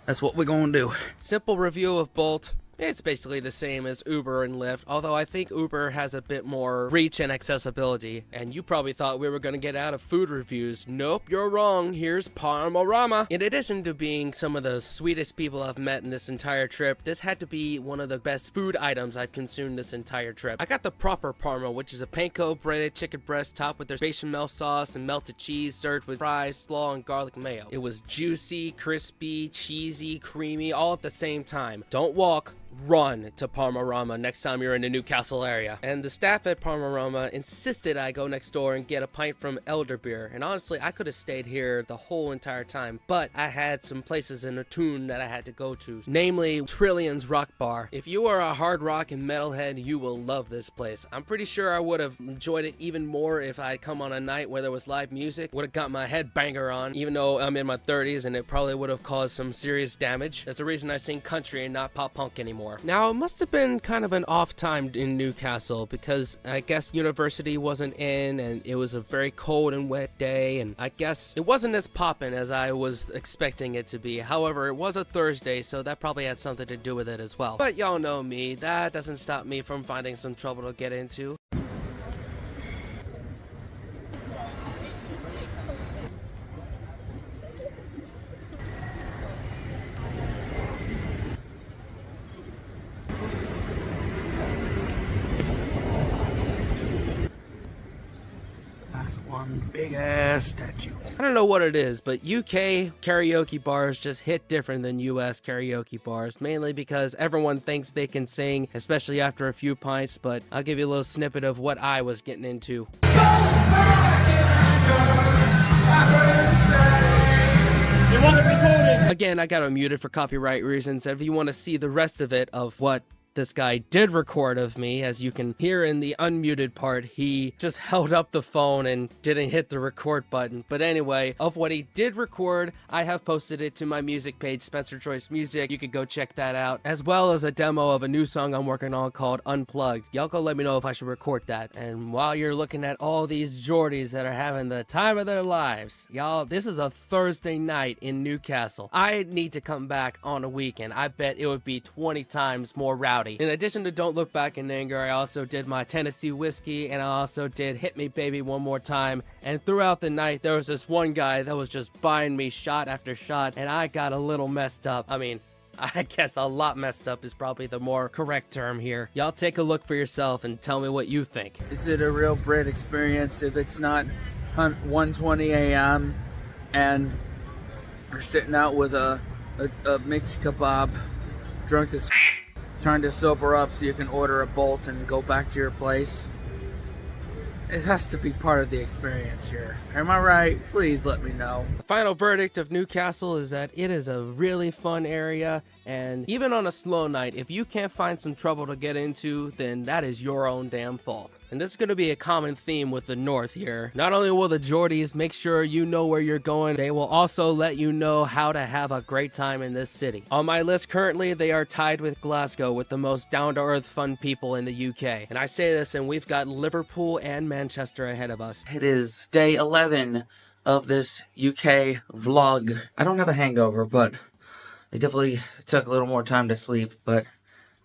that's what we're gonna do. Simple review of Bolt. It's basically the same as Uber and Lyft, although I think Uber has a bit more reach and accessibility. And you probably thought we were going to get out of food reviews. Nope, you're wrong. Here's Parmorama. In addition to being some of the sweetest people I've met in this entire trip, this had to be one of the best food items I've consumed this entire trip. I got the proper Parma, which is a panko breaded chicken breast topped with their bechamel sauce and melted cheese, served with fries, slaw, and garlic mayo. It was juicy, crispy, cheesy, creamy, all at the same time. Don't walk. Run to Parmorama next time you're in the Newcastle area. And the staff at Parmorama insisted I go next door and get a pint from Elderbeer. And honestly, I could have stayed here the whole entire time, but I had some places in a tune that I had to go to, namely Trillions Rock Bar. If you are a hard rock and metalhead, you will love this place. I'm pretty sure I would have enjoyed it even more if I come on a night where there was live music. Would have got my head banger on, even though I'm in my 30s and it probably would have caused some serious damage. That's the reason I sing country and not pop punk anymore. Now, it must have been kind of an off time in Newcastle because I guess university wasn't in and it was a very cold and wet day, and I guess it wasn't as poppin' as I was expecting it to be. However, it was a Thursday, so that probably had something to do with it as well. But y'all know me, that doesn't stop me from finding some trouble to get into. one big ass statue. I don't know what it is, but UK karaoke bars just hit different than US karaoke bars, mainly because everyone thinks they can sing, especially after a few pints, but I'll give you a little snippet of what I was getting into. Again, I got it muted for copyright reasons. If you want to see the rest of it of what this guy did record of me, as you can hear in the unmuted part, he just held up the phone and didn't hit the record button. But anyway, of what he did record, I have posted it to my music page, Spencer Choice Music. You could go check that out, as well as a demo of a new song I'm working on called Unplugged. Y'all go let me know if I should record that. And while you're looking at all these Geordies that are having the time of their lives, y'all, this is a Thursday night in Newcastle. I need to come back on a weekend. I bet it would be 20 times more rowdy. In addition to Don't Look Back in Anger, I also did my Tennessee Whiskey, and I also did Hit Me Baby One More Time. And throughout the night, there was this one guy that was just buying me shot after shot, and I got a little messed up. I mean, I guess a lot messed up is probably the more correct term here. Y'all take a look for yourself and tell me what you think. Is it a real Brit experience if it's not 1:20 a.m. and you're sitting out with a mixed kebab, drunk as trying to sober up so you can order a Bolt and go back to your place? It has to be part of the experience here. Am I right? Please let me know. The final verdict of Newcastle is that it is a really fun area, and even on a slow night, if you can't find some trouble to get into, then that is your own damn fault. And this is going to be a common theme with the North here. Not only will the Geordies make sure you know where you're going, they will also let you know how to have a great time in this city. On my list currently, they are tied with Glasgow with the most down-to-earth fun people in the UK. And I say this, and we've got Liverpool and Manchester ahead of us. It is day 11 of this UK vlog. I don't have a hangover, but it definitely took a little more time to sleep. But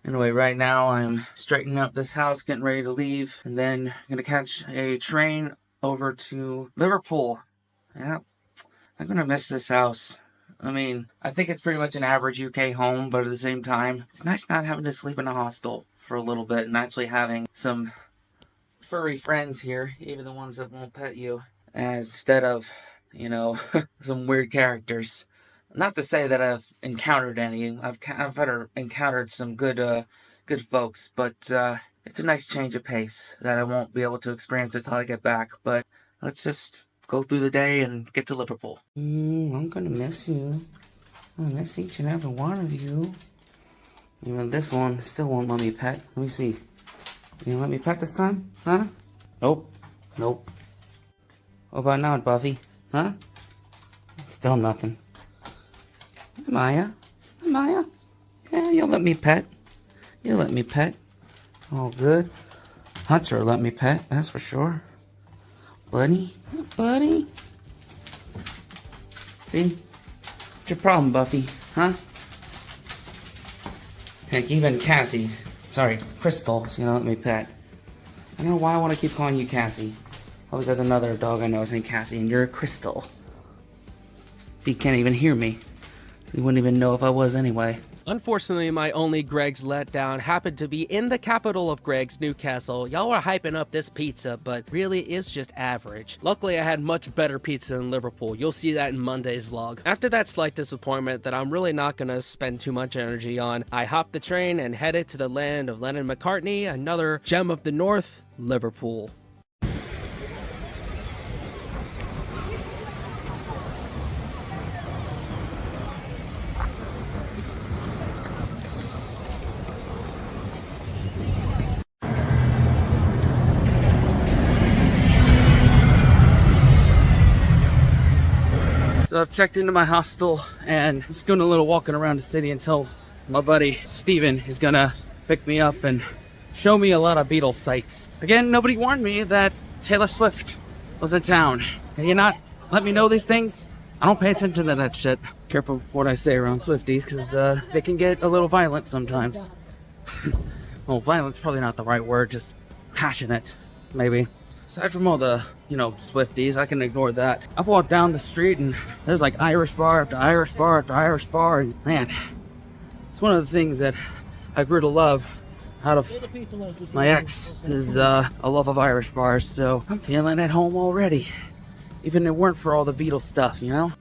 anyway, right now I'm straightening up this house, getting ready to leave, and then I'm gonna catch a train over to Liverpool. Yeah, I'm gonna miss this house. I mean, I think it's pretty much an average UK home, but at the same time, it's nice not having to sleep in a hostel for a little bit and actually having some furry friends here, even the ones that won't pet you, instead of, you know, some weird characters. Not to say that I've encountered any. I've encountered some good folks, but it's a nice change of pace that I won't be able to experience until I get back. But let's just go through the day and get to Liverpool. I'm gonna miss you. I miss each and every one of you. Even this one still won't let me pet. Let me see. You gonna let me pet this time? Huh? Nope. Nope. What about now, Buffy? Huh? Still nothing. Maya? Maya? Yeah, you'll let me pet. You'll let me pet. All good. Hunter will let me pet, that's for sure. Buddy? Buddy? See? What's your problem, Buffy? Huh? Heck, even Cassie. Sorry, Crystal, so you know, let me pet. I don't know why I want to keep calling you Cassie. Probably because another dog I know is named Cassie, and you're Crystal. So you can't even hear me. You wouldn't even know if I was anyway. Unfortunately, my only Greg's letdown happened to be in the capital of Greg's, Newcastle. Y'all are hyping up this pizza, but really it's just average. Luckily, I had much better pizza in Liverpool. You'll see that in Monday's vlog. After that slight disappointment that I'm really not gonna spend too much energy on, I hopped the train and headed to the land of Lennon McCartney, another gem of the North, Liverpool. So I've checked into my hostel and just going a little walking around the city until my buddy Steven is gonna pick me up and show me a lot of Beatles sites. Again, nobody warned me that Taylor Swift was in town. Can you not let me know these things? I don't pay attention to that shit. Careful what I say around Swifties, because they can get a little violent sometimes. Well, violent's probably not the right word, just passionate, maybe. Aside from all the, you know, Swifties, I can ignore that. I've walked down the street and there's like Irish bar after Irish bar after Irish bar, and man, it's one of the things that I grew to love out of my ex is a love of Irish bars, so I'm feeling at home already. even if it weren't for all the Beatles stuff, you know?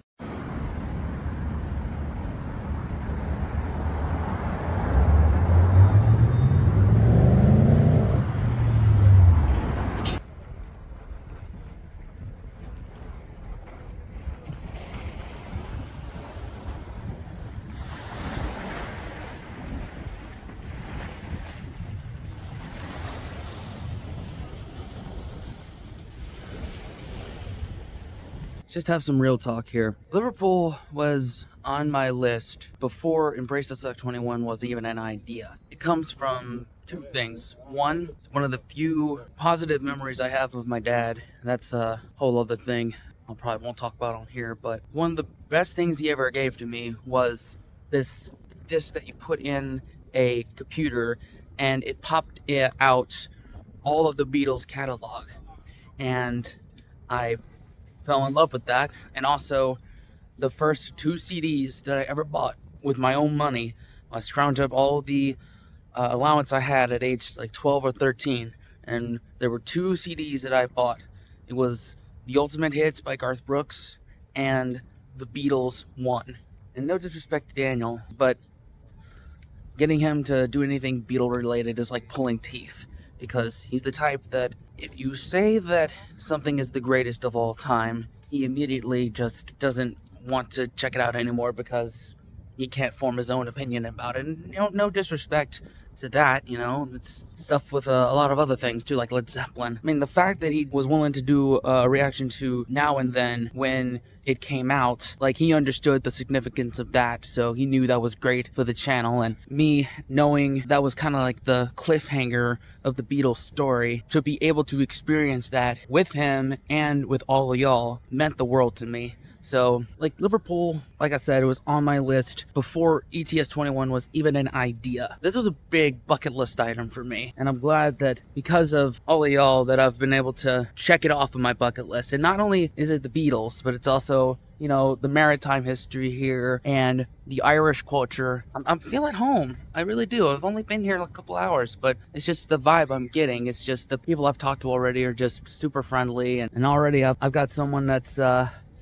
Just have some real talk here. Liverpool was on my list before Embrace the Suck 21 was even an idea. It comes from two things. One, it's one of the few positive memories I have of my dad. That's a whole other thing I probably won't talk about on here, but one of the best things he ever gave to me was this disc that you put in a computer and it popped out all of the Beatles catalog. And I fell in love with that, and also the first 2 CDs that I ever bought with my own money. I scrounged up all the allowance I had at age like 12 or 13, and there were 2 CDs that I bought. It was The Ultimate Hits by Garth Brooks and The Beatles 1. And no disrespect to Daniel, but getting him to do anything Beatle related is like pulling teeth, because he's the type that if you say that something is the greatest of all time, he immediately just doesn't want to check it out anymore because he can't form his own opinion about it. And no disrespect to that, you know, it's stuff with a lot of other things too, like Led Zeppelin. I mean, the fact that he was willing to do a reaction to Now and Then when it came out, like, he understood the significance of that, so he knew that was great for the channel. And me knowing that was kind of like the cliffhanger of the Beatles story, to be able to experience that with him and with all of y'all meant the world to me. So, like, Liverpool, like I said, it was on my list before ETS 21 was even an idea. This was a big bucket list item for me, and I'm glad that because of all of y'all that I've been able to check it off of my bucket list. And not only is it the Beatles, but it's also, you know, the maritime history here and the Irish culture. I'm feeling home. I really do. I've only been here a couple hours, but it's just the vibe I'm getting. It's just the people I've talked to already are just super friendly, and already I've got someone that's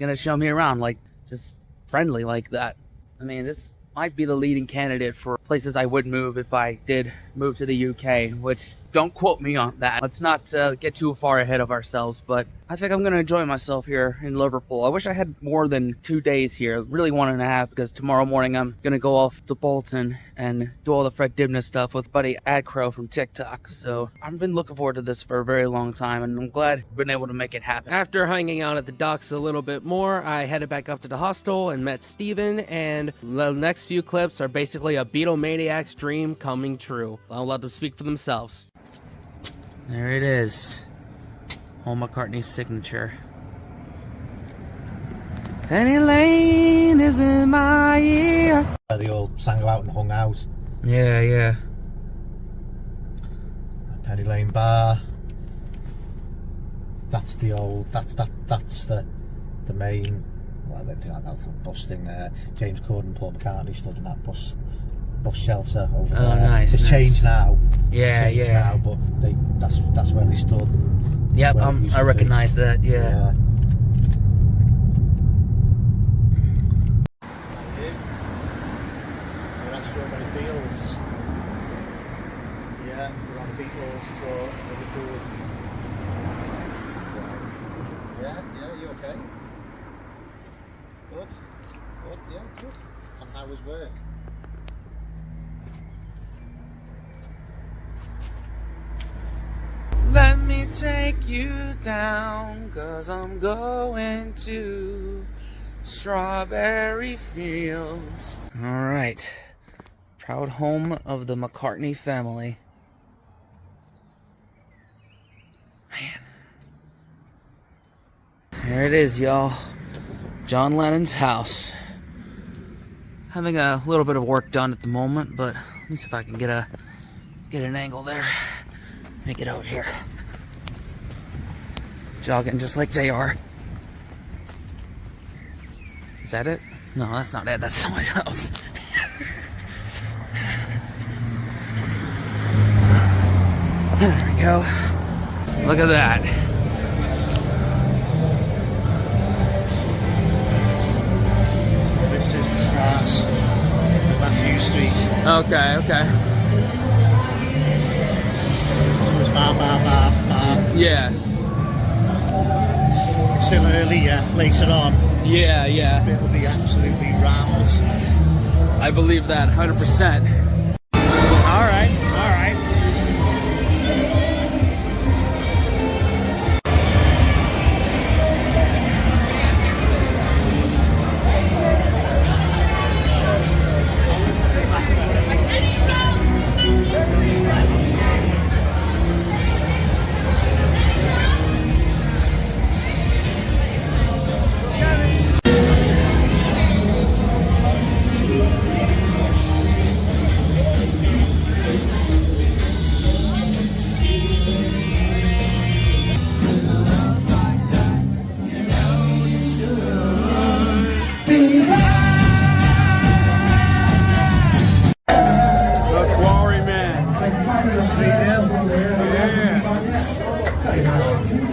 gonna show me around, like, just friendly like that. I mean, this might be the leading candidate for places I would move if I did move to the UK, which, don't quote me on that. Let's not get too far ahead of ourselves, but I think I'm gonna enjoy myself here in Liverpool. I wish I had more than 2 days here, really 1.5, because tomorrow morning I'm gonna go off to Bolton and do all the Fred Dibnah stuff with buddy Adcrow from TikTok. So I've been looking forward to this for a very long time, and I'm glad I've been able to make it happen. After hanging out at the docks a little bit more, I headed back up to the hostel and met Steven, and the next few clips are basically a Beatlemaniac's dream coming true. I'll let them speak for themselves. There it is. Paul McCartney's signature. Penny Lane is in my ear. They all sang out and hung out. Yeah. Penny Lane Bar. That's the old. That's the main. Well, I don't think that was a bus thing there. James Corden and Paul McCartney stood in that bus shelter over there. Nice. It's changed now. Yeah. Now, but that's where they stood. Yep, I recognize that. Yeah. We're at Strawberry Fields. Yeah, we're on the Beatles tour. Liverpool. Yeah, you okay? Good. Yeah, good. And how was work? Let me take you down, 'cause I'm going to Strawberry Fields. Alright. Proud home of the McCartney family. Man. There it is, y'all. John Lennon's house. Having a little bit of work done at the moment, but let me see if I can get an angle there. Make it out here. Jogging just like they are. Is that it? No, that's not it. That's someone else. There we go. Look at that. Okay, okay. It's bar, bar, bar, bar. Yeah. It's still early, yeah. Later on, Yeah, yeah. it'll be absolutely rammed. I believe that 100%. All right, all right.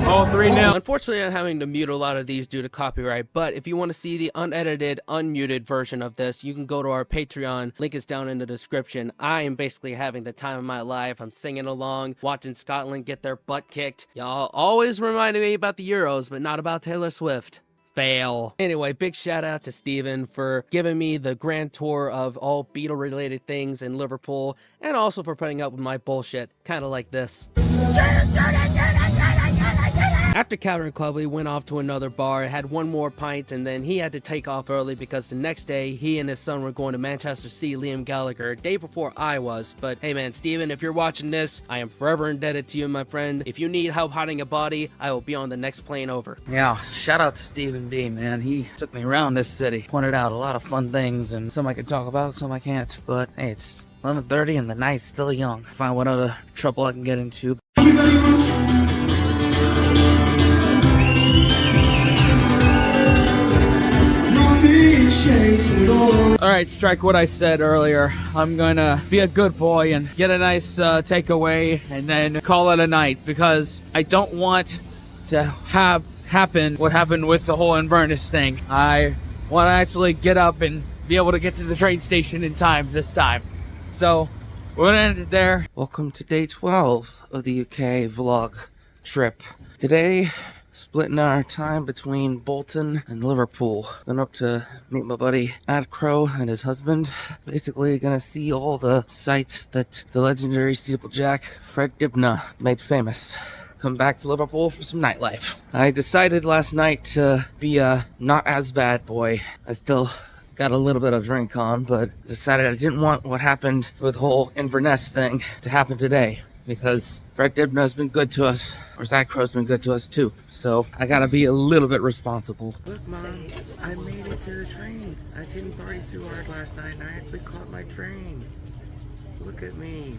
Oh, 3-0. Unfortunately, I'm having to mute a lot of these due to copyright, but if you want to see the unedited, unmuted version of this, you can go to our Patreon. Link is down in the description. I am basically having the time of my life. I'm singing along, watching Scotland get their butt kicked. Y'all always reminded me about the Euros, but not about Taylor Swift. Fail. Anyway, big shout out to Steven for giving me the grand tour of all Beatle related things in Liverpool, and also for putting up with my bullshit, kind of like this. After Cavern Club, we went off to another bar, had one more pint, and then he had to take off early because the next day, he and his son were going to Manchester to see Liam Gallagher, a day before I was. But hey man, Steven, if you're watching this, I am forever indebted to you, my friend. If you need help hiding a body, I will be on the next plane over. Yeah, shout out to Stephen B, man. He took me around this city, pointed out a lot of fun things, and some I could talk about, some I can't. But hey, it's 11:30 and the night's still young. Find what other trouble I can get into. Thank you very much. Alright, strike what I said earlier. I'm gonna be a good boy and get a nice takeaway and then call it a night, because I don't want to have happen what happened with the whole Inverness thing. I want to actually get up and be able to get to the train station in time this time. So, we're gonna end it there. Welcome to day 12 of the UK vlog trip. Today, splitting our time between Bolton and Liverpool. Going up to meet my buddy Ad Crow and his husband. Basically gonna see all the sights that the legendary steeplejack Fred Dibnah made famous. Come back to Liverpool for some nightlife. I decided last night to be a not as bad boy. I still got a little bit of drink on, but decided I didn't want what happened with the whole Inverness thing to happen today, because Fred Dibnah has been good to us, or Zach Crow's been good to us too, so I gotta be a little bit responsible. Look Mom, I made it to the train. I didn't party too hard last night and I actually caught my train. Look at me.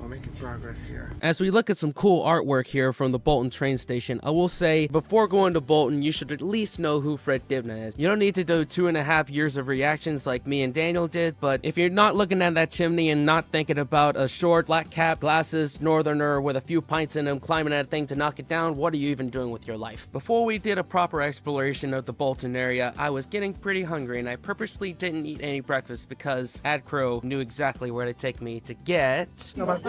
We're making progress here. As we look at some cool artwork here from the Bolton train station, I will say, before going to Bolton, you should at least know who Fred Dibnah is. You don't need to do 2.5 years of reactions like me and Daniel did, but if you're not looking at that chimney and not thinking about a short, black cap, glasses, northerner with a few pints in him climbing that thing to knock it down, what are you even doing with your life? Before we did a proper exploration of the Bolton area, I was getting pretty hungry and I purposely didn't eat any breakfast because Ad Crow knew exactly where to take me to get...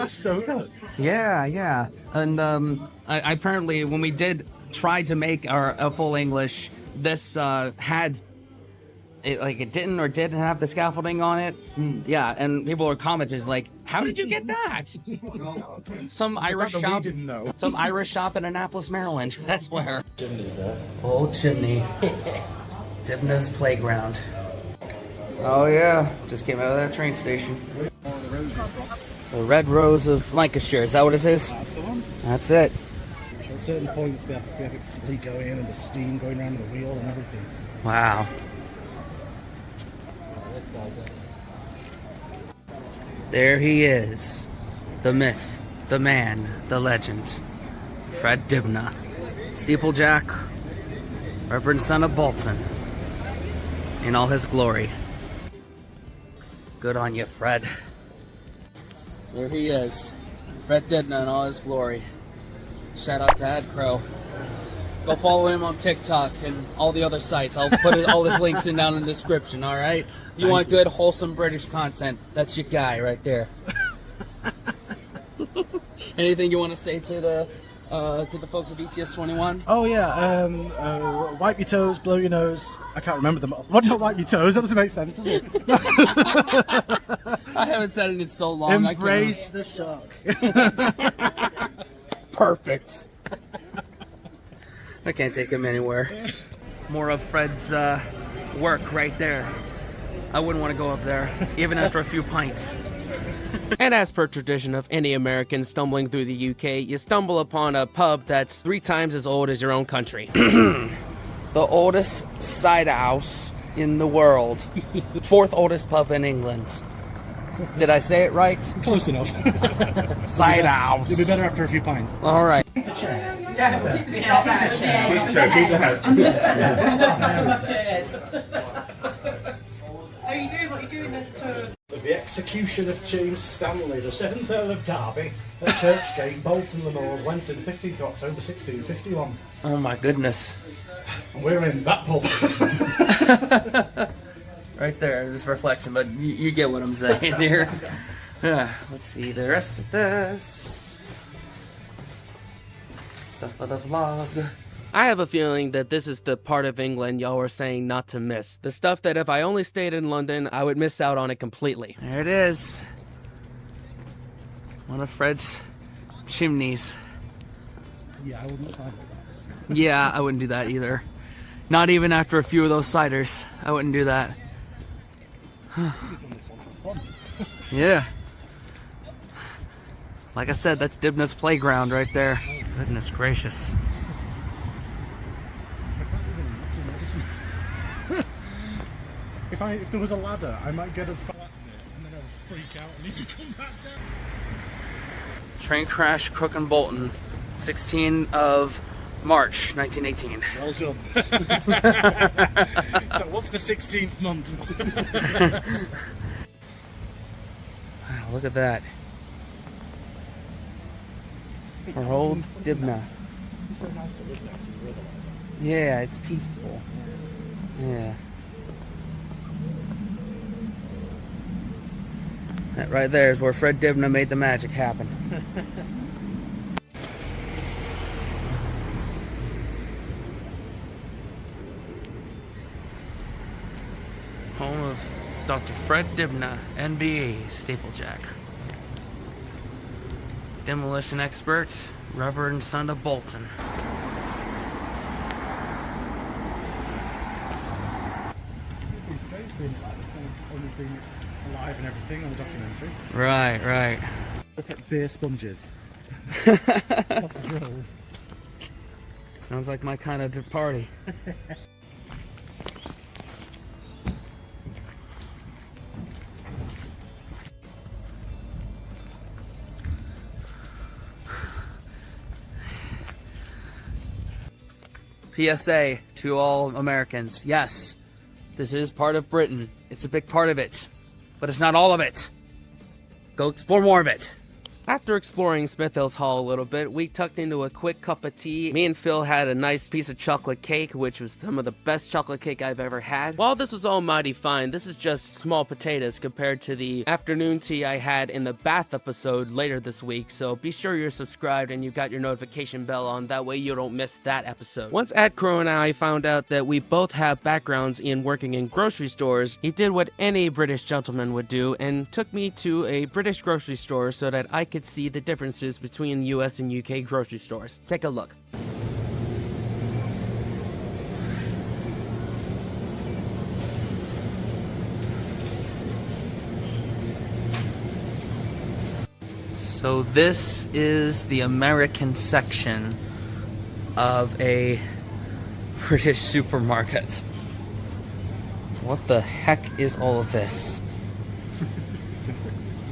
So good. Yeah. And I apparently, when we did try to make a full English, this had... It didn't have the scaffolding on it. Yeah, and people were commenting like, how did you get that? Some Irish shop. Didn't know. Some Irish shop in Annapolis, Maryland. That's where. Chimney's there. Old chimney. Dibnah's playground. Oh yeah, just came out of that train station. The Red Rose of Lancashire, is that what it is? That's the one. That's it. At certain points they have it fully going and the steam going around the wheel and everything. Wow. There he is. The myth, the man, the legend. Fred Dibnah. Steeplejack, Reverend Son of Bolton. In all his glory. Good on you, Fred. There he is. Fred Dibnah in all his glory. Shout out to Ad Crow. Go follow him on TikTok and all the other sites. I'll put all his links in down in the description, all right? If you want good, wholesome British content, that's your guy right there. Anything you want to say to the folks of ETS 21? Oh yeah, wipe your toes, blow your nose. I can't remember them. What, not wipe your toes? That doesn't make sense, does it? I haven't said it in so long. Embrace the suck. Perfect. I can't take him anywhere. More of Fred's work right there. I wouldn't want to go up there, even after a few pints. And as per tradition of any American stumbling through the UK, you stumble upon a pub that's 3 times as old as your own country. The oldest cider house in the world. 4th oldest pub in England. Did I say it right? Close enough. Cider house. You'll be better after a few pints. All right. Are you doing what you're doing this to... The execution of James Stanley, the 7th Earl of Derby, at Churchgate, Bolton and London, Wednesday the 15th of October 1651. Oh my goodness. And we're in that pub. Right there, this reflection, but you get what I'm saying here. Let's see the rest of this. Stuff for the vlog. I have a feeling that this is the part of England y'all were saying not to miss. The stuff that if I only stayed in London, I would miss out on it completely. There it is. One of Fred's chimneys. Yeah, I wouldn't try. Yeah, I wouldn't do that either. Not even after a few of those ciders. I wouldn't do that. Yeah. Like I said, that's Dibnah's playground right there. Goodness gracious. If there was a ladder, I might get as far and then I would freak out and need to come back down. Train crash, Crook and Bolton, 16 of March, 1918. Well done. So what's the 16th month? Wow, look at that. Our old Dibnah. It's so nice to live next to the river. Yeah, it's peaceful. Yeah. That right there is where Fred Dibnah made the magic happen. Home of Dr. Fred Dibnah, NBE, Steeplejack. Demolition expert, Reverend Son of Bolton. Only thing alive and everything on the documentary. Right. Look at beer sponges. Lots of drills. Sounds like my kind of party. PSA to all Americans. Yes, this is part of Britain. It's a big part of it. But it's not all of it. Go explore more of it. After exploring Smith Hills Hall a little bit, we tucked into a quick cup of tea. Me and Phil had a nice piece of chocolate cake, which was some of the best chocolate cake I've ever had. While this was all mighty fine, this is just small potatoes compared to the afternoon tea I had in the bath episode later this week, so be sure you're subscribed and you got your notification bell on, that way you don't miss that episode. Once Ad Crow and I found out that we both have backgrounds in working in grocery stores, he did what any British gentleman would do and took me to a British grocery store so that I could see the differences between US and UK grocery stores. Take a look. So this is the American section of a British supermarket. What the heck is all of this?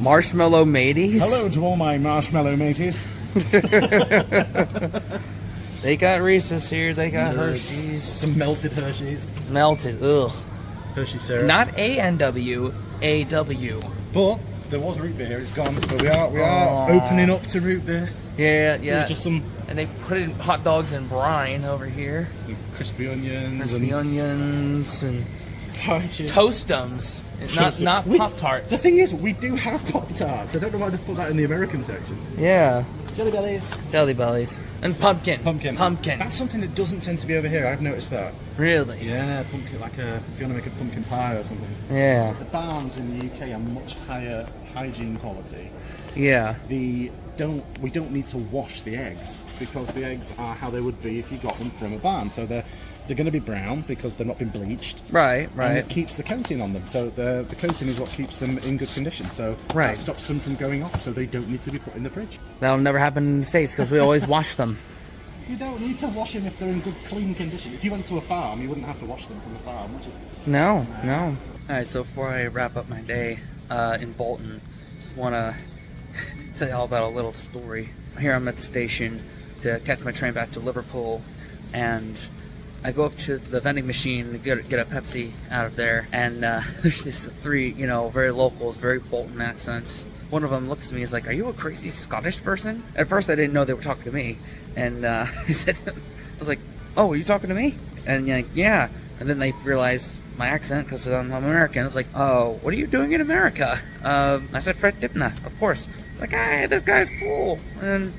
Marshmallow mateys? Hello to all my marshmallow mateys. They got Reese's here, they got Hershey's. Some melted Hershey's. Melted, ugh. Hershey syrup. Not A-N-W, A-W. But there was root beer, it's gone. So we are opening up to root beer. Yeah. Just some And they put in hot dogs and brine over here. crispy onions. Crispy onions and Toastums. It's not Pop-Tarts. The thing is, we do have Pop-Tarts. I don't know why they put that in the American section. Yeah. Jelly bellies. Jelly bellies. And pumpkin. Pumpkin. That's something that doesn't tend to be over here. I've noticed that. Really? Yeah, pumpkin, like if you want to make a pumpkin pie or something. Yeah. The barns in the UK are much higher hygiene quality. Yeah. We don't need to wash the eggs because the eggs are how they would be if you got them from a barn. So they're going to be brown because they've not been bleached. Right. And it keeps the coating on them. So the coating is what keeps them in good condition. So that stops them from going off. So they don't need to be put in the fridge. That'll never happen in the States because we always wash them. You don't need to wash them if they're in good, clean condition. If you went to a farm, you wouldn't have to wash them from the farm, would you? No. All right, so before I wrap up my day in Bolton, just want to tell you all about a little story. Here I'm at the station to catch my train back to Liverpool, and I go up to the vending machine to get a Pepsi out of there, and there's these three, very locals, very Bolton accents. One of them looks at me, is like, "Are you a crazy Scottish person?" At first I didn't know they were talking to me, and I was like, "Oh, are you talking to me?" And like, "Yeah." And then they realize my accent because I'm American. It's like, "Oh, what are you doing in America?" I said, "Fred Dibnah, of course." It's like, "Hey, this guy's cool." And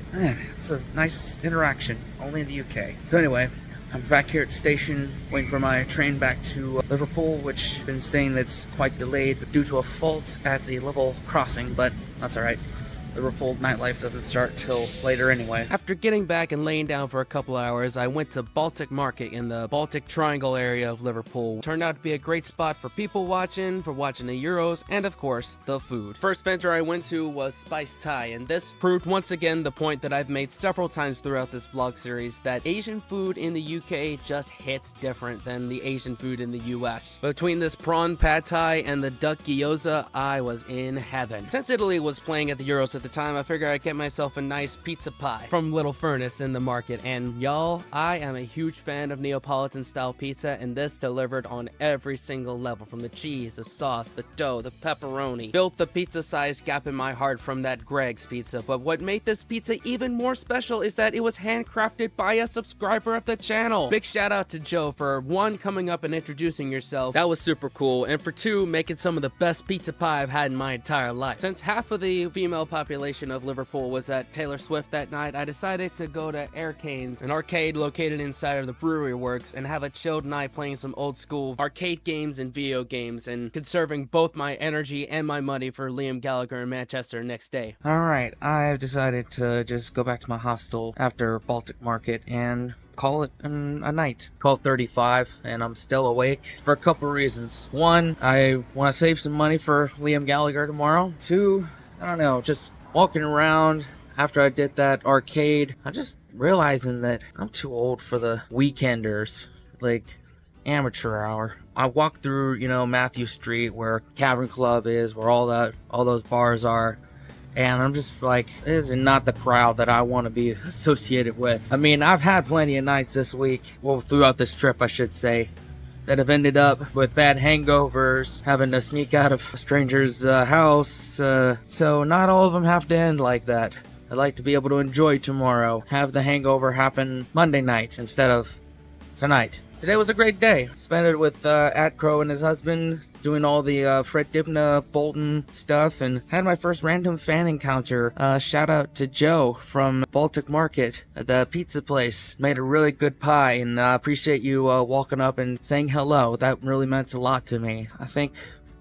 it's a nice interaction, only in the UK. So anyway, I'm back here at the station waiting for my train back to Liverpool, which I've been saying that's quite delayed due to a fault at the level crossing, but that's alright. Liverpool nightlife doesn't start till later anyway. After getting back and laying down for a couple hours, I went to Baltic Market in the Baltic Triangle area of Liverpool. Turned out to be a great spot for people watching, for watching the Euros, and of course, the food. First venture I went to was Spice Thai, and this proved once again the point that I've made several times throughout this vlog series, that Asian food in the UK just hits different than the Asian food in the US. Between this prawn pad thai and the duck gyoza, I was in heaven. Since Italy was playing at the Euros at the time, I figured I'd get myself a nice pizza pie from Little Furnace in the market, and y'all, I am a huge fan of Neapolitan style pizza, and this delivered on every single level, from the cheese, the sauce, the dough, the pepperoni. Built the pizza size gap in my heart from that Greg's pizza, but what made this pizza even more special is that it was handcrafted by a subscriber of the channel. Big shout out to Joe for 1, coming up and introducing yourself, that was super cool, and for 2, making some of the best pizza pie I've had in my entire life. Since half of the female population of Liverpool was at Taylor Swift that night, I decided to go to Arcane's, an arcade located inside of the Brewery Works, and have a chilled night playing some old school arcade games and video games, and conserving both my energy and my money for Liam Gallagher in Manchester next day. Alright, I've decided to just go back to my hostel after Baltic Market and call it a night. 12:35, and I'm still awake for a couple reasons. 1, I want to save some money for Liam Gallagher tomorrow. 2, I don't know, just walking around after I did that arcade, I'm just realizing that I'm too old for the weekenders, like amateur hour. I walk through, Matthew Street where Cavern Club is, where all those bars are, and I'm just like, this is not the crowd that I want to be associated with. I mean, I've had plenty of nights this week, well, throughout this trip, I should say, that have ended up with bad hangovers, having to sneak out of a stranger's house, so not all of them have to end like that. I'd like to be able to enjoy tomorrow, have the hangover happen Monday night instead of tonight. Today was a great day. Spent it with Atcrow and his husband, doing all the Fred Dibnah Bolton stuff, and had my first random fan encounter. Shout out to Joe from Baltic Market at the pizza place. Made a really good pie, and I appreciate you walking up and saying hello. That really meant a lot to me. I think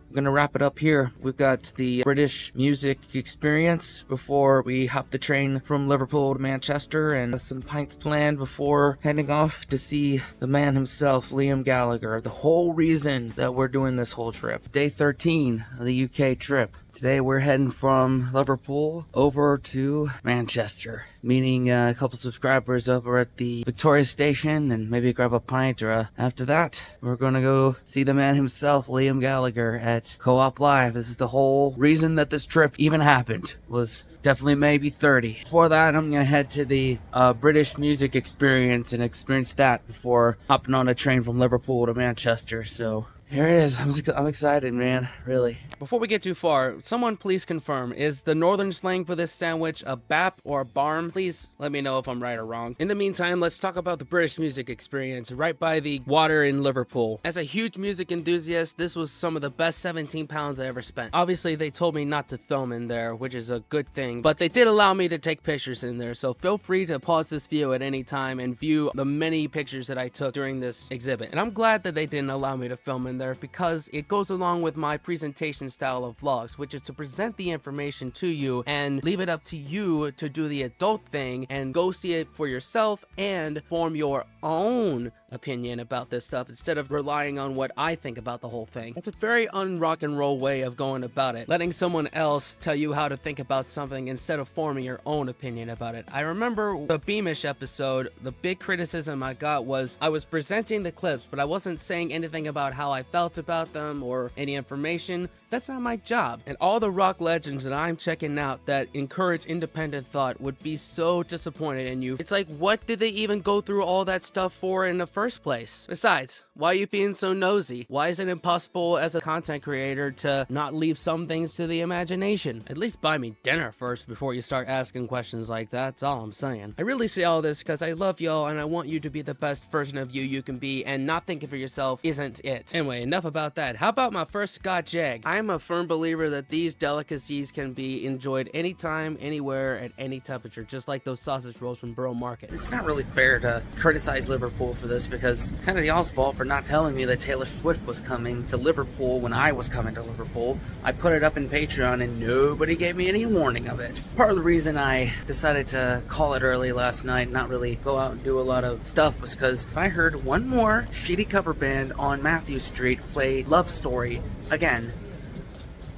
I'm gonna wrap it up here. We've got the British music experience before we hop the train from Liverpool to Manchester, and some pints planned before heading off to see the man himself, Liam Gallagher. The whole reason that we're doing this whole trip. Day 13 of the UK trip. Today we're heading from Liverpool over to Manchester, meeting a couple subscribers over at the Victoria station, and maybe grab a pint, or after that we're gonna go see the man himself, Liam Gallagher, at Co-op Live. This is the whole reason that this trip even happened, was definitely maybe 30. Before that, I'm gonna head to the British music experience and experience that before hopping on a train from Liverpool to Manchester. So Here it is. I'm excited, man. Really. Before we get too far, someone please confirm, is the northern slang for this sandwich a bap or a barm? Please let me know if I'm right or wrong. In the meantime, let's talk about the British music experience right by the water in Liverpool. As a huge music enthusiast, this was some of the best 17 pounds I ever spent. Obviously, they told me not to film in there, which is a good thing, but they did allow me to take pictures in there, so feel free to pause this video at any time and view the many pictures that I took during this exhibit. And I'm glad that they didn't allow me to film in there because it goes along with my presentation style of vlogs, which is to present the information to you and leave it up to you to do the adult thing and go see it for yourself and form your own opinion about this stuff instead of relying on what I think about the whole thing. That's a very un-rock and roll way of going about it, letting someone else tell you how to think about something instead of forming your own opinion about it. I remember the Beamish episode, the big criticism I got was I was presenting the clips, but I wasn't saying anything about how I felt about them or any information. That's not my job. And all the rock legends that I'm checking out that encourage independent thought would be so disappointed in you. It's like, what did they even go through all that stuff for in the first place? Besides, why are you being so nosy? Why is it impossible as a content creator to not leave some things to the imagination? At least buy me dinner first before you start asking questions like that. That's all I'm saying. I really say all this because I love y'all and I want you to be the best version of you can be, and not thinking for yourself isn't it. Anyway, enough about that. How about my first Scotch egg? I'm a firm believer that these delicacies can be enjoyed anytime, anywhere, at any temperature, just like those sausage rolls from Borough Market. It's not really fair to criticize Liverpool for this because kind of y'all's fault for not telling me that Taylor Swift was coming to Liverpool when I was coming to Liverpool. I put it up in Patreon and nobody gave me any warning of it. Part of the reason I decided to call it early last night, not really go out and do a lot of stuff, was because if I heard one more shitty cover band on Matthew Street play Love Story again,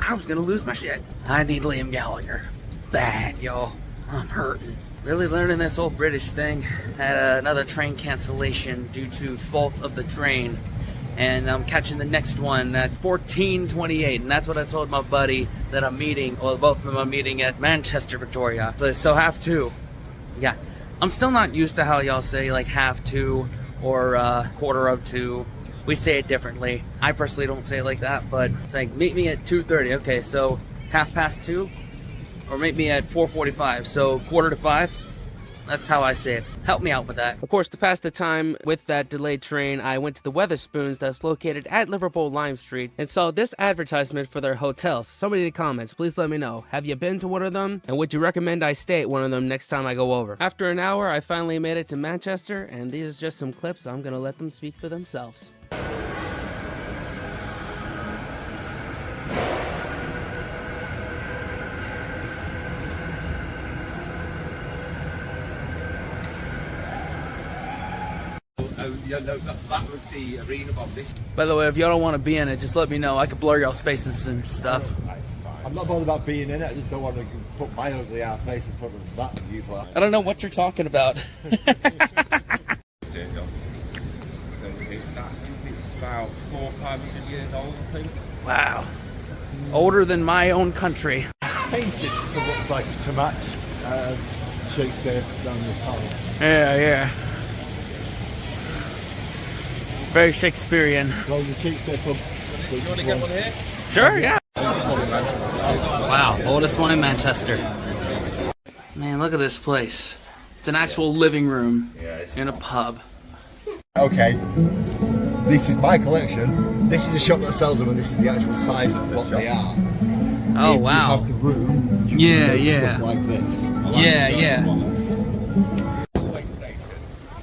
I was gonna lose my shit. I need Liam Gallagher. Bad, y'all. I'm hurting. Really learning this old British thing. Had another train cancellation due to fault of the train. And I'm catching the next one at 14:28. And that's what I told my buddy that I'm meeting. Well, both of them I'm meeting at Manchester, Victoria. So half two. Yeah. I'm still not used to how y'all say like half two or quarter of two. We say it differently. I personally don't say it like that, but it's like, meet me at 2:30. Okay, so 2:30, or meet me at 4:45, so 4:45. That's how I say it. Help me out with that. Of course, to pass the time with that delayed train, I went to the Wetherspoons that's located at Liverpool Lime Street and saw this advertisement for their hotels. Somebody in the comments, please let me know. Have you been to one of them? And would you recommend I stay at one of them next time I go over? After an hour, I finally made it to Manchester, and these are just some clips. I'm gonna let them speak for themselves. Yeah, no, that was the arena of this. By the way, if y'all don't want to be in it, just let me know. I could blur y'all's faces and stuff. I'm not bothered about being in it. I just don't want to put my ugly ass face in front of that of you. I don't know what you're talking about. It's about 400 or 500 years old, I think. Wow. Older than my own country. Painted to look like to match Shakespeare down the collar. Yeah. Very Shakespearean. Well, the Shakespeare pub. You want to get one here? Sure, yeah. Wow, oldest one in Manchester. Man, look at this place. It's an actual living room in a pub. Okay, this is my collection. This is a shop that sells them, and this is the actual size of what they are. Oh, if wow. You have the room. You Yeah, can make yeah. Stuff like this.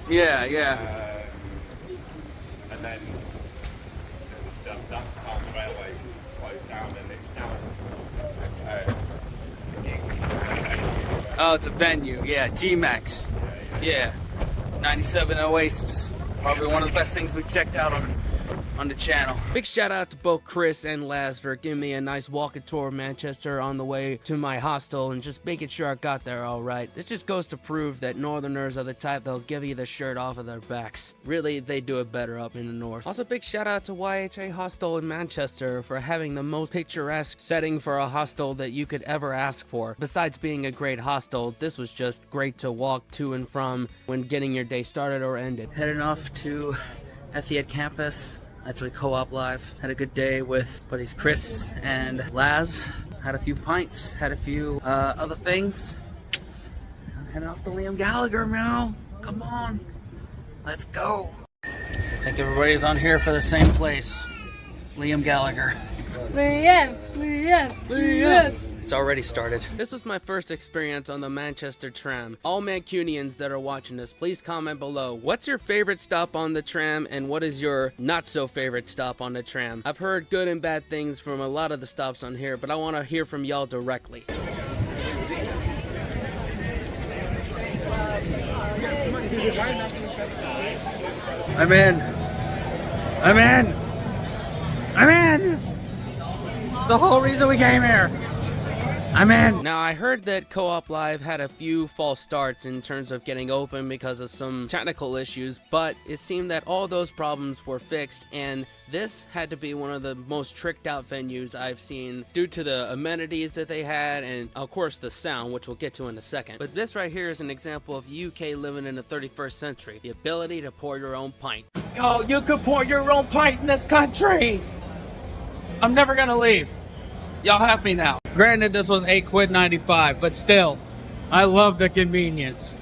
Yeah. And then that part of the railway closed down, and it's now Oh, it's a venue. Yeah, G-Max. Yeah. 97 Oasis. Probably one of the best things we've checked out on the channel. Big shout out to both Chris and Laz for giving me a nice walking tour of Manchester on the way to my hostel and just making sure I got there all right. This just goes to prove that Northerners are the type that'll give you the shirt off of their backs. Really, they do it better up in the north. Also, big shout out to YHA Hostel in Manchester for having the most picturesque setting for a hostel that you could ever ask for. Besides being a great hostel, this was just great to walk to and from when getting your day started or ended. Heading off to Etihad campus. Actually, Co-op Live. Had a good day with buddies Chris and Laz. Had a few pints, had a few other things. I'm heading off to Liam Gallagher now. Come on, let's go. I think everybody's on here for the same place. Liam Gallagher. Liam. It's already started. This was my first experience on the Manchester tram. All Mancunians that are watching this, please comment below. What's your favorite stop on the tram, and what is your not so favorite stop on the tram? I've heard good and bad things from a lot of the stops on here, but I want to hear from y'all directly. I'm in. The whole reason we came here. I'm in. Now, I heard that Co-op Live had a few false starts in terms of getting open because of some technical issues, but it seemed that all those problems were fixed, and this had to be one of the most tricked out venues I've seen due to the amenities that they had and, of course, the sound, which we'll get to in a second. But this right here is an example of UK living in the 31st century. The ability to pour your own pint. Yo, you could pour your own pint in this country. I'm never gonna leave. Y'all have me now. Granted, this was £8.95, but still, I love the convenience.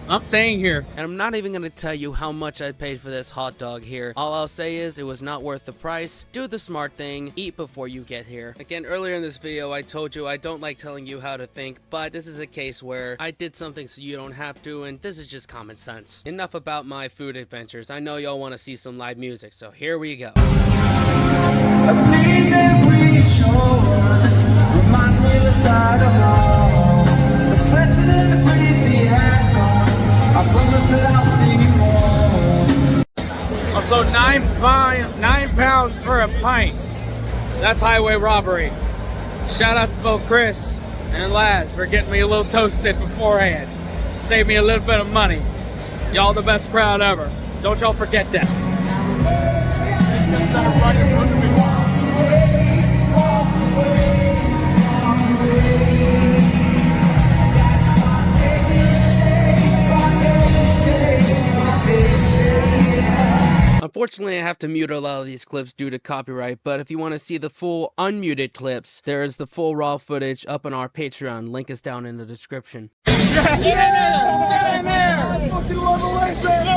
I'm staying here. And I'm not even going to tell you how much I paid for this hot dog here. All I'll say is it was not worth the price. Do the smart thing. Eat before you get here. Again, earlier in this video, I told you I don't like telling you how to think, but this is a case where I did something so you don't have to, and this is just common sense. Enough about my food adventures. I know y'all want to see some live music, so here we go. Reminds me of the side of home. The sweating in the breezy echo. I promise that I'll see you more. Also, £9 for a pint. That's highway robbery. Shout out to both Chris and Laz for getting me a little toasted beforehand. Saved me a little bit of money. Y'all the best crowd ever. Don't y'all forget that. Unfortunately, I have to mute a lot of these clips due to copyright, but if you want to see the full unmuted clips, there is the full raw footage up on our Patreon. Link is down in the description. Get in there! Fucking love Oasis!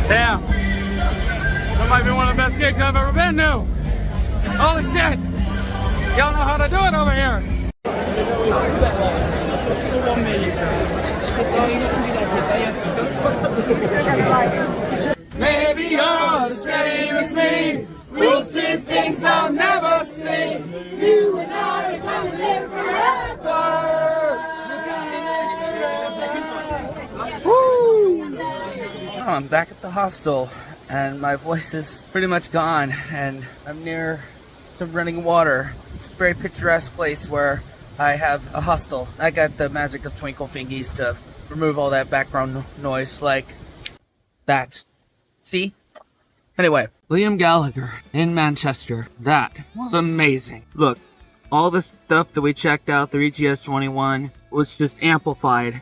Damn. That might be one of the best gigs I've ever been to. Holy shit. Y'all know how to do it over here. Maybe you're the same as me. We'll see things I'll never see. You and I are gonna live forever. Woo! I'm back at the hostel, and my voice is pretty much gone, and I'm near some running water. It's a very picturesque place where I have a hostel. I got the magic of twinkle fingies to remove all that background noise, like that. See? Anyway, Liam Gallagher in Manchester. That was amazing. Look, all the stuff that we checked out through ETS21 was just amplified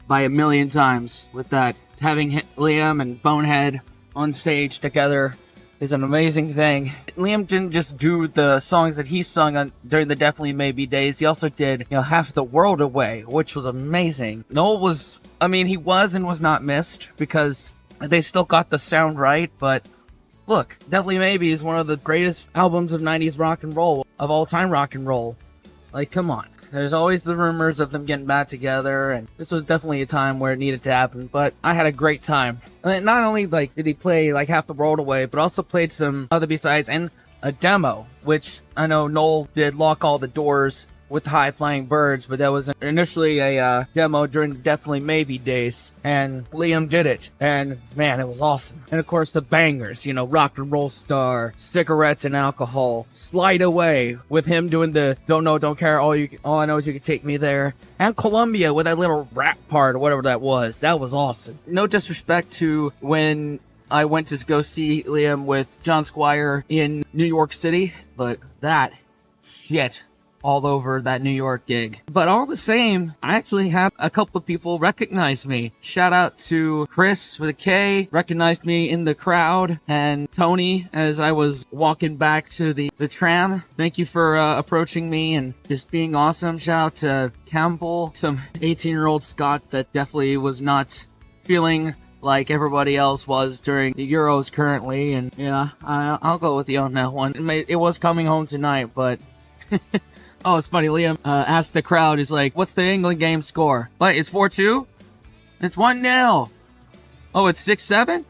by a million times with that. Having Liam and Bonehead on stage together is an amazing thing. Liam didn't just do the songs that he sung on during the Definitely Maybe days. He also did, Half the World Away, which was amazing. Noel was, he was and was not missed because they still got the sound right, but look, Definitely Maybe is one of the greatest albums of 90s rock and roll, of all time rock and roll. Like, come on. There's always the rumors of them getting back together, and this was definitely a time where it needed to happen, but I had a great time. And not only did he play Half the World Away, but also played some other B-sides and a demo, which I know Noel did Lock All the Doors with High Flying Birds, but that was initially a demo during the Definitely Maybe days, and Liam did it, and man, it was awesome. And of course the bangers, Rock and Roll Star, Cigarettes and Alcohol, Slide Away with him doing the Don't Know, Don't Care, All I Know Is You Can Take Me There, and Columbia with that little rap part or whatever that was awesome. No disrespect to when I went to go see Liam with John Squire in New York City, but that shit all over that New York gig. But all the same, I actually had a couple of people recognize me. Shout out to Chris with a K, recognized me in the crowd, and Tony as I was walking back to the tram. Thank you for approaching me and just being awesome. Shout out to Campbell, some 18-year-old Scot that definitely was not feeling like everybody else was during the Euros currently, and yeah, I'll go with you on that one. It was coming home tonight, but oh, it's funny. Liam asked the crowd, he's like, what's the England game score? But it's 4-2? It's 1-0. Oh, it's 6-7?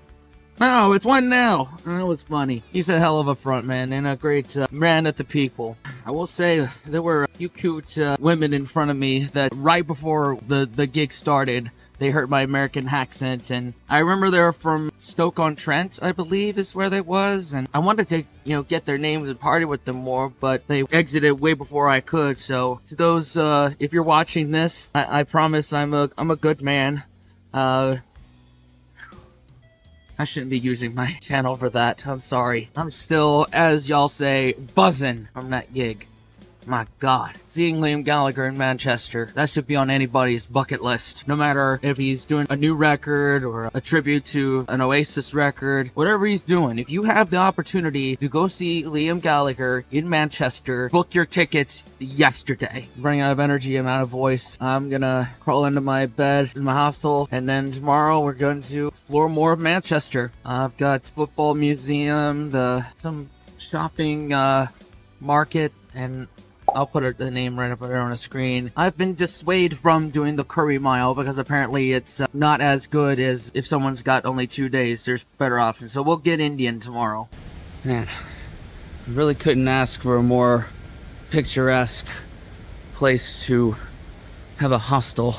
No, it's 1-0. That was funny. He's a hell of a front man and a great man at the people. I will say there were a few cute women in front of me that right before the gig started, they heard my American accent, and I remember they were from Stoke-on-Trent, I believe is where they was, and I wanted to, get their names and party with them more, but they exited way before I could. So to those, if you're watching this, I promise I'm a good man. I shouldn't be using my channel for that. I'm sorry. I'm still, as y'all say, buzzing from that gig. My God, seeing Liam Gallagher in Manchester, that should be on anybody's bucket list. No matter if he's doing a new record or a tribute to an Oasis record, whatever he's doing, if you have the opportunity to go see Liam Gallagher in Manchester, book your tickets yesterday. Running out of energy, I'm out of voice. I'm gonna crawl into my bed in my hostel, and then tomorrow we're going to explore more of Manchester. I've got football museum, some shopping market, and I'll put the name right up there on the screen. I've been dissuaded from doing the Curry Mile because apparently it's not as good as if someone's got only 2 days. There's better options. So we'll get Indian tomorrow. Man, I really couldn't ask for a more picturesque place to have a hostel.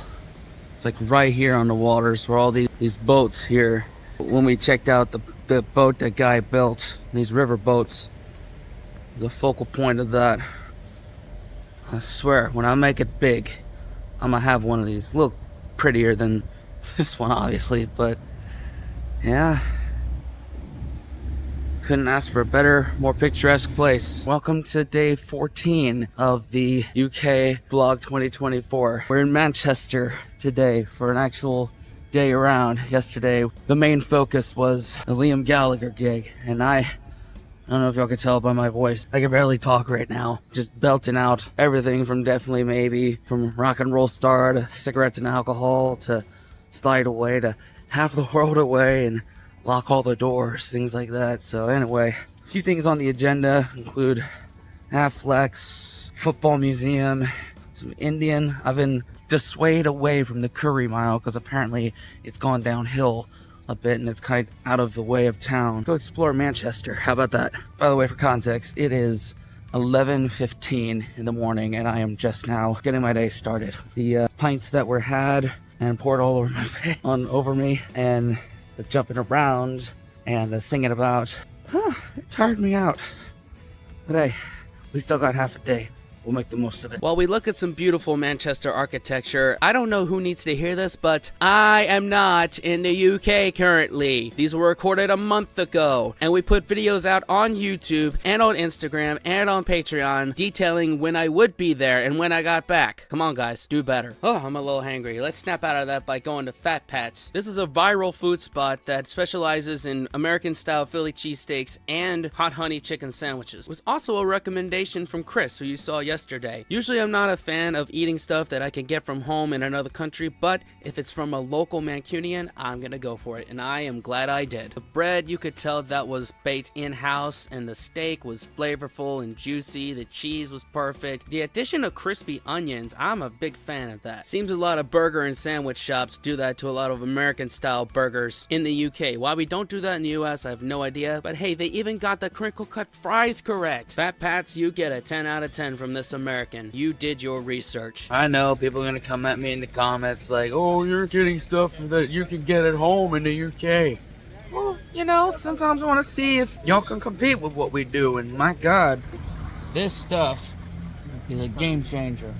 It's like right here on the waters where all these boats here. When we checked out the boat that guy built, these river boats, the focal point of that. I swear, when I make it big, I'm gonna have one of these. Look prettier than this one, obviously, but yeah. Couldn't ask for a better, more picturesque place. Welcome to day 14 of the UK Vlog 2024. We're in Manchester today for an actual day around. Yesterday, the main focus was a Liam Gallagher gig, and I don't know if y'all can tell by my voice. I can barely talk right now. Just belting out everything from Definitely Maybe, from Rock and Roll Star to Cigarettes and Alcohol to Slide Away to Half the World Away and Lock All the Doors, things like that. So anyway, a few things on the agenda include Half Flex, Football Museum, some Indian. I've been dissuade away from the Curry Mile because apparently it's gone downhill a bit and it's kind of out of the way of town. Go explore Manchester. How about that? By the way, for context, it is 11:15 in the morning and I am just now getting my day started. The pints that were had and poured all over my face, over me, and the jumping around and the singing about, it tired me out. But hey, we still got half a day. We'll make the most of it. While we look at some beautiful Manchester architecture, I don't know who needs to hear this, but I am not in the UK currently. These were recorded a month ago, and we put videos out on YouTube and on Instagram and on Patreon detailing when I would be there and when I got back. Come on, guys, do better. Oh, I'm a little hangry. Let's snap out of that by going to Fat Pat's. This is a viral food spot that specializes in American-style Philly cheesesteaks and hot honey chicken sandwiches. It was also a recommendation from Chris, who you saw yesterday. Usually I'm not a fan of eating stuff that I can get from home in another country, but if it's from a local Mancunian, I'm gonna go for it, and I am glad I did. The bread, you could tell that was baked in-house, and the steak was flavorful and juicy. The cheese was perfect. The addition of crispy onions, I'm a big fan of that. Seems a lot of burger and sandwich shops do that to a lot of American-style burgers in the UK. Why we don't do that in the US, I have no idea, but hey, they even got the crinkle-cut fries correct. Fat Pat's, you get a 10 out of 10 from this American. You did your research. I know people are gonna come at me in the comments like, oh, you're getting stuff that you can get at home in the UK. Well, you know, sometimes I want to see if y'all can compete with what we do, and my God, this stuff is a game changer.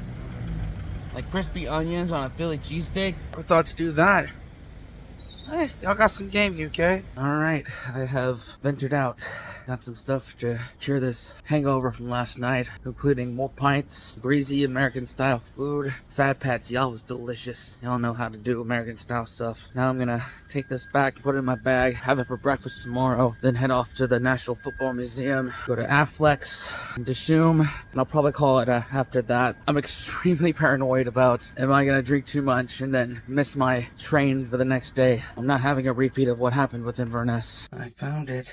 Like crispy onions on a Philly cheesesteak. Never thought to do that. Hey, y'all got some game, UK. Alright, I have ventured out. Got some stuff to cure this hangover from last night, including more pints, greasy American-style food. Fat Pat's, y'all was delicious. Y'all know how to do American-style stuff. Now I'm gonna take this back, put it in my bag, have it for breakfast tomorrow, then head off to the National Football Museum, go to Affleck's, Dishoom, and I'll probably call it after that. I'm extremely paranoid about, am I gonna drink too much and then miss my train for the next day? I'm not having a repeat of what happened with Inverness. I found it.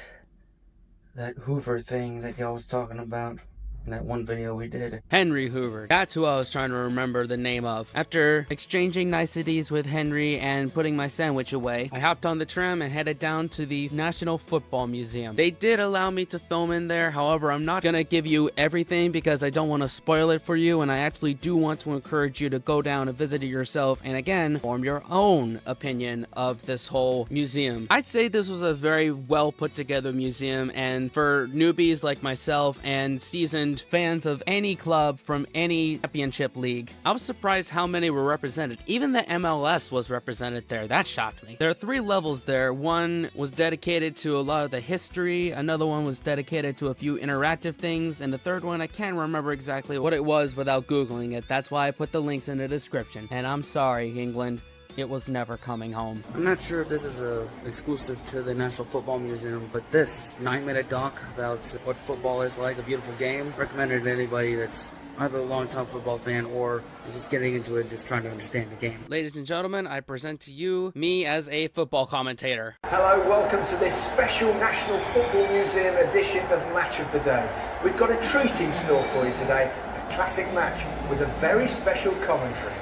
That Hoover thing that y'all was talking about in that one video we did. Henry Hoover. That's who I was trying to remember the name of. After exchanging niceties with Henry and putting my sandwich away, I hopped on the tram and headed down to the National Football Museum. They did allow me to film in there, however, I'm not gonna give you everything because I don't want to spoil it for you, and I actually do want to encourage you to go down and visit it yourself, and again, form your own opinion of this whole museum. I'd say this was a very well put together museum, and for newbies like myself and seasoned fans of any club from any championship league, I was surprised how many were represented. Even the MLS was represented there. That shocked me. There are 3 levels there. One was dedicated to a lot of the history, another one was dedicated to a few interactive things, and the third one, I can't remember exactly what it was without Googling it. That's why I put the links in the description. And I'm sorry, England. It was never coming home. I'm not sure if this is exclusive to the National Football Museum, but this 9-minute doc about what football is like, a beautiful game, recommended to anybody that's either a long-time football fan or is just getting into it, just trying to understand the game. Ladies and gentlemen, I present to you me as a football commentator. Hello, welcome to this special National Football Museum edition of Match of the Day. We've got a treat in store for you today, a classic match with a very special commentary.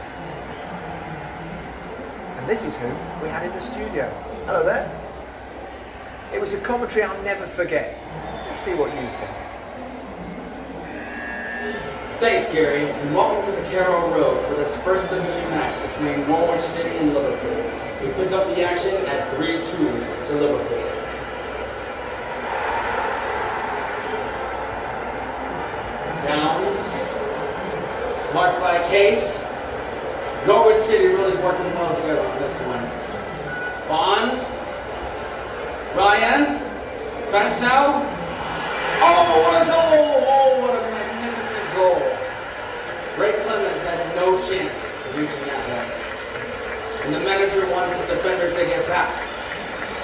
And this is who we had in the studio. Hello there. It was a commentary I'll never forget. Let's see what you think. Thanks, Gary, and welcome to the Carroll Road for this first division match between Norwich City and Liverpool. We pick up the action at 3-2 to Liverpool. Downs, marked by Case. Norwich City really working well together on this one. Bond, Ryan, Fansau. Oh, what a goal! Oh, what a magnificent goal. Ray Clemens had no chance of reaching that one. And the manager wants his defenders to get back.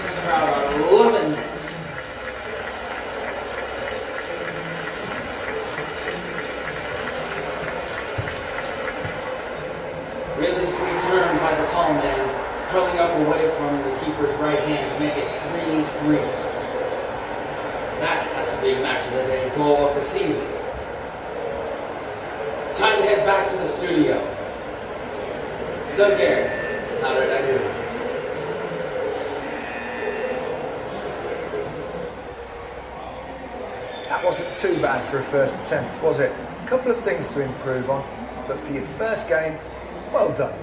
The crowd are loving this. Really sweet turn by the tall man, curling up away from the keeper's right hand to make it 3-3. That has to be match of the day, goal of the season. Time to head back to the studio. So Gary, how did I do? That wasn't too bad for a first attempt, was it? A couple of things to improve on, but for your first game, well done.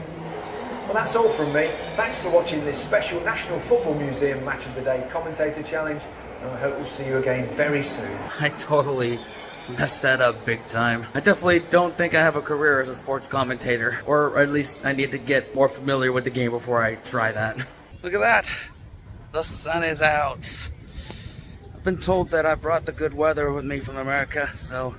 Well, that's all from me. Thanks for watching this special National Football Museum Match of the Day Commentator Challenge, and I hope we'll see you again very soon. I totally messed that up big time. I definitely don't think I have a career as a sports commentator, or at least I need to get more familiar with the game before I try that. Look at that. The sun is out. I've been told that I brought the good weather with me from America, so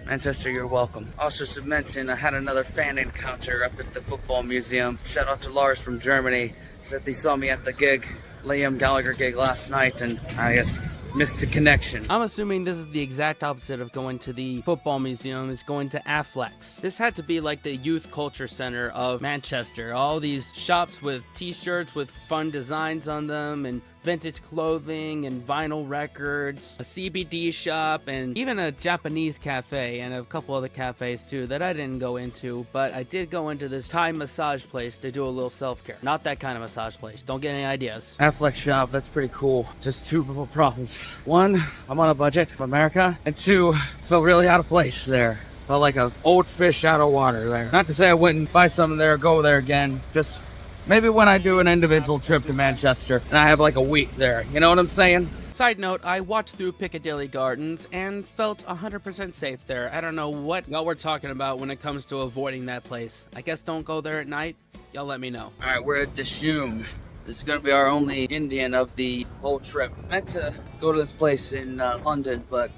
Manchester, you're welcome. Also should mention I had another fan encounter up at the football museum. Shout out to Lars from Germany. Said they saw me at the gig, Liam Gallagher gig last night, and I guess missed a connection. I'm assuming this is the exact opposite of going to the football museum. It's going to Affleck's. This had to be like the youth culture center of Manchester. All these shops with t-shirts with fun designs on them and vintage clothing and vinyl records, a CBD shop, and even a Japanese cafe and a couple other cafes too that I didn't go into, but I did go into this Thai massage place to do a little self-care. Not that kind of massage place. Don't get any ideas. Affleck shop, that's pretty cool. Just two problems. One, I'm on a budget from America, and two, feel really out of place there. Felt like an old fish out of water there. Not to say I wouldn't buy something there or go there again, just maybe when I do an individual trip to Manchester and I have like a week there. You know what I'm saying? Side note, I walked through Piccadilly Gardens and felt 100% safe there. I don't know what y'all were talking about when it comes to avoiding that place. I guess don't go there at night. Y'all let me know. Alright, we're at Dishoom. This is going to be our only Indian of the whole trip. I meant to go to this place in London, but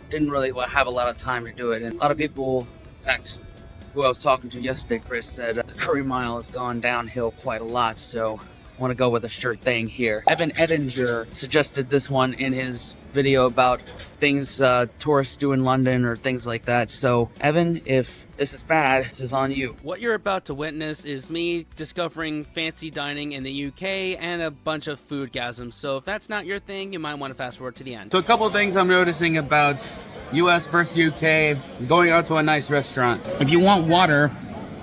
didn't really have a lot of time to do it. And a lot of people, in fact, who I was talking to yesterday, Chris, said the Curry Mile has gone downhill quite a lot, so I want to go with a sure thing here. Evan Edinger suggested this one in his video about things tourists do in London or things like that. So, Evan, if this is bad, this is on you. What you're about to witness is me discovering fancy dining in the UK and a bunch of foodgasms. So if that's not your thing, you might want to fast forward to the end. So a couple of things I'm noticing about US versus UK, going out to a nice restaurant. If you want water,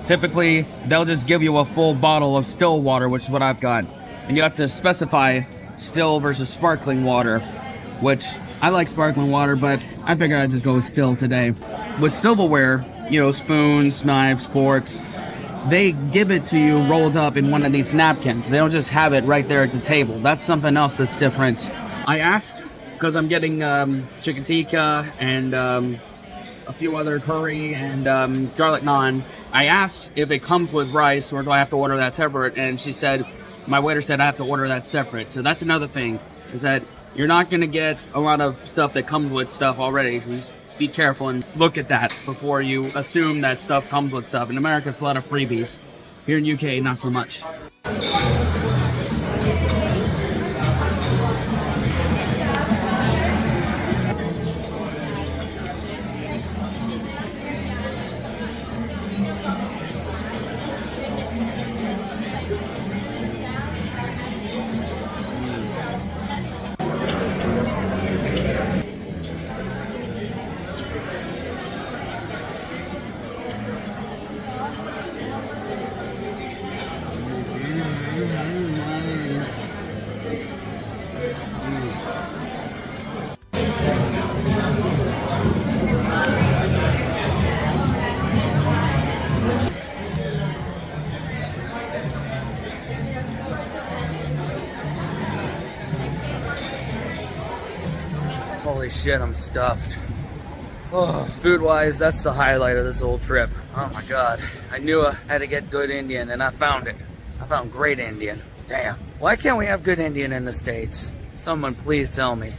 typically they'll just give you a full bottle of still water, which is what I've got. And you have to specify still versus sparkling water, which I like sparkling water, but I figured I'd just go with still today. With silverware, you know, spoons, knives, forks, they give it to you rolled up in one of these napkins. They don't just have it right there at the table. That's something else that's different. I asked, because I'm getting chicken tikka and a few other curry and garlic naan. I asked if it comes with rice or do I have to order that separate, and she said, my waiter said I have to order that separate. So that's another thing, is that you're not going to get a lot of stuff that comes with stuff already. Just be careful and look at that before you assume that stuff comes with stuff. In America, it's a lot of freebies. Here in UK, not so much. Holy shit, I'm stuffed. Oh, food-wise, that's the highlight of this whole trip. Oh my god. I knew I had to get good Indian, and I found it. I found great Indian. Damn. Why can't we have good Indian in the States? Someone please tell me.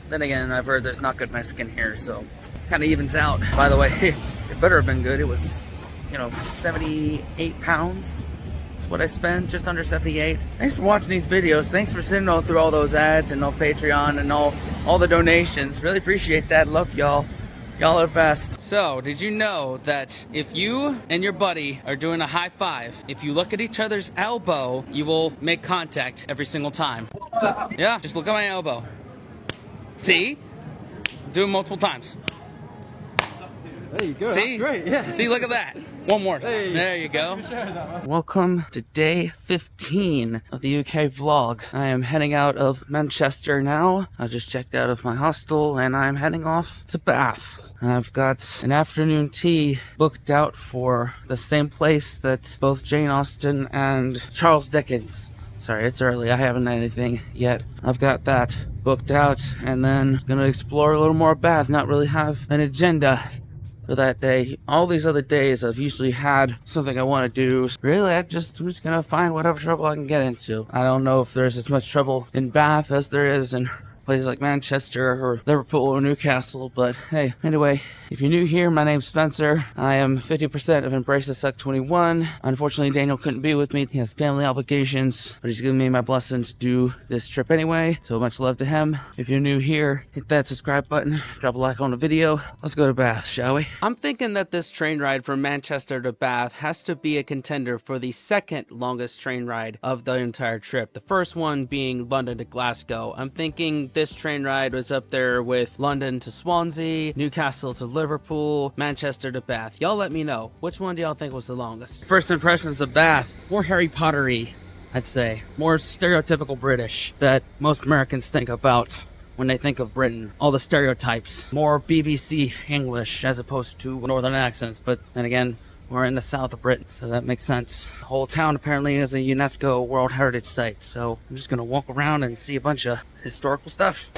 Then again, I've heard there's not good Mexican here, so kind of evens out. By the way, it better have been good. It was, you know, 78 pounds. That's what I spent, just under 78. Thanks for watching these videos. Thanks for sitting through all those ads and all Patreon and all the donations. Really appreciate that. Love y'all. Y'all are the best. So, did you know that if you and your buddy are doing a high five, if you look at each other's elbow, you will make contact every single time? Yeah, just look at my elbow. See? Do it multiple times. There you go. See? That's great, yeah. See, look at that. One more. There you go. Welcome to day 15 of the UK vlog. I am heading out of Manchester now. I just checked out of my hostel and I'm heading off to Bath. I've got an afternoon tea booked out for the same place that both Jane Austen and Charles Dickens. Sorry, it's early. I haven't had anything yet. I've got that booked out and then gonna explore a little more Bath. Not really have an agenda for that day. All these other days I've usually had something I want to do. Really, I'm just gonna find whatever trouble I can get into. I don't know if there's as much trouble in Bath as there is in places like Manchester or Liverpool or Newcastle, but hey, anyway, if you're new here, my name's Spencer. I am 50% of Embrace the Suck 21. Unfortunately, Daniel couldn't be with me. He has family obligations, but he's given me my blessing to do this trip anyway, so much love to him. If you're new here, hit that subscribe button, drop a like on the video. Let's go to Bath, shall we? I'm thinking that this train ride from Manchester to Bath has to be a contender for the second longest train ride of the entire trip. The first one being London to Glasgow. I'm thinking this train ride was up there with London to Swansea, Newcastle to Liverpool, Manchester to Bath. Y'all let me know. Which one do y'all think was the longest? First impressions of Bath. More Harry Potter-y, I'd say. More stereotypical British that most Americans think about when they think of Britain. All the stereotypes. More BBC English as opposed to northern accents. But then again, we're in the south of Britain, so that makes sense. The whole town apparently is a UNESCO World Heritage Site, so I'm just gonna walk around and see a bunch of historical stuff.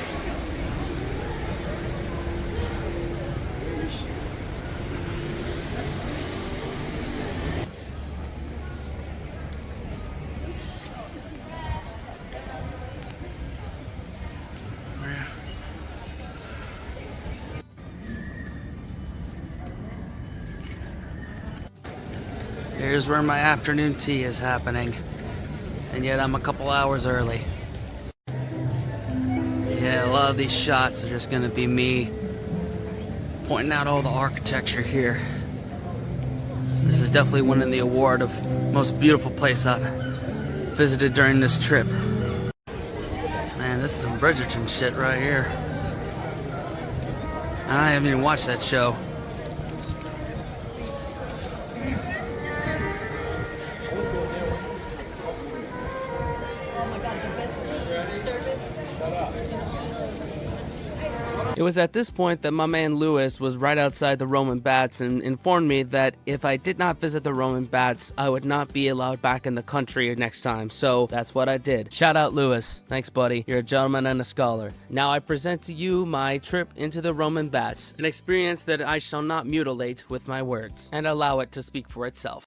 Here's where my afternoon tea is happening, and yet I'm a couple hours early. Yeah, a lot of these shots are just gonna be me pointing out all the architecture here. This is definitely winning the award of most beautiful place I've visited during this trip. Man, this is some Bridgerton shit right here. I haven't even watched that show. It was at this point that my man Lewis was right outside the Roman Baths and informed me that if I did not visit the Roman Baths, I would not be allowed back in the country next time. So that's what I did. Shout out Lewis. Thanks, buddy. You're a gentleman and a scholar. Now I present to you my trip into the Roman Baths, an experience that I shall not mutilate with my words and allow it to speak for itself.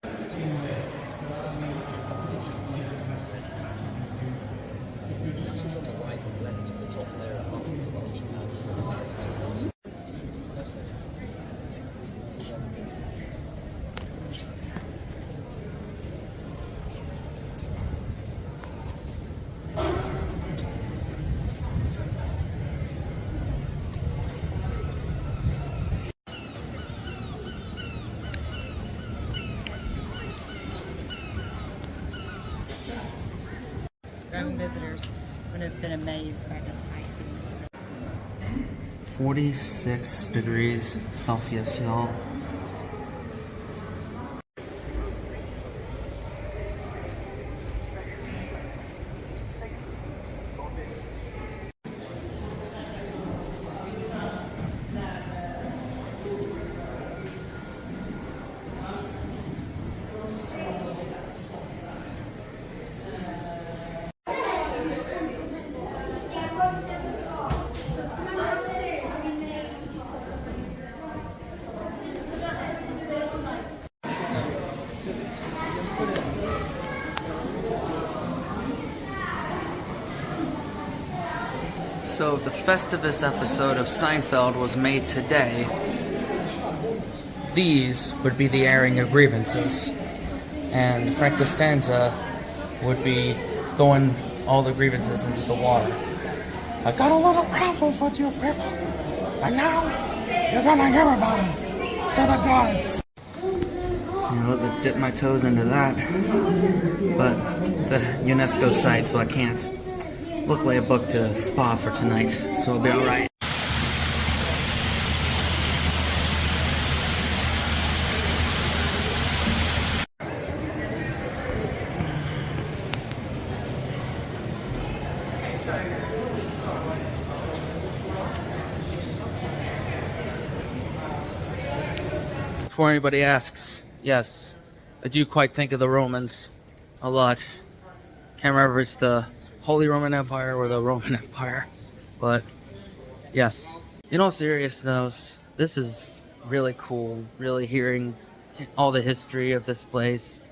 Roman visitors would have been amazed by this high scene. 46 degrees Celsius, y'all. So if the Festivus episode of Seinfeld was made today, these would be the airing of grievances. And Frank Costanza would be throwing all the grievances into the water. I got a lot of problems with you people, and now you're gonna hear about them to the gods. You know, to dip my toes into that, but it's a UNESCO site, so I can't. Luckily, I booked a spa for tonight, so I'll be alright. before anybody asks, yes, I do quite think of the Romans a lot. Can't remember if it's the Holy Roman Empire or the Roman Empire, but yes. In all seriousness, this is really cool, really hearing all the history of this place.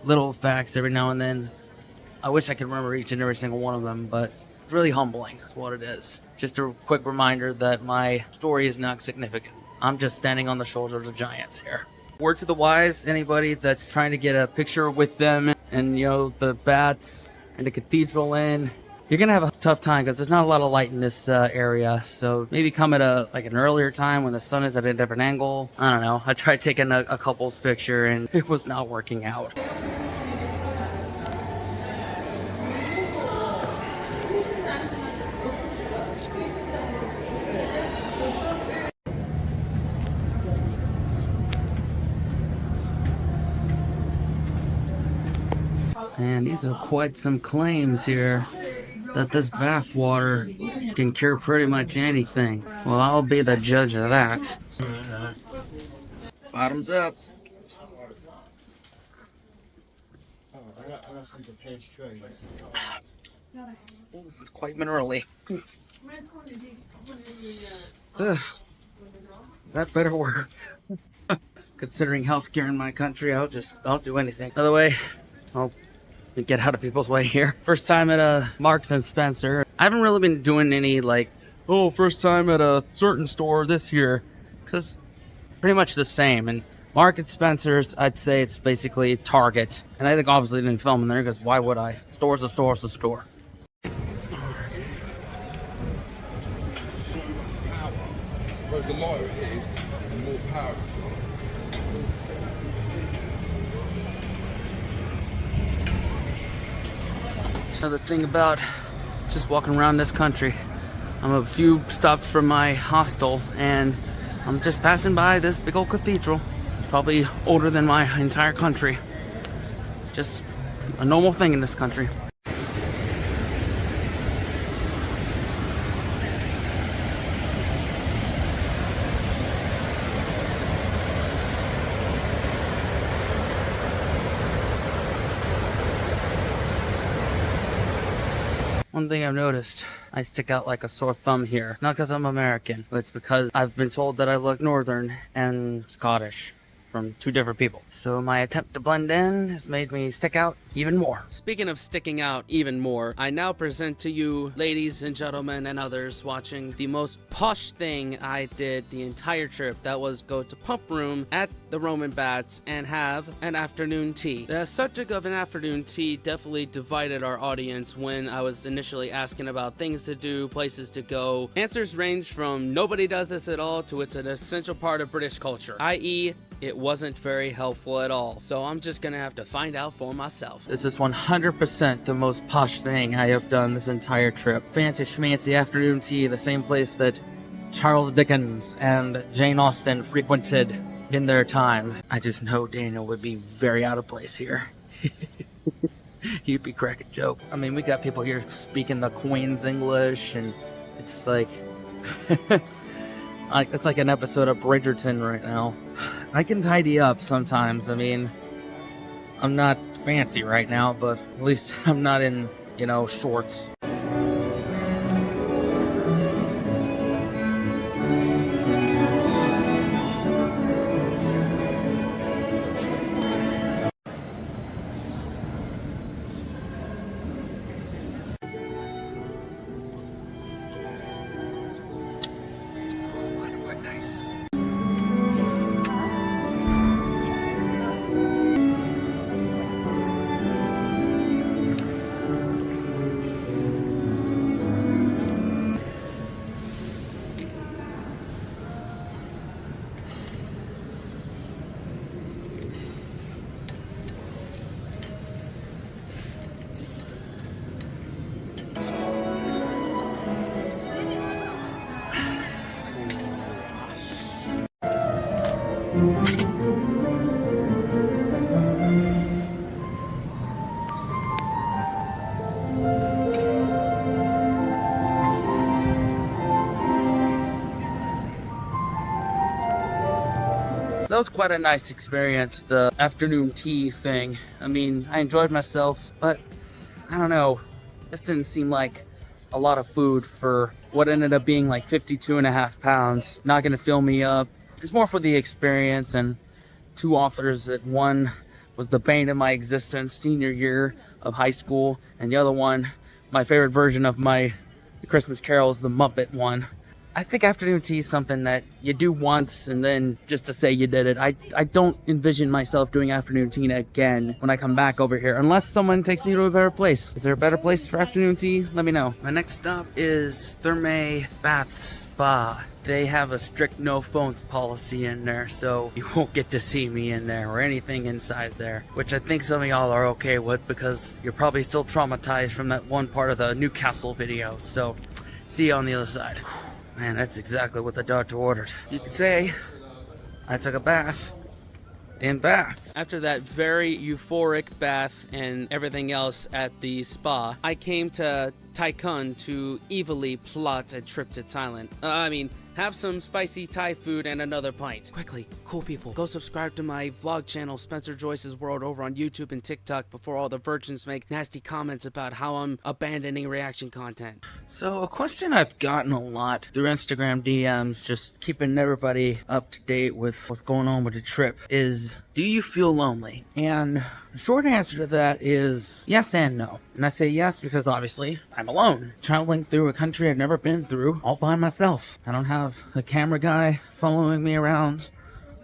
Little facts every now and then. I wish I could remember each and every single one of them, but it's really humbling is what it is. Just a quick reminder that my story is not significant. I'm just standing on the shoulders of giants here. Word to the wise, anybody that's trying to get a picture with them and, you know, the bats and the cathedral inn, you're gonna have a tough time because there's not a lot of light in this area. So maybe come at an earlier time when the sun is at a different angle. I don't know. I tried taking a couple's picture and it was not working out. And these are quite some claims here that this bath water can cure pretty much anything. Well, I'll be the judge of that. Bottoms up. It's quite minerally. That better work. Considering healthcare in my country, I'll do anything. By the way, I'll get out of people's way here. First time at a Marks and Spencer. I haven't really been doing any first time at a certain store this year, because pretty much the same. And Marks and Spencer's, I'd say it's basically Target. And I think obviously didn't film in there because why would I? Store's a store's a store. Whereas the lighter it is, the more power. Another thing about just walking around this country, I'm a few stops from my hostel and I'm just passing by this big old cathedral, probably older than my entire country. Just a normal thing in this country. One thing I've noticed, I stick out like a sore thumb here. Not because I'm American, but it's because I've been told that I look Northern and Scottish from two different people. So my attempt to blend in has made me stick out even more. Speaking of sticking out even more, I now present to you, ladies and gentlemen and others watching, the most posh thing I did the entire trip. That was go to Pump Room at the Roman Bats and have an afternoon tea. The subject of an afternoon tea definitely divided our audience when I was initially asking about things to do, places to go. Answers range from nobody does this at all to it's an essential part of British culture, i.e., it wasn't very helpful at all. So I'm just gonna have to find out for myself. This is 100% the most posh thing I have done this entire trip. Fancy schmancy afternoon tea, the same place that Charles Dickens and Jane Austen frequented in their time. I just know Daniel would be very out of place here. He'd be cracking a joke. I mean, we got people here speaking the Queen's English, and it's like... it's like an episode of Bridgerton right now. I can tidy up sometimes. I mean, I'm not fancy right now, but at least I'm not in, shorts. That was quite a nice experience, the afternoon tea thing. I mean, I enjoyed myself, but I don't know. This didn't seem like a lot of food for what ended up being like 52.5 pounds. Not gonna fill me up. It's more for the experience, and two authors that one was the bane of my existence senior year of high school, and the other one, my favorite version of my Christmas carols, the Muppet one. I think afternoon tea is something that you do once and then just to say you did it. I don't envision myself doing afternoon tea again when I come back over here, unless someone takes me to a better place. Is there a better place for afternoon tea? Let me know. My next stop is Thermae Bath Spa. They have a strict no phones policy in there, so you won't get to see me in there or anything inside there, which I think some of y'all are okay with because you're probably still traumatized from that one part of the Newcastle video. So see you on the other side. Man, that's exactly what the doctor ordered. You could say I took a bath in Bath. After that very euphoric bath and everything else at the spa, I came to Taikun to evilly plot a trip to Thailand. Have some spicy Thai food and another pint. Quickly, cool people, go subscribe to my vlog channel, Spencer Joyce's World, over on YouTube and TikTok before all the virgins make nasty comments about how I'm abandoning reaction content. So a question I've gotten a lot through Instagram DMs, just keeping everybody up to date with what's going on with the trip, is do you feel lonely? And the short answer to that is yes and no. And I say yes because obviously I'm alone, traveling through a country I've never been through all by myself. I don't have a camera guy following me around.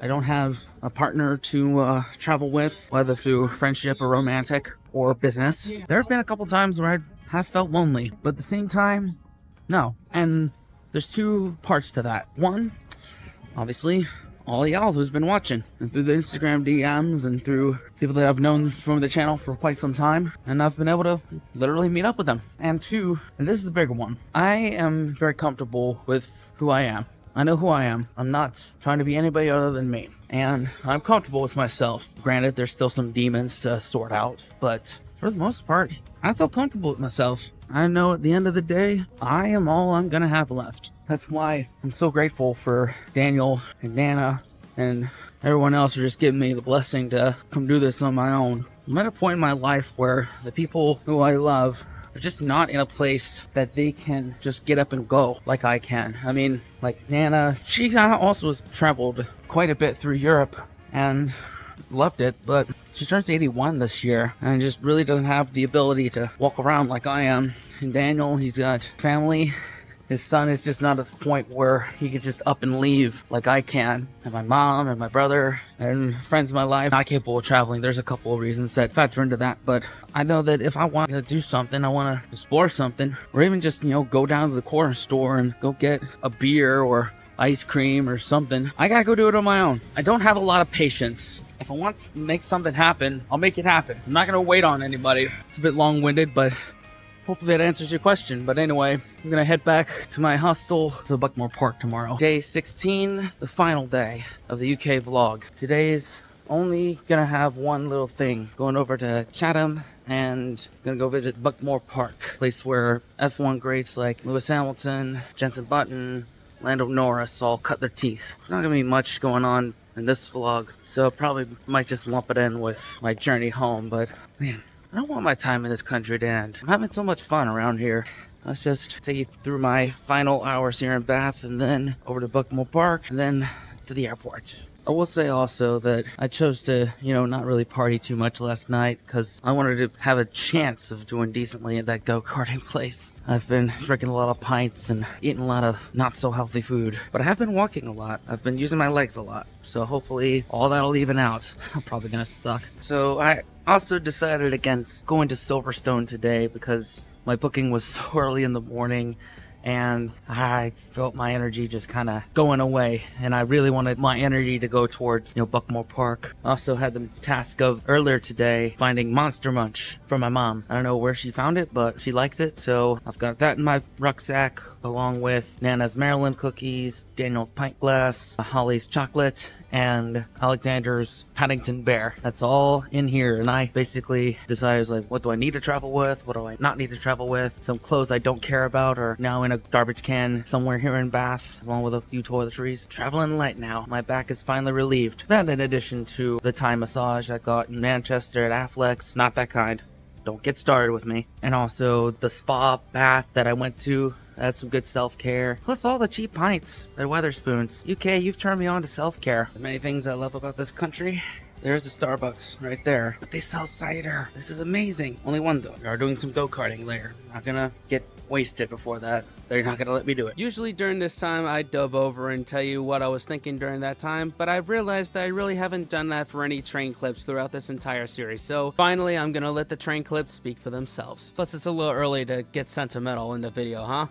I don't have a partner to travel with, whether through friendship or romantic or business. There have been a couple times where I have felt lonely, but at the same time, no. And there's two parts to that. One, obviously, all y'all who's been watching, and through the Instagram DMs and through people that I've known from the channel for quite some time, and I've been able to literally meet up with them. And two, and this is the bigger one, I am very comfortable with who I am. I know who I am. I'm not trying to be anybody other than me. And I'm comfortable with myself. Granted, there's still some demons to sort out, but for the most part, I feel comfortable with myself. I know at the end of the day, I am all I'm gonna have left. That's why I'm so grateful for Daniel and Nana and everyone else who just giving me the blessing to come do this on my own. I'm at a point in my life where the people who I love are just not in a place that they can just get up and go like I can. I mean, like Nana, she also has traveled quite a bit through Europe and loved it, but she turns 81 this year and just really doesn't have the ability to walk around like I am. And Daniel, he's got family. His son is just not at the point where he could just up and leave like I can. And my mom and my brother and friends in my life not capable of traveling. There's a couple of reasons that factor into that, but I know that if I want to do something, I want to explore something, or even just, go down to the corner store and go get a beer or ice cream or something, I gotta go do it on my own. I don't have a lot of patience. If I want to make something happen, I'll make it happen. I'm not gonna wait on anybody. It's a bit long-winded, but hopefully that answers your question. But anyway, I'm gonna head back to my hostel to Buckmore Park tomorrow. Day 16, the final day of the UK vlog. Today's only gonna have one little thing. Going over to Chatham and gonna go visit Buckmore Park, place where F1 greats like Lewis Hamilton, Jenson Button, Lando Norris all cut their teeth. It's not gonna be much going on in this vlog, so probably might just lump it in with my journey home, but man, I don't want my time in this country to end. I'm having so much fun around here. Let's just take you through my final hours here in Bath and then over to Buckmore Park and then to the airport. I will say also that I chose to, not really party too much last night because I wanted to have a chance of doing decently at that go-karting place. I've been drinking a lot of pints and eating a lot of not so healthy food, but I have been walking a lot. I've been using my legs a lot, so hopefully all that'll even out. I'm probably gonna suck. So I also decided against going to Silverstone today because my booking was so early in the morning and I felt my energy just kind of going away, and I really wanted my energy to go towards, Buckmore Park. I also had the task of earlier today finding Monster Munch for my mom. I don't know where she found it, but she likes it, so I've got that in my rucksack along with Nana's Maryland cookies, Daniel's pint glass, Holly's chocolate, and Alexander's Paddington bear. That's all in here, and I basically decided, I was like, what do I need to travel with? What do I not need to travel with? Some clothes I don't care about are now in a garbage can somewhere here in Bath, along with a few toiletries. Traveling light now. My back is finally relieved. That in addition to the Thai massage I got in Manchester at Affleck's. Not that kind. Don't get started with me. And also the spa bath that I went to. That's some good self-care. Plus all the cheap pints at Wetherspoons. UK, you've turned me on to self-care. The many things I love about this country. There's a Starbucks right there. But they sell cider. This is amazing. Only one though. We are doing some go-karting later. Not gonna get wasted before that. They're not gonna let me do it. Usually during this time, I dub over and tell you what I was thinking during that time, but I've realized that I really haven't done that for any train clips throughout this entire series. So finally, I'm gonna let the train clips speak for themselves. Plus, it's a little early to get sentimental in the video, huh?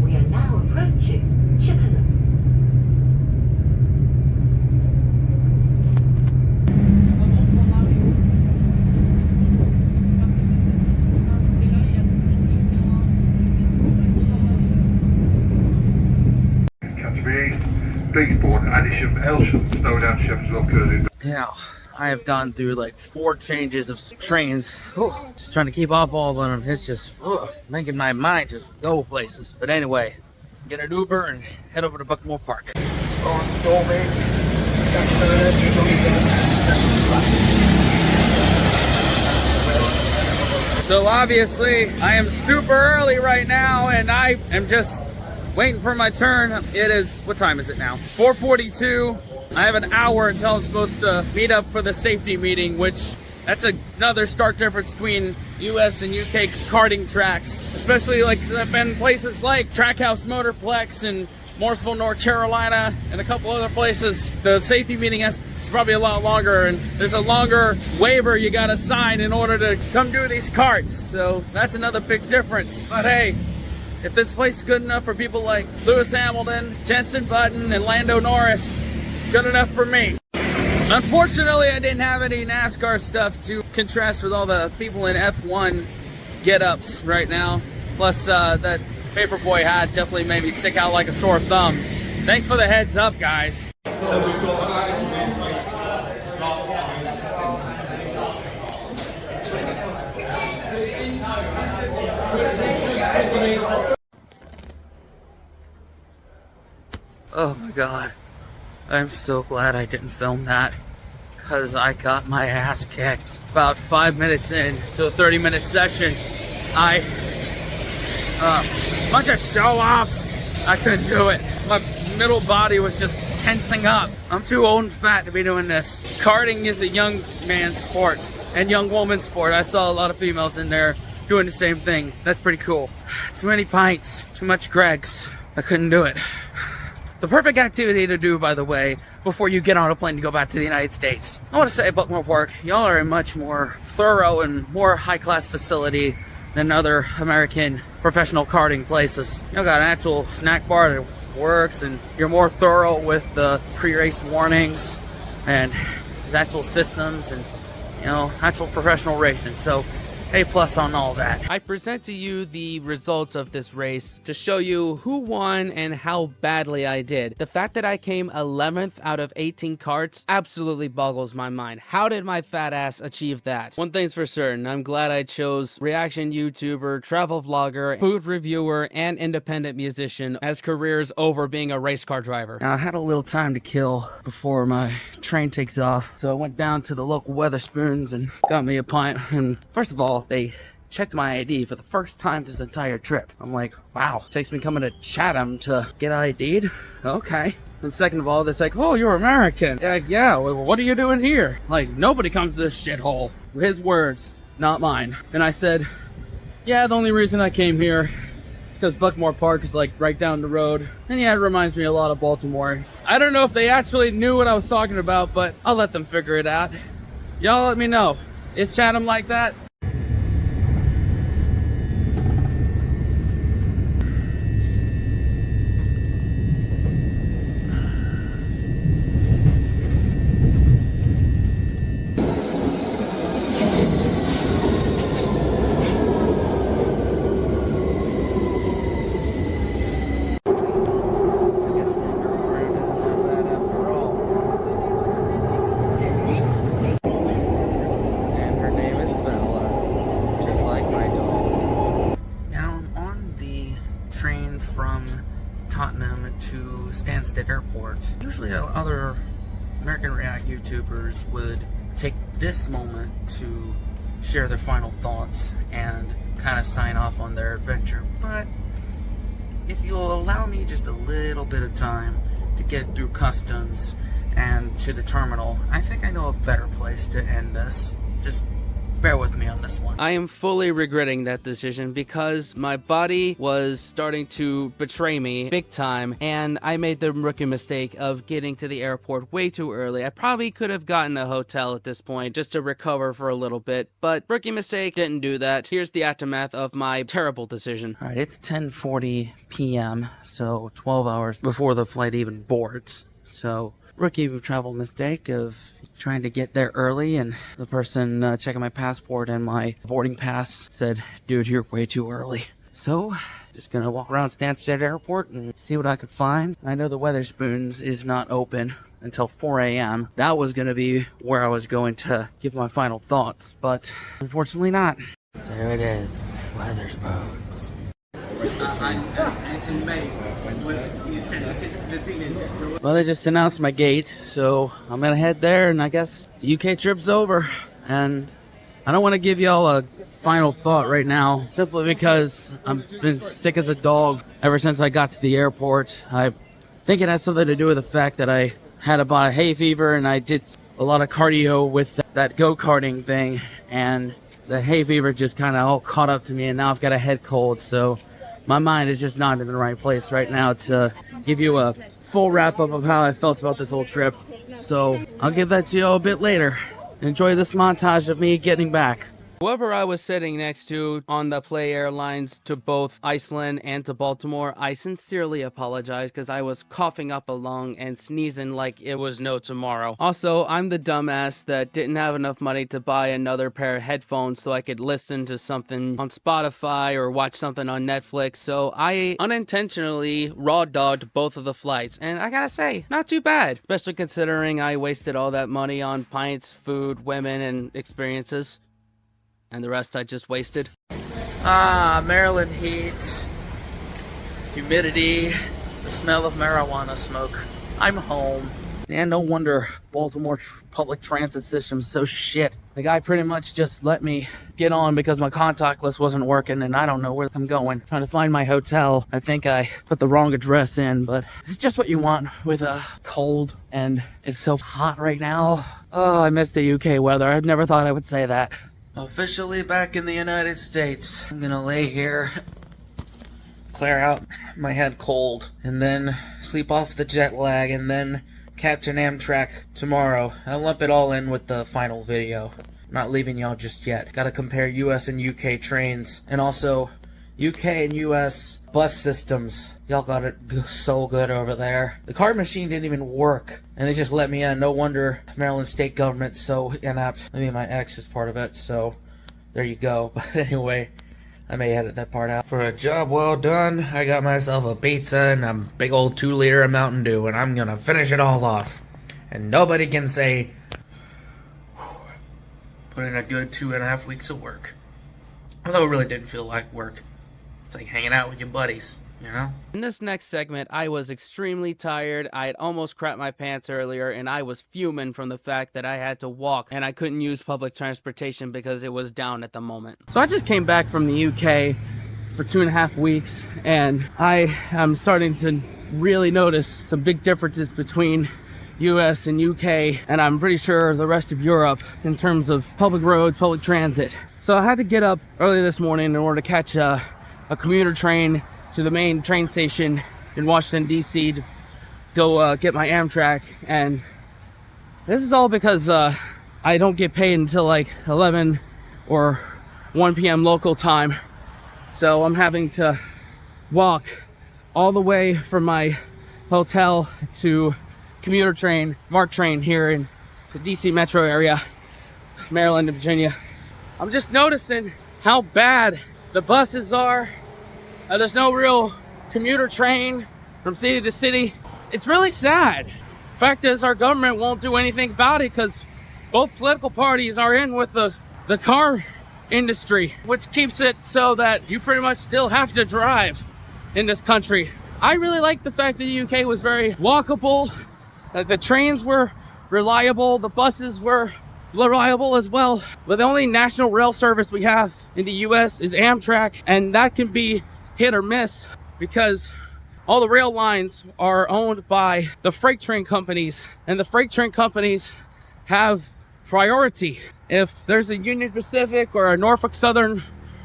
We are now approaching Chippenham. Beesport, Addisham, Elsham, Snowdown, Sheffield, Curzon. Now, I have gone through like 4 changes of trains. Just trying to keep up all of them. It's just making my mind just go places. But anyway, get an Uber and head over to Buckmore Park. So obviously, I am super early right now, and I am just waiting for my turn. It is, what time is it now? 4:42. I have an hour until I'm supposed to meet up for the safety meeting, which that's another stark difference between US and UK karting tracks. Especially like I've been places like Trackhouse Motorplex and Morrisville, North Carolina, and a couple other places. The safety meeting is probably a lot longer, and there's a longer waiver you gotta sign in order to come do these karts. So that's another big difference. But hey, if this place is good enough for people like Lewis Hamilton, Jenson Button, and Lando Norris, it's good enough for me. Unfortunately, I didn't have any NASCAR stuff to contrast with all the people in F1 get-ups right now. Plus, that Paperboy hat definitely made me stick out like a sore thumb. Thanks for the heads up, guys. Oh my god. I'm so glad I didn't film that, because I got my ass kicked. About 5 minutes in to a 30-minute session, bunch of show-offs. I couldn't do it. My middle body was just tensing up. I'm too old and fat to be doing this. Karting is a young man's sport and young woman's sport. I saw a lot of females in there doing the same thing. That's pretty cool. Too many pints, too much Greg's. I couldn't do it. The perfect activity to do, by the way, before you get on a plane to go back to the United States. I want to say Buckmore Park, y'all are a much more thorough and more high-class facility than other American professional karting places. Y'all got an actual snack bar that works, and you're more thorough with the pre-race warnings, and there's actual systems, and actual professional racing. So A+ on all that. I present to you the results of this race to show you who won and how badly I did. The fact that I came 11th out of 18 karts absolutely boggles my mind. How did my fat ass achieve that? One thing's for certain, I'm glad I chose reaction YouTuber, travel vlogger, food reviewer, and independent musician as careers over being a race car driver. Now, I had a little time to kill before my train takes off, so I went down to the local Wetherspoons and got me a pint. And first of all, they checked my ID for the first time this entire trip. I'm like, wow, it takes me coming to Chatham to get ID'd? Okay. And second of all, they're like, oh, you're American. Yeah, well, what are you doing here? Like, nobody comes to this shithole. His words, not mine. And I said, yeah, the only reason I came here is because Buckmore Park is like right down the road. And yeah, it reminds me a lot of Baltimore. I don't know if they actually knew what I was talking about, but I'll let them figure it out. Y'all let me know. Is Chatham like that? Stansted Airport. Usually other American React YouTubers would take this moment to share their final thoughts and kind of sign off on their adventure, but if you'll allow me just a little bit of time to get through customs and to the terminal, I think I know a better place to end this. Just bear with me on this one. I am fully regretting that decision because my body was starting to betray me big time, and I made the rookie mistake of getting to the airport way too early. I probably could have gotten a hotel at this point just to recover for a little bit, but rookie mistake, didn't do that. Here's the aftermath of my terrible decision. Alright, it's 10:40 p.m., so 12 hours before the flight even boards. So rookie travel mistake of trying to get there early, and the person checking my passport and my boarding pass said, dude, you're way too early. So just gonna walk around Stansted Airport and see what I could find. I know the Wetherspoons is not open until 4 a.m. That was gonna be where I was going to give my final thoughts, but unfortunately not. There it is, Wetherspoons. Well, they just announced my gate, so I'm gonna head there, and I guess the UK trip's over. And I don't want to give y'all a final thought right now, simply because I've been sick as a dog ever since I got to the airport. I think it has something to do with the fact that I had about a hay fever, and I did a lot of cardio with that go-karting thing, and the hay fever just kind of all caught up to me, and now I've got a head cold, so my mind is just not in the right place right now to give you a full wrap-up of how I felt about this whole trip. So I'll give that to you a bit later. Enjoy this montage of me getting back. Whoever I was sitting next to on the Play Airlines to both Iceland and to Baltimore, I sincerely apologize because I was coughing up a lung and sneezing like it was no tomorrow. Also, I'm the dumbass that didn't have enough money to buy another pair of headphones so I could listen to something on Spotify or watch something on Netflix, so I unintentionally raw dogged both of the flights, and I gotta say, not too bad, especially considering I wasted all that money on pints, food, women, and experiences. And the rest I just wasted. Maryland heat, humidity, the smell of marijuana smoke. I'm home. And no wonder Baltimore public transit system's so shit. The guy pretty much just let me get on because my contactless wasn't working, and I don't know where I'm going. Trying to find my hotel. I think I put the wrong address in, but it's just what you want with a cold, and it's so hot right now. Oh, I miss the UK weather. I never thought I would say that. Officially back in the United States. I'm gonna lay here, clear out my head cold, and then sleep off the jet lag, and then catch an Amtrak tomorrow. I'll lump it all in with the final video. I'm not leaving y'all just yet. Gotta compare US and UK trains, and also UK and US bus systems. Y'all got it so good over there. The card machine didn't even work, and they just let me in. No wonder Maryland state government's so inept. I mean, my ex is part of it, so there you go. But anyway, I may edit that part out. For a job well done, I got myself a pizza and a big old 2-liter of Mountain Dew, and I'm gonna finish it all off. And nobody can say, put in a good 2.5 weeks of work. Although it really didn't feel like work. It's like hanging out with your buddies, you know? In this next segment, I was extremely tired. I had almost crapped my pants earlier, and I was fuming from the fact that I had to walk and I couldn't use public transportation because it was down at the moment. So I just came back from the UK for 2.5 weeks, and I am starting to really notice some big differences between US and UK, and I'm pretty sure the rest of Europe in terms of public roads, public transit. So I had to get up early this morning in order to catch a commuter train to the main train station in Washington, D.C. to go get my Amtrak. And this is all because I don't get paid until like 11 or 1 p.m. local time. So I'm having to walk all the way from my hotel to commuter train, MARC train here in the D.C. metro area, Maryland and Virginia. I'm just noticing how bad the buses are. There's no real commuter train from city to city. It's really sad. Fact is, our government won't do anything about it because both political parties are in with the car industry, which keeps it so that you pretty much still have to drive in this country. I really liked the fact that the UK was very walkable, that the trains were reliable, the buses were reliable as well. But the only national rail service we have in the US is Amtrak, and that can be hit or miss because all the rail lines are owned by the freight train companies, and the freight train companies have priority. If there's a Union Pacific or a Norfolk Southern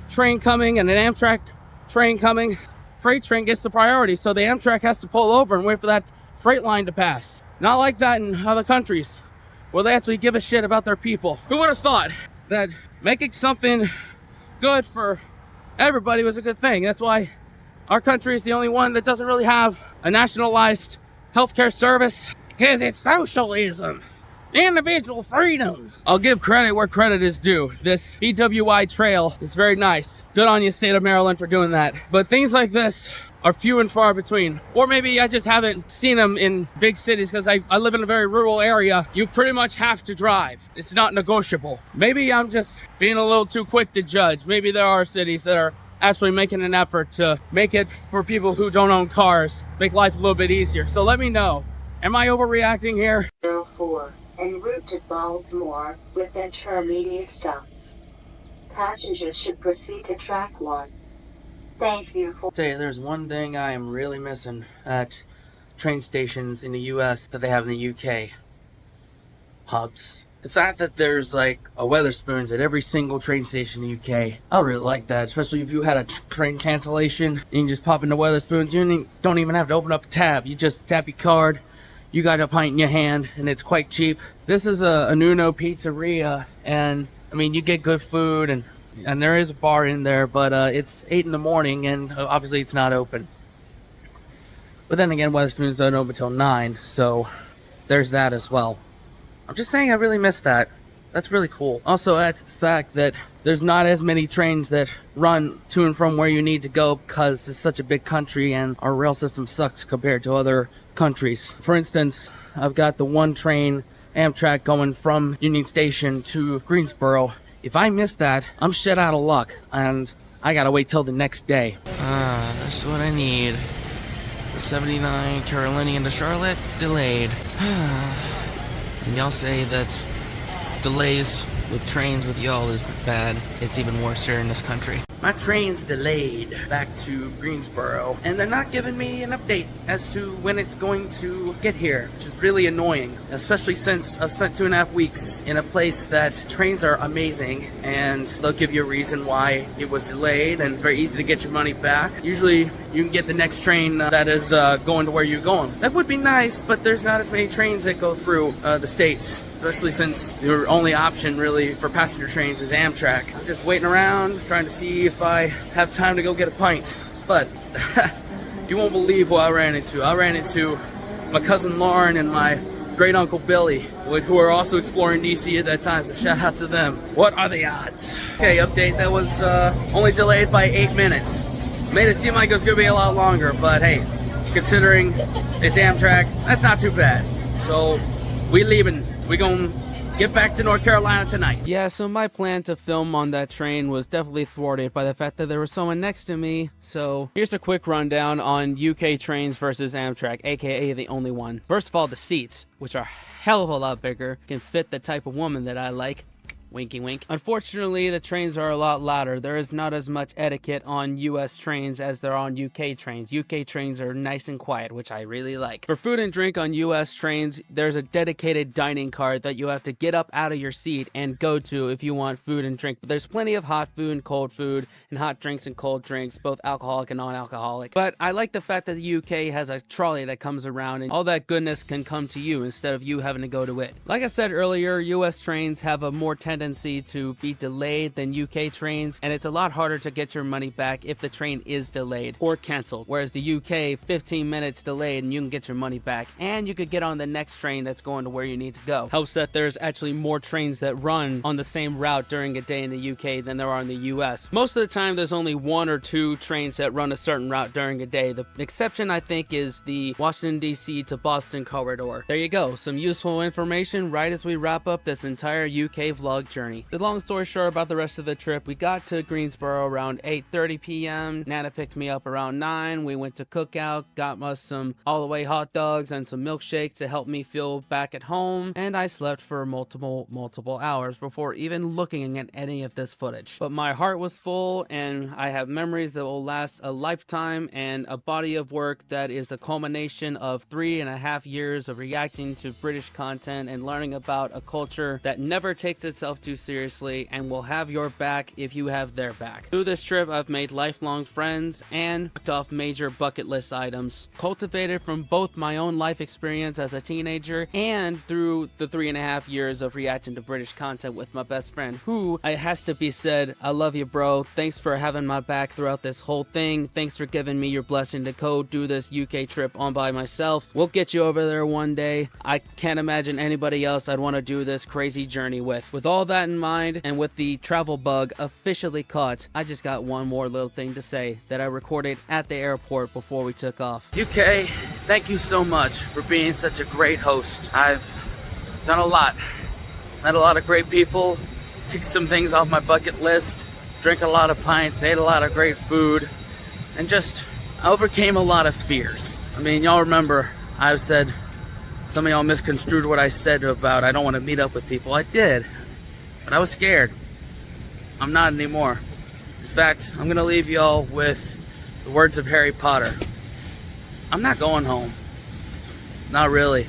train coming and an Amtrak train coming, freight train gets the priority, so the Amtrak has to pull over and wait for that freight line to pass. Not like that in other countries where they actually give a shit about their people. Who would have thought that making something good for everybody was a good thing? That's why our country is the only one that doesn't really have a nationalized healthcare service, because it's socialism. Individual freedom. I'll give credit where credit is due. This BWI trail is very nice. Good on you, state of Maryland, for doing that. But things like this are few and far between. Or maybe I just haven't seen them in big cities because I live in a very rural area. You pretty much have to drive. It's not negotiable. Maybe I'm just being a little too quick to judge. Maybe there are cities that are actually making an effort to make it for people who don't own cars, make life a little bit easier. So let me know. Am I overreacting here? 04. En route to Baltimore with intermediate stops. Passengers should proceed to track 1. Thank you for... I'll tell you, there's one thing I am really missing at train stations in the US that they have in the UK. Pubs. The fact that there's like a Wetherspoons at every single train station in the UK, I really like that, especially if you had a train cancellation. You can just pop into Wetherspoons. You don't even have to open up a tab. You just tap your card. You got a pint in your hand, and it's quite cheap. This is a Nuno pizzeria, and I mean, you get good food, and there is a bar in there, but it's 8 in the morning, and obviously it's not open. But then again, Wetherspoons don't open until 9, so there's that as well. I'm just saying I really miss that. That's really cool. Also adds to the fact that there's not as many trains that run to and from where you need to go because it's such a big country and our rail system sucks compared to other countries. For instance, I've got the one train Amtrak going from Union Station to Greensboro. If I miss that, I'm shit out of luck and I gotta wait till the next day. That's what I need. The 79 Carolinian to Charlotte, delayed. And y'all say that delays with trains with y'all is bad. It's even worse here in this country. My train's delayed back to Greensboro, and they're not giving me an update as to when it's going to get here, which is really annoying, especially since I've spent 2.5 weeks in a place that trains are amazing, and they'll give you a reason why it was delayed, and it's very easy to get your money back. Usually, you can get the next train that is going to where you're going. That would be nice, but there's not as many trains that go through the states. Especially since your only option really for passenger trains is Amtrak. I'm just waiting around, trying to see if I have time to go get a pint. But you won't believe what I ran into. I ran into my cousin Lauren and my great uncle Billy, who are also exploring DC at that time, so shout out to them. What are the odds? Okay, update, that was only delayed by 8 minutes. Made it seem like it was gonna be a lot longer, but hey, considering it's Amtrak, that's not too bad. So, we leaving. We gonna get back to North Carolina tonight. Yeah, so my plan to film on that train was definitely thwarted by the fact that there was someone next to me. So here's a quick rundown on UK trains versus Amtrak, aka the only one. First of all, the seats, which are a hell of a lot bigger, can fit the type of woman that I like. Winky wink. Unfortunately, the trains are a lot louder. There is not as much etiquette on US trains as there are on UK trains. UK trains are nice and quiet, which I really like. For food and drink on US trains, there's a dedicated dining cart that you have to get up out of your seat and go to if you want food and drink. But there's plenty of hot food and cold food, and hot drinks and cold drinks, both alcoholic and non-alcoholic. But I like the fact that the UK has a trolley that comes around and all that goodness can come to you instead of you having to go to it. Like I said earlier, US trains have a more tendency to be delayed than UK trains, and it's a lot harder to get your money back if the train is delayed or canceled. Whereas the UK, 15 minutes delayed and you can get your money back, and you could get on the next train that's going to where you need to go. Helps that there's actually more trains that run on the same route during a day in the UK than there are in the US. Most of the time there's only 1 or 2 trains that run a certain route during a day. The exception, I think, is the Washington DC to Boston corridor. There you go, some useful information right as we wrap up this entire UK vlog. great journey. The long story short about the rest of the trip, we got to Greensboro around 8:30 p.m. Nana picked me up around 9. We went to Cookout, got us some all-the-way hot dogs and some milkshakes to help me feel back at home, and I slept for multiple hours before even looking at any of this footage. But my heart was full, and I have memories that will last a lifetime and a body of work that is a culmination of 3.5 years of reacting to British content and learning about a culture that never takes itself too seriously and will have your back if you have their back. Through this trip, I've made lifelong friends and checked off major bucket list items, cultivated from both my own life experience as a teenager and through the 3.5 years of reacting to British content with my best friend, who, it has to be said, I love you, bro. Thanks for having my back throughout this whole thing. Thanks for giving me your blessing to go do this UK trip on by myself. We'll get you over there one day. I can't imagine anybody else I'd want to do this crazy journey with. With all that in mind, and with the travel bug officially caught, I just got one more little thing to say that I recorded at the airport before we took off. UK, thank you so much for being such a great host. I've done a lot. Met a lot of great people, took some things off my bucket list, drank a lot of pints, ate a lot of great food, and just overcame a lot of fears. I mean, y'all remember I've said, some of y'all misconstrued what I said about I don't want to meet up with people. I did, but I was scared. I'm not anymore. In fact, I'm gonna leave y'all with the words of Harry Potter. I'm not going home. Not really.